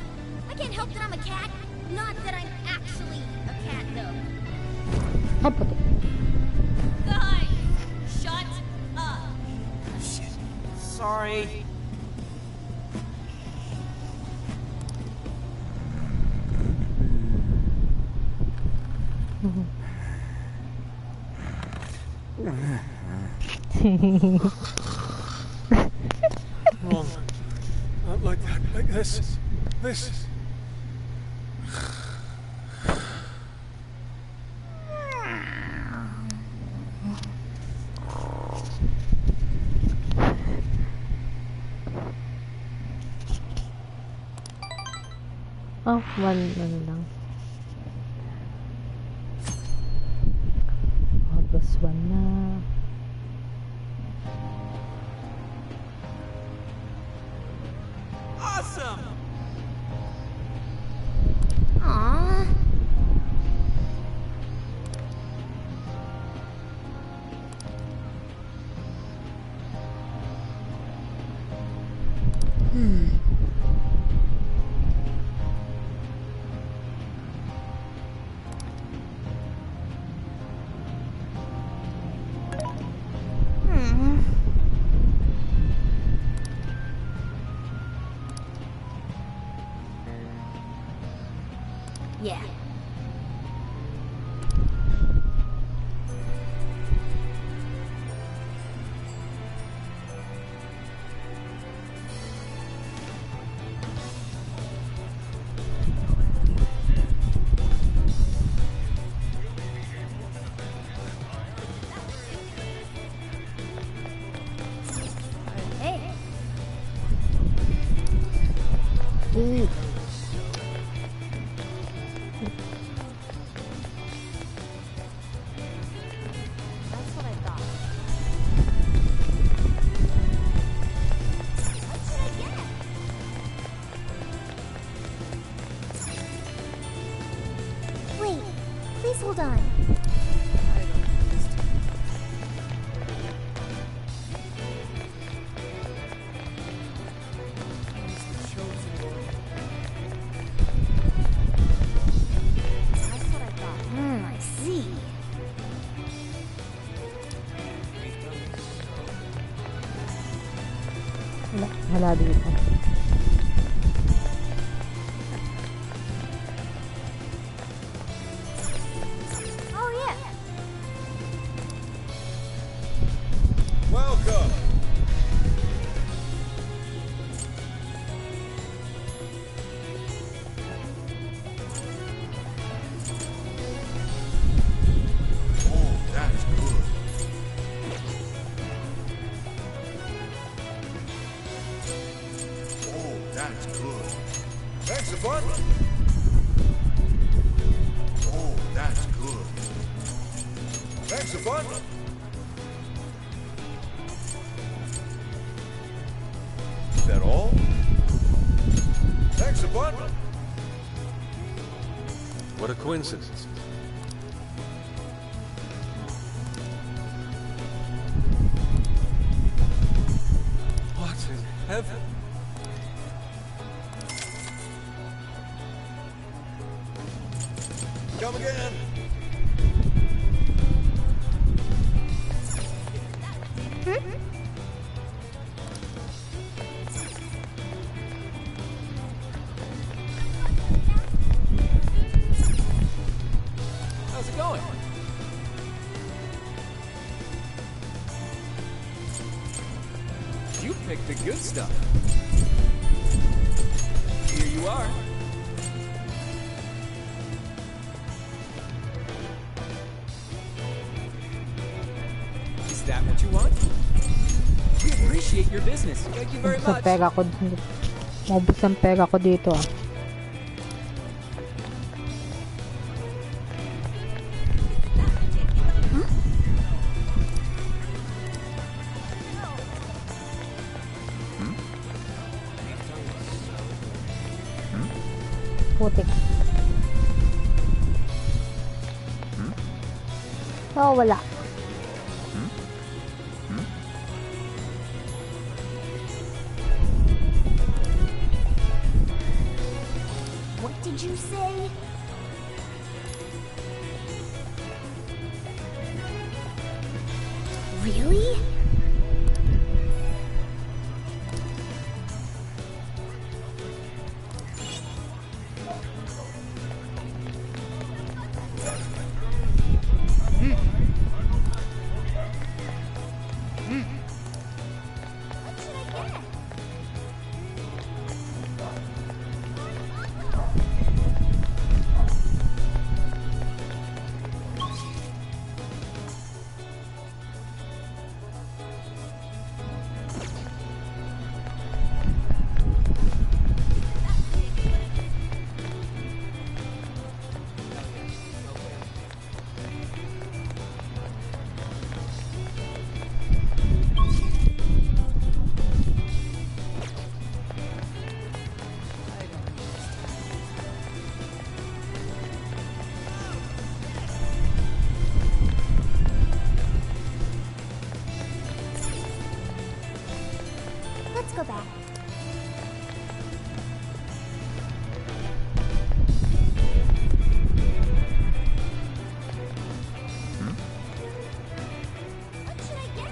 I can't help that I'm a cat. Not that I'm actually a cat, though. Guys, shut up. Shit. Sorry. Wrong. Not like that. Like this. This. Oh, ano lang. August 1 na. Awesome! Aww. Yeah. Hey. Ooh. That's what I thought. What should I get? Wait, please hold on. That's what I thought. I see. Wala dito. Oh yeah. Welcome! Oh, that's good. Oh, that's good. Thanks a bunch. Oh, that's good. Thanks a bunch. Is that all? Thanks a bunch. What a coincidence. What in heaven? Come again. How's it going? good stuff. Here you are. Is that what you want? We appreciate your business. Thank you very Ubus ang much. pera ko. Ubus ang pera ko dito ah. Putik. Oh, wala. What did you say? Really? Let's go back. What should I get?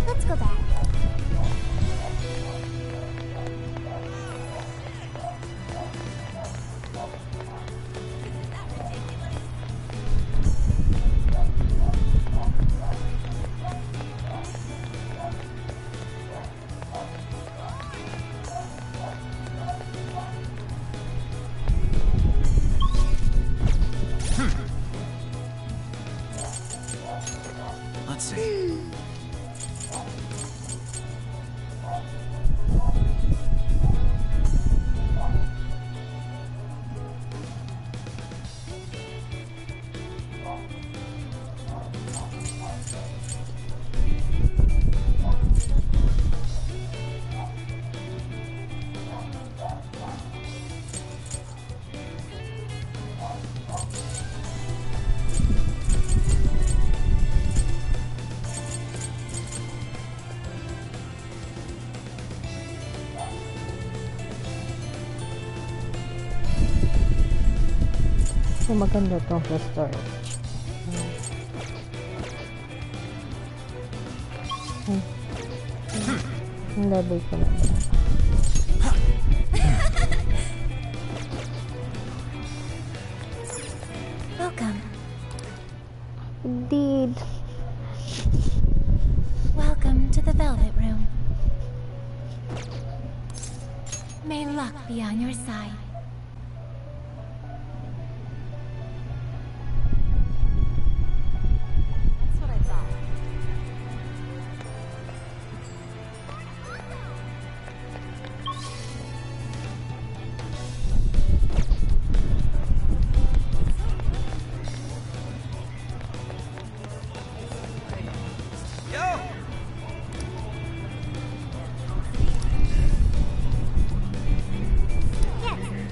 Let's go back. Let's see. So, maganda to for storage. Ang level ko na. Welcome. Indeed. Welcome to the Velvet Room. May luck be on your side. That's what I thought. Yo! Yes,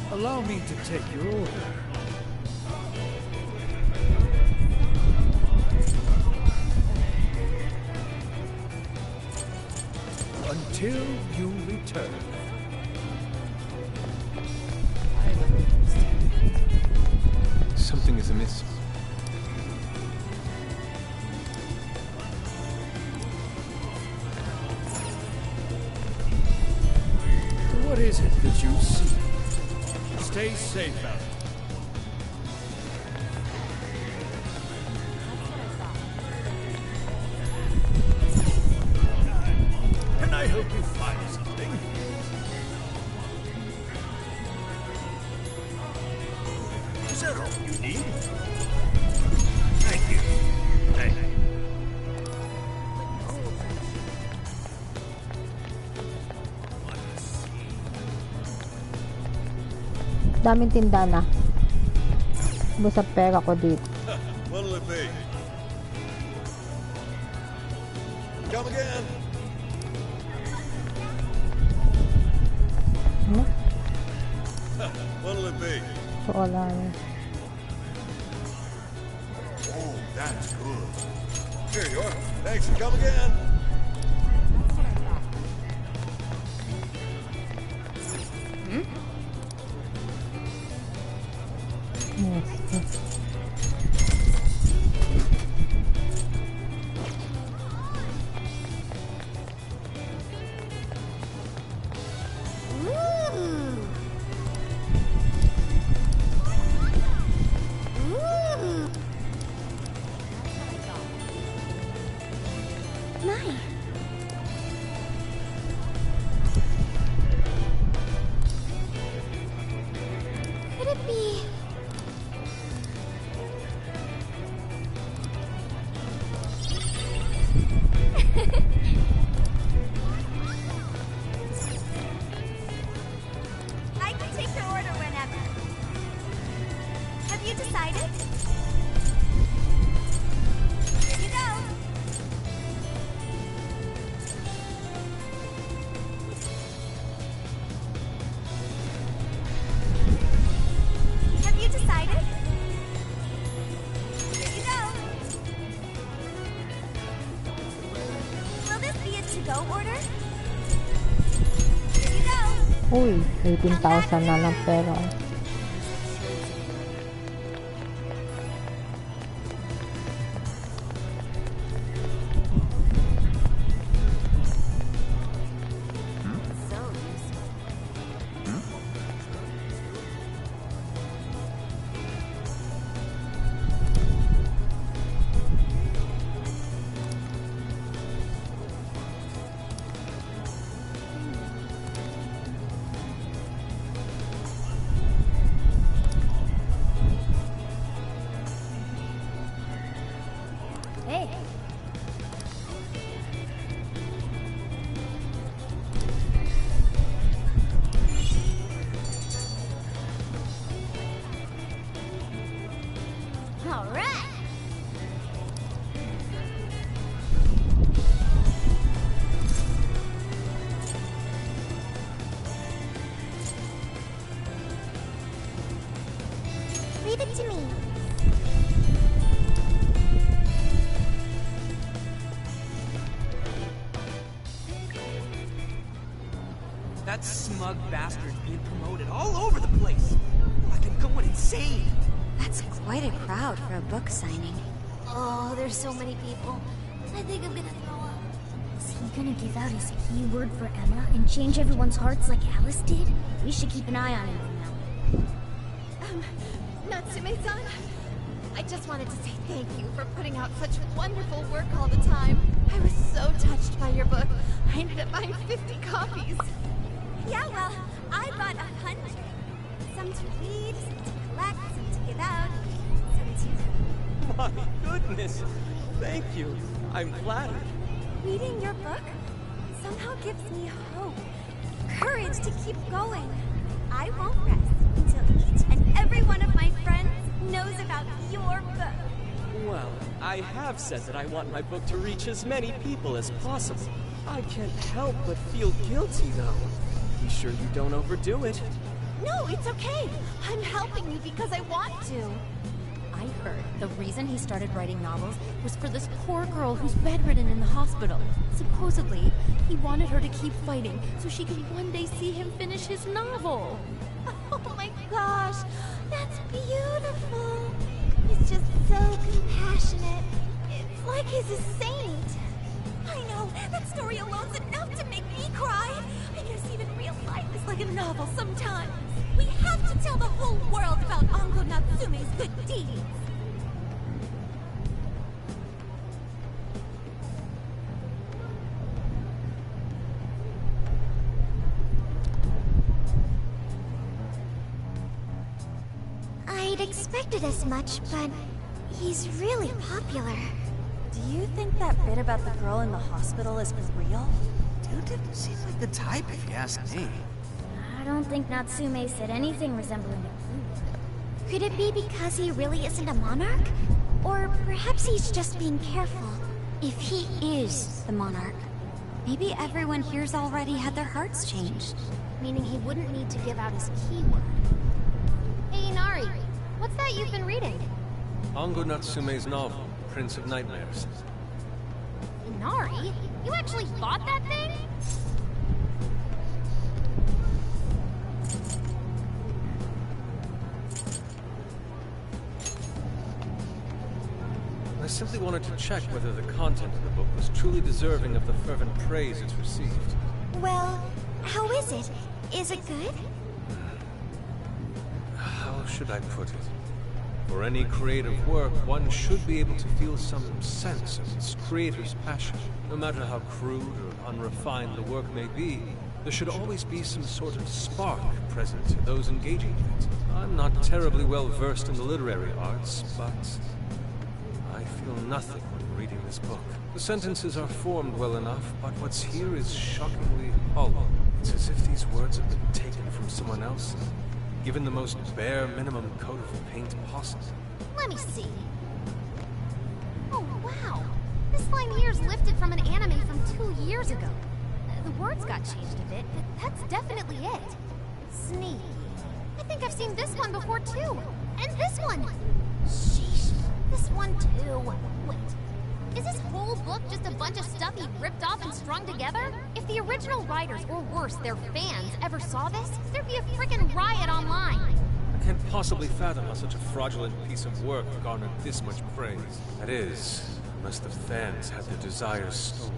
Allow me to take your order. Until you return. Something is amiss. What is it that you see? Stay safe out. Can I help you find something? Is that all you need? Thank you. Thank you. Daming tinda na. Ubus ang pera ko dito. What'll it be? Come again. Ano? What'll it be? So, wala na. Oh, that's good. Here you are. Thanks. Come again. Yes. Could it be... I can take your order whenever. Have you decided? Here you go. Have you decided? Here you go. Will this be a to-go order? Here you go. Uy, 18,000 na lang pera. Hey. All right. Leave it to me. That smug bastard's being promoted all over the place. I've been going insane. That's quite a crowd for a book signing. Oh, there's so many people. I think I'm gonna throw up. Is he gonna give out his keyword for Emma and change everyone's hearts like Alice did? We should keep an eye on him from now. Natsume-san, I just wanted to say thank you for putting out such wonderful work all the time. I was so touched by your book. I ended up buying 50 copies. Yeah, well, I bought 100. Some to read, some to collect, some to give out, some to... My goodness! Thank you. I'm flattered. Reading your book somehow gives me hope, courage to keep going. I won't rest until each and every one of my friends knows about your book. Well, I have said that I want my book to reach as many people as possible. I can't help but feel guilty, though. Be sure you don't overdo it. No, it's okay. I'm helping you because I want to. I heard the reason he started writing novels was for this poor girl who's bedridden in the hospital. Supposedly, he wanted her to keep fighting so she could one day see him finish his novel. Oh my gosh, that's beautiful. He's just so compassionate. It's like he's a saint. I know, that story alone's enough to make me cry. I guess even real life is like a novel sometimes. We have to tell the whole world about Ango Natsume's good deeds. I'd expected as much, but he's really popular. Do you think that bit about the girl in the hospital is for real? Dude didn't seem like the type, if you ask me. I don't think Natsume said anything resembling a Could it be because he really isn't a monarch? Or perhaps he's just being careful. If he is the monarch, maybe everyone here's already had their hearts changed. Meaning he wouldn't need to give out his keyword. Hey, Inari, what's that you've been reading? Ango Natsume's novel, Prince of Nightmares. Inari? You actually bought that thing? I simply wanted to check whether the content of the book was truly deserving of the fervent praise it's received. Well, how is it? Is it good? How should I put it? For any creative work, one should be able to feel some sense of its creator's passion. No matter how crude or unrefined the work may be, there should always be some sort of spark present to those engaging with it. I'm not terribly well versed in the literary arts, but I feel nothing when reading this book. The sentences are formed well enough, but what's here is shockingly hollow. It's as if these words have been taken from someone else, given the most bare minimum coat of paint possible. Let me see. Oh, wow. This line here is lifted from an anime from 2 years ago. The words got changed a bit, but that's definitely it. Sneaky. I think I've seen this one before, too. And this one. Sheesh. This one, too. Wait. Is this whole book just a bunch of stuff he ripped off and strung together? If the original writers, or worse, their fans, ever saw this, there'd be a frickin' riot online. I can't possibly fathom how such a fraudulent piece of work garnered this much praise. That is, unless the fans had their desires stolen.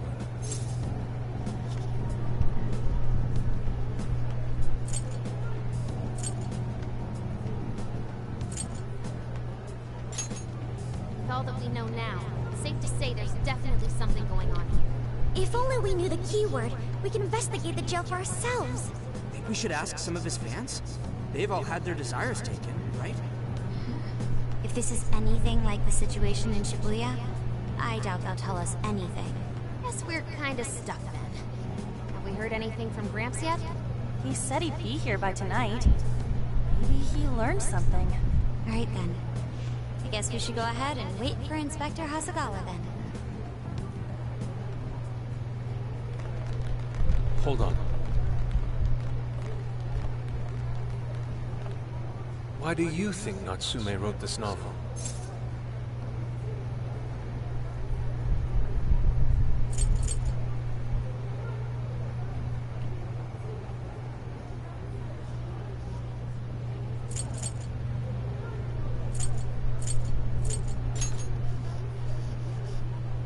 With all that we know now, it's safe to say there's definitely something going on here. If only we knew the keyword, we can investigate the jail for ourselves. Think we should ask some of his fans? They've all had their desires taken, right? If this is anything like the situation in Shibuya, I doubt they'll tell us anything. Guess we're kinda stuck then. Have we heard anything from Gramps yet? He said he'd be here by tonight. Maybe he learned something. Alright then. I guess we should go ahead and wait for Inspector Hasagawa then. Hold on. Why do you think Natsume wrote this novel?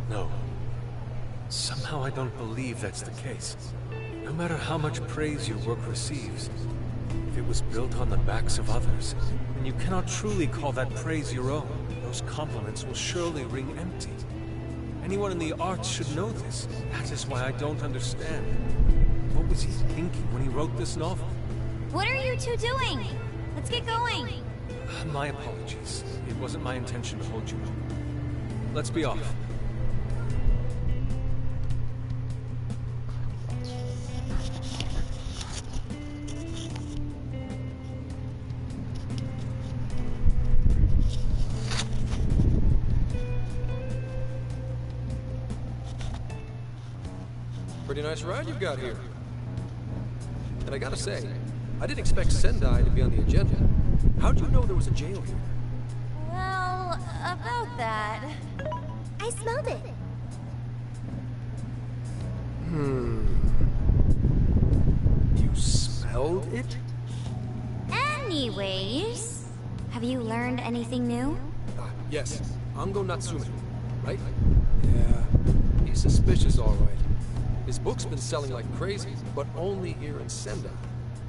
No. Somehow I don't believe that's the case. No matter how much praise your work receives, if it was built on the backs of others, then you cannot truly call that praise your own. Those compliments will surely ring empty. Anyone in the arts should know this. That is why I don't understand. What was he thinking when he wrote this novel? What are you two doing? Let's get going. My apologies. It wasn't my intention to hold you up. Let's be off. Pretty nice ride you've got here. And I gotta say, I didn't expect Sendai to be on the agenda. How'd you know there was a jail here? Well, about that... I smelled it. You smelled it? Anyways, have you learned anything new? Yes. Ango Natsume, right? Yeah. He's suspicious, all right. His book's been selling like crazy, but only here in Sendai.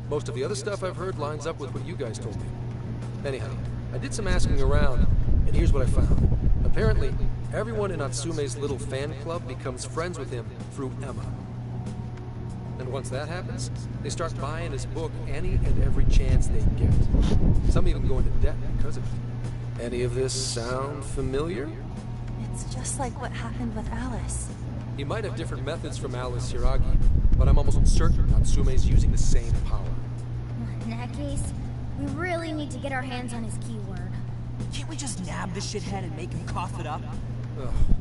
Most of the other stuff I've heard lines up with what you guys told me. Anyhow, I did some asking around, and here's what I found. Apparently, everyone in Natsume's little fan club becomes friends with him through Emma. And once that happens, they start buying his book any and every chance they get. Some even go into debt because of it. Any of this sound familiar? It's just like what happened with Alice. He might have different methods from Alice Hiragi, but I'm almost certain Natsume's using the same power. In that case, we really need to get our hands on his keyword. Can't we just nab the shithead and make him cough it up?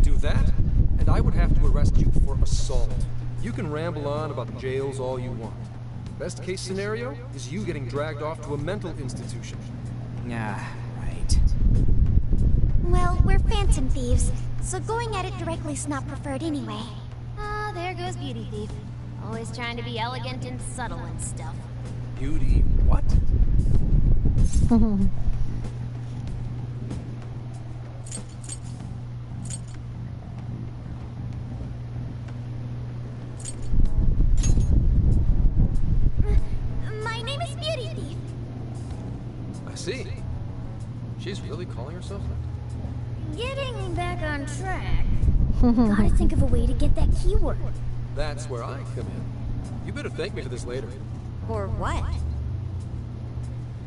Do that, and I would have to arrest you for assault. You can ramble on about jails all you want. Best case scenario is you getting dragged off to a mental institution. Ah, right. Well, we're phantom thieves, so going at it directly's not preferred anyway. Ah, there goes Beauty Thief. Always trying to be elegant and subtle and stuff. Beauty what? My name is Beauty Thief. I see. She's really calling herself that? Getting back on track. Gotta think of a way to get that keyword. That's where I come in. You better thank me for this later. Or what?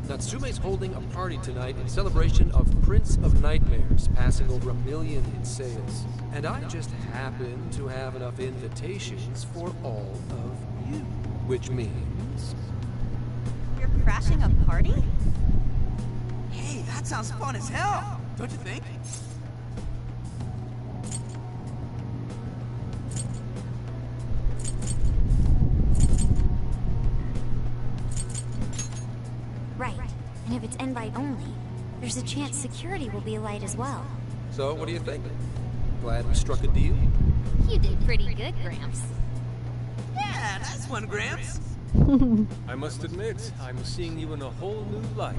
Natsume's holding a party tonight in celebration of Prince of Nightmares passing over 1 million in sales. And I just happen to have enough invitations for all of you. Which means... You're crashing a party? Hey, that sounds fun as hell, don't you think? Right. And if it's invite only, there's a chance security will be a light as well. So, what do you think? Glad we struck a deal? You did pretty good, Gramps. Yeah, nice one, Gramps. I must admit, I'm seeing you in a whole new light,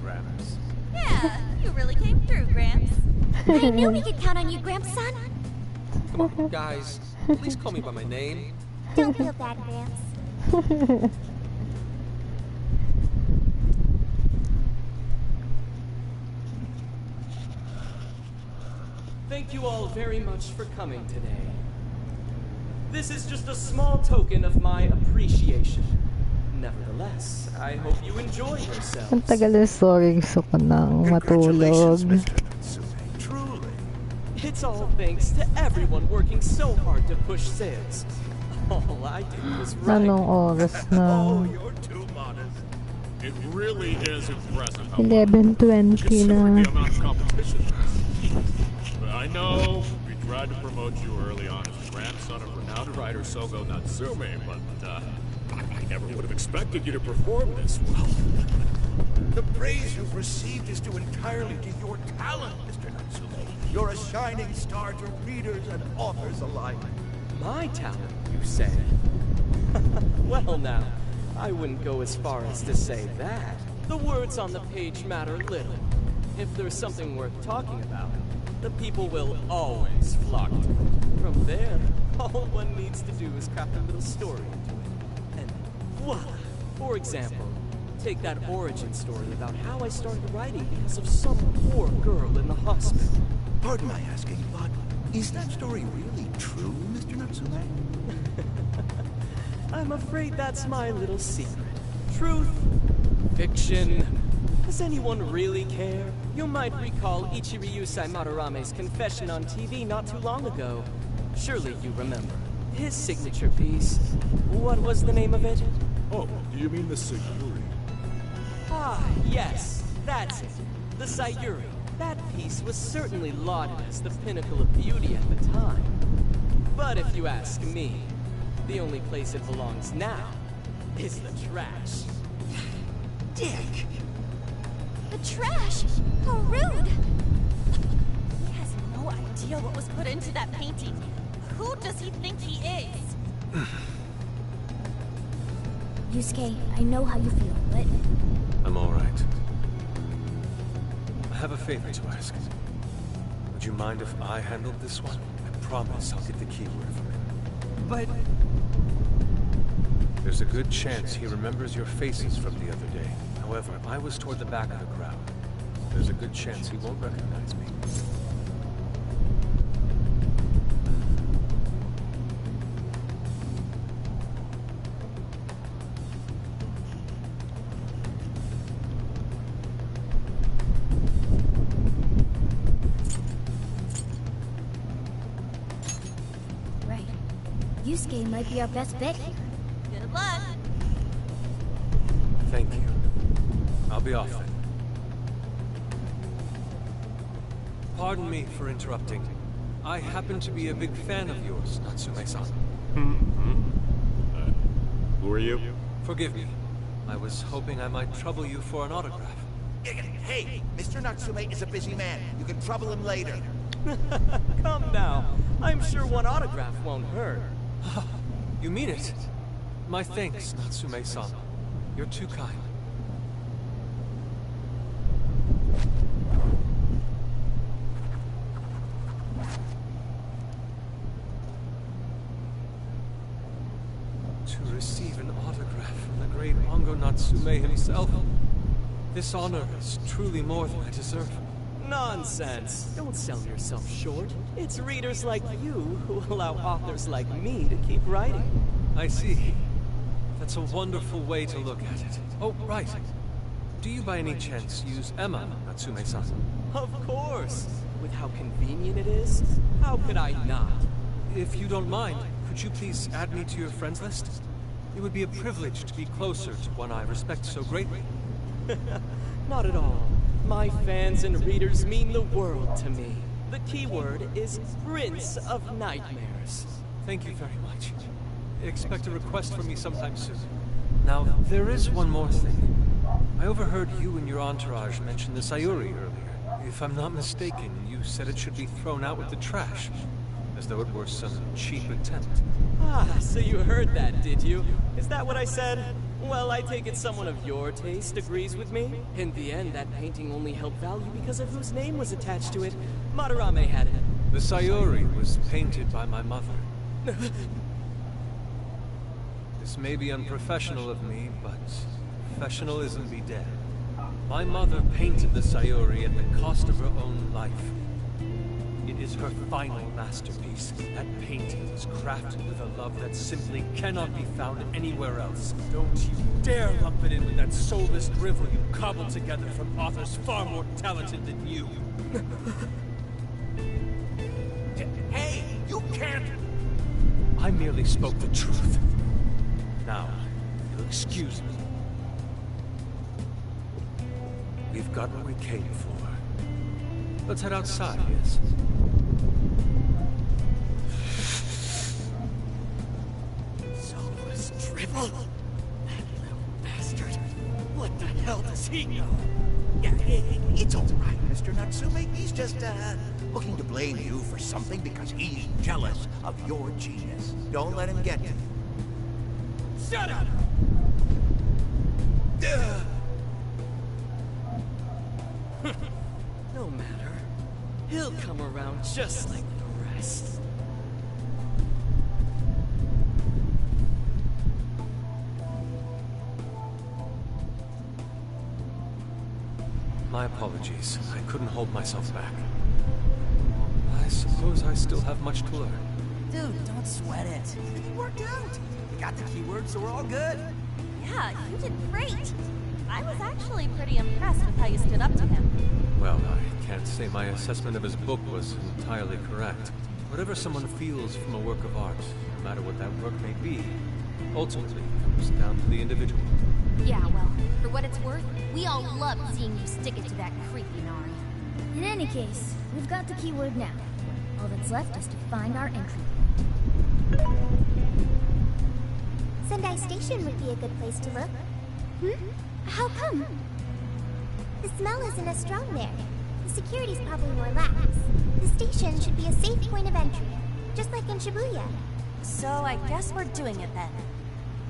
Gramps. Yeah, you really came through, Gramps. I knew we could count on you, Gramps-son. Come on, guys. At least call me by my name. Don't feel bad, Gramps. Thank you all very much for coming today. This is just a small token of my appreciation. Nevertheless, I hope you enjoy yourselves. Ang tagal ng story, gusto ko nang matulog. Truly. It's all thanks to everyone working so hard to push sales. All I did was write. Anong oras na? You're too modest. It really is impressive how 11:20 considering na. the amount of competition. But I know we tried to promote you early on as the grandson of renowned writer Sogo Natsume, but I never would have expected you to perform this well. The praise you've received is due entirely to your talent, Mr. Natsume. You're a shining star to readers and authors alike. My talent, you say? Well now, I wouldn't go as far as to say that. The words on the page matter little. If there's something worth talking about, the people will always flock to it. From there, all one needs to do is craft a little story into it. And voila! For example, take that origin story about how I started writing because of some poor girl in the hospital. Pardon my asking, but is that story really true, Mr. Natsume? I'm afraid that's my little secret. Truth, fiction. Does anyone really care? You might recall Ichiryu Madarame's confession on TV not too long ago. Surely you remember. His signature piece. What was the name of it? Oh, do you mean the Sayuri? Ah, yes, that's it. The Sayuri. That piece was certainly lauded as the pinnacle of beauty at the time. But if you ask me, The only place it belongs now is the trash. Dick! The trash! How rude! He has no idea what was put into that painting. Who does he think he is? Yusuke, I know how you feel, but... I'm all right. I have a favor to ask. Would you mind if I handled this one? I promise I'll get the keyword from him. But... There's a good chance he remembers your faces from the other day. However, I was toward the back of the crowd. There's a good chance he won't recognize me. Right. Yusuke might be our best bet here. Good luck. Thank you. I'll be off then. Pardon me for interrupting. I happen to be a big fan of yours, Natsume-san. Who are you? Forgive me. I was hoping I might trouble you for an autograph. Hey, Mr. Natsume is a busy man. You can trouble him later. Come now. I'm sure one autograph won't hurt. You mean it? My thanks, Natsume-san. You're too kind. To receive an autograph from the great Hongo Natsume himself. This honor is truly more than I deserve. Nonsense. Don't sell yourself short. It's readers like you who allow authors like me to keep writing. I see. That's a wonderful way to look at it. Oh, right. Do you by any chance use Emma, Natsume-san? Of course. With how convenient it is, how could I not? If you don't mind, could you please add me to your friends list? It would be a privilege to be closer to one I respect so greatly. Not at all. My fans and readers mean the world to me. The keyword is Prince of Nightmares. Thank you very much. Expect a request from me sometime soon. Now, there is one more thing. I overheard you and your entourage mention the Sayuri earlier. If I'm not mistaken, you said it should be thrown out with the trash, as though it were some cheap attempt. Ah, so you heard that, did you? Is that what I said? Well, I take it someone of your taste agrees with me. In the end, that painting only held value because of whose name was attached to it. Madarame had it. The Sayuri was painted by my mother. This may be unprofessional of me, but professionalism be dead. My mother painted the Sayuri at the cost of her own life. It is her final masterpiece. That painting was crafted with a love that simply cannot be found anywhere else. Don't you dare lump it in with that soulless drivel you cobbled together from authors far more talented than you. Hey, you can't... I merely spoke the truth. Now, you'll excuse me. We've got what we came for. Let's head outside, yes? Soulless drivel? That little bastard. What the hell does he know? Yeah, it's all right, Mr. Natsume. He's just, looking to blame you for something because he's jealous of your genius. Don't let him get you. Shut up! No matter. He'll come around just like the rest. My apologies. I couldn't hold myself back. I suppose I still have much to learn. Dude, don't sweat it. It worked out. We got the keyword, so we're all good. Yeah, you did great. I was actually pretty impressed with how you stood up to him. Well, I can't say my assessment of his book was entirely correct. Whatever someone feels from a work of art, no matter what that work may be, ultimately comes down to the individual. Yeah, well, for what it's worth, we all loved seeing you stick it to that creepy Nari. In any case, we've got the keyword now. All that's left is to find our entry point. Sendai Station would be a good place to look. How come? The smell isn't as strong there. The security's probably more lax. The station should be a safe point of entry, just like in Shibuya. So I guess we're doing it then.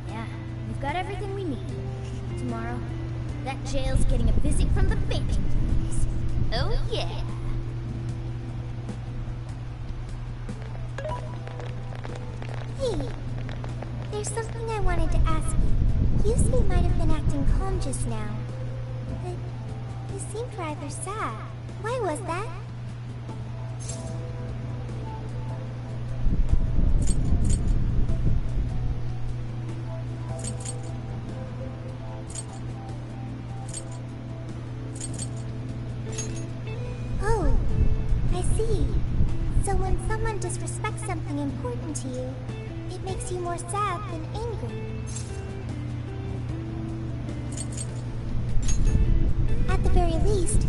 Yeah, we've got everything we need. Tomorrow, that jail's getting a visit from the Phantom Thieves. Oh yeah! Hey, there's something I wanted to ask you. Yusuke might have been acting calm just now, but you seemed rather sad. Why was that? Oh, I see. So when someone disrespects something important to you, it makes you more sad than angry. At the very least,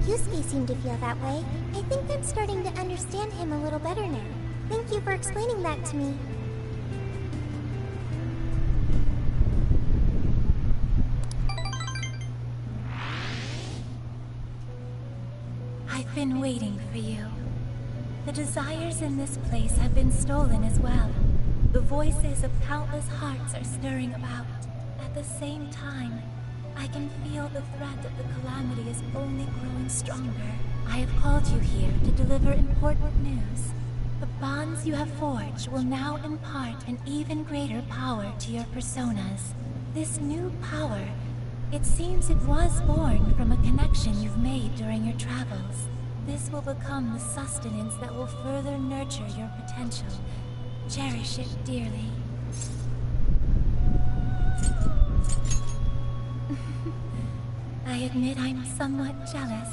Yusuke seemed to feel that way. I think I'm starting to understand him a little better now. Thank you for explaining that to me. I've been waiting for you. The desires in this place have been stolen as well. The voices of countless hearts are stirring about. At the same time, I can feel the threat of the calamity is only growing stronger. I have called you here to deliver important news. The bonds you have forged will now impart an even greater power to your personas. This new power, it seems it was born from a connection you've made during your travels. This will become the sustenance that will further nurture your potential. Cherish it dearly. I admit I'm somewhat jealous.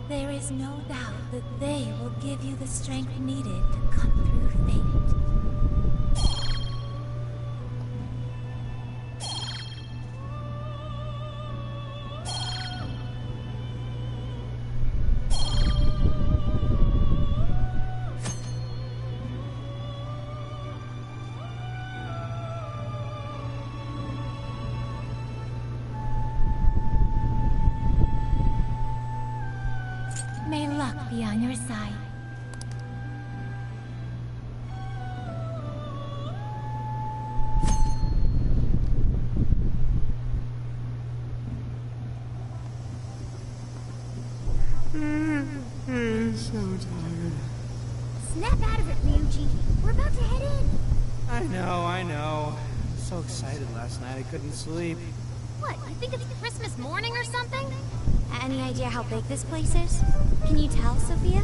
There is no doubt that they will give you the strength needed to cut through fate. May luck be on your side. So tired. Snap out of it, Ryuji. We're about to head in. I know. So excited last night I couldn't sleep. What, you think it's Christmas morning or something? Any idea how big this place is? Can you tell, Sophia?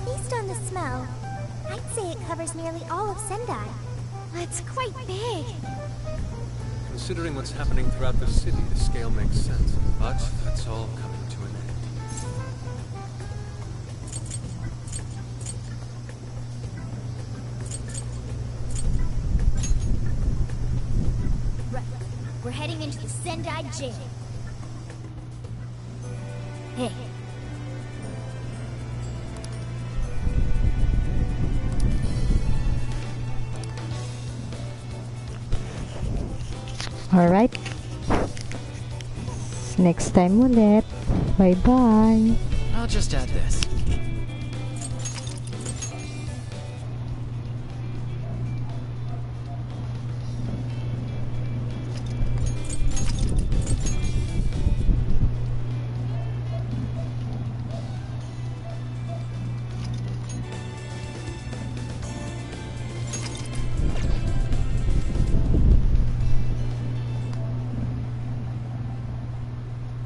Based on the smell, I'd say it covers nearly all of Sendai. It's quite big. Considering what's happening throughout the city, the scale makes sense. But that's all coming to an end. Right. We're heading into the Sendai jail. Hey. Alright. Next time ulit. Bye-bye. I'll just add this.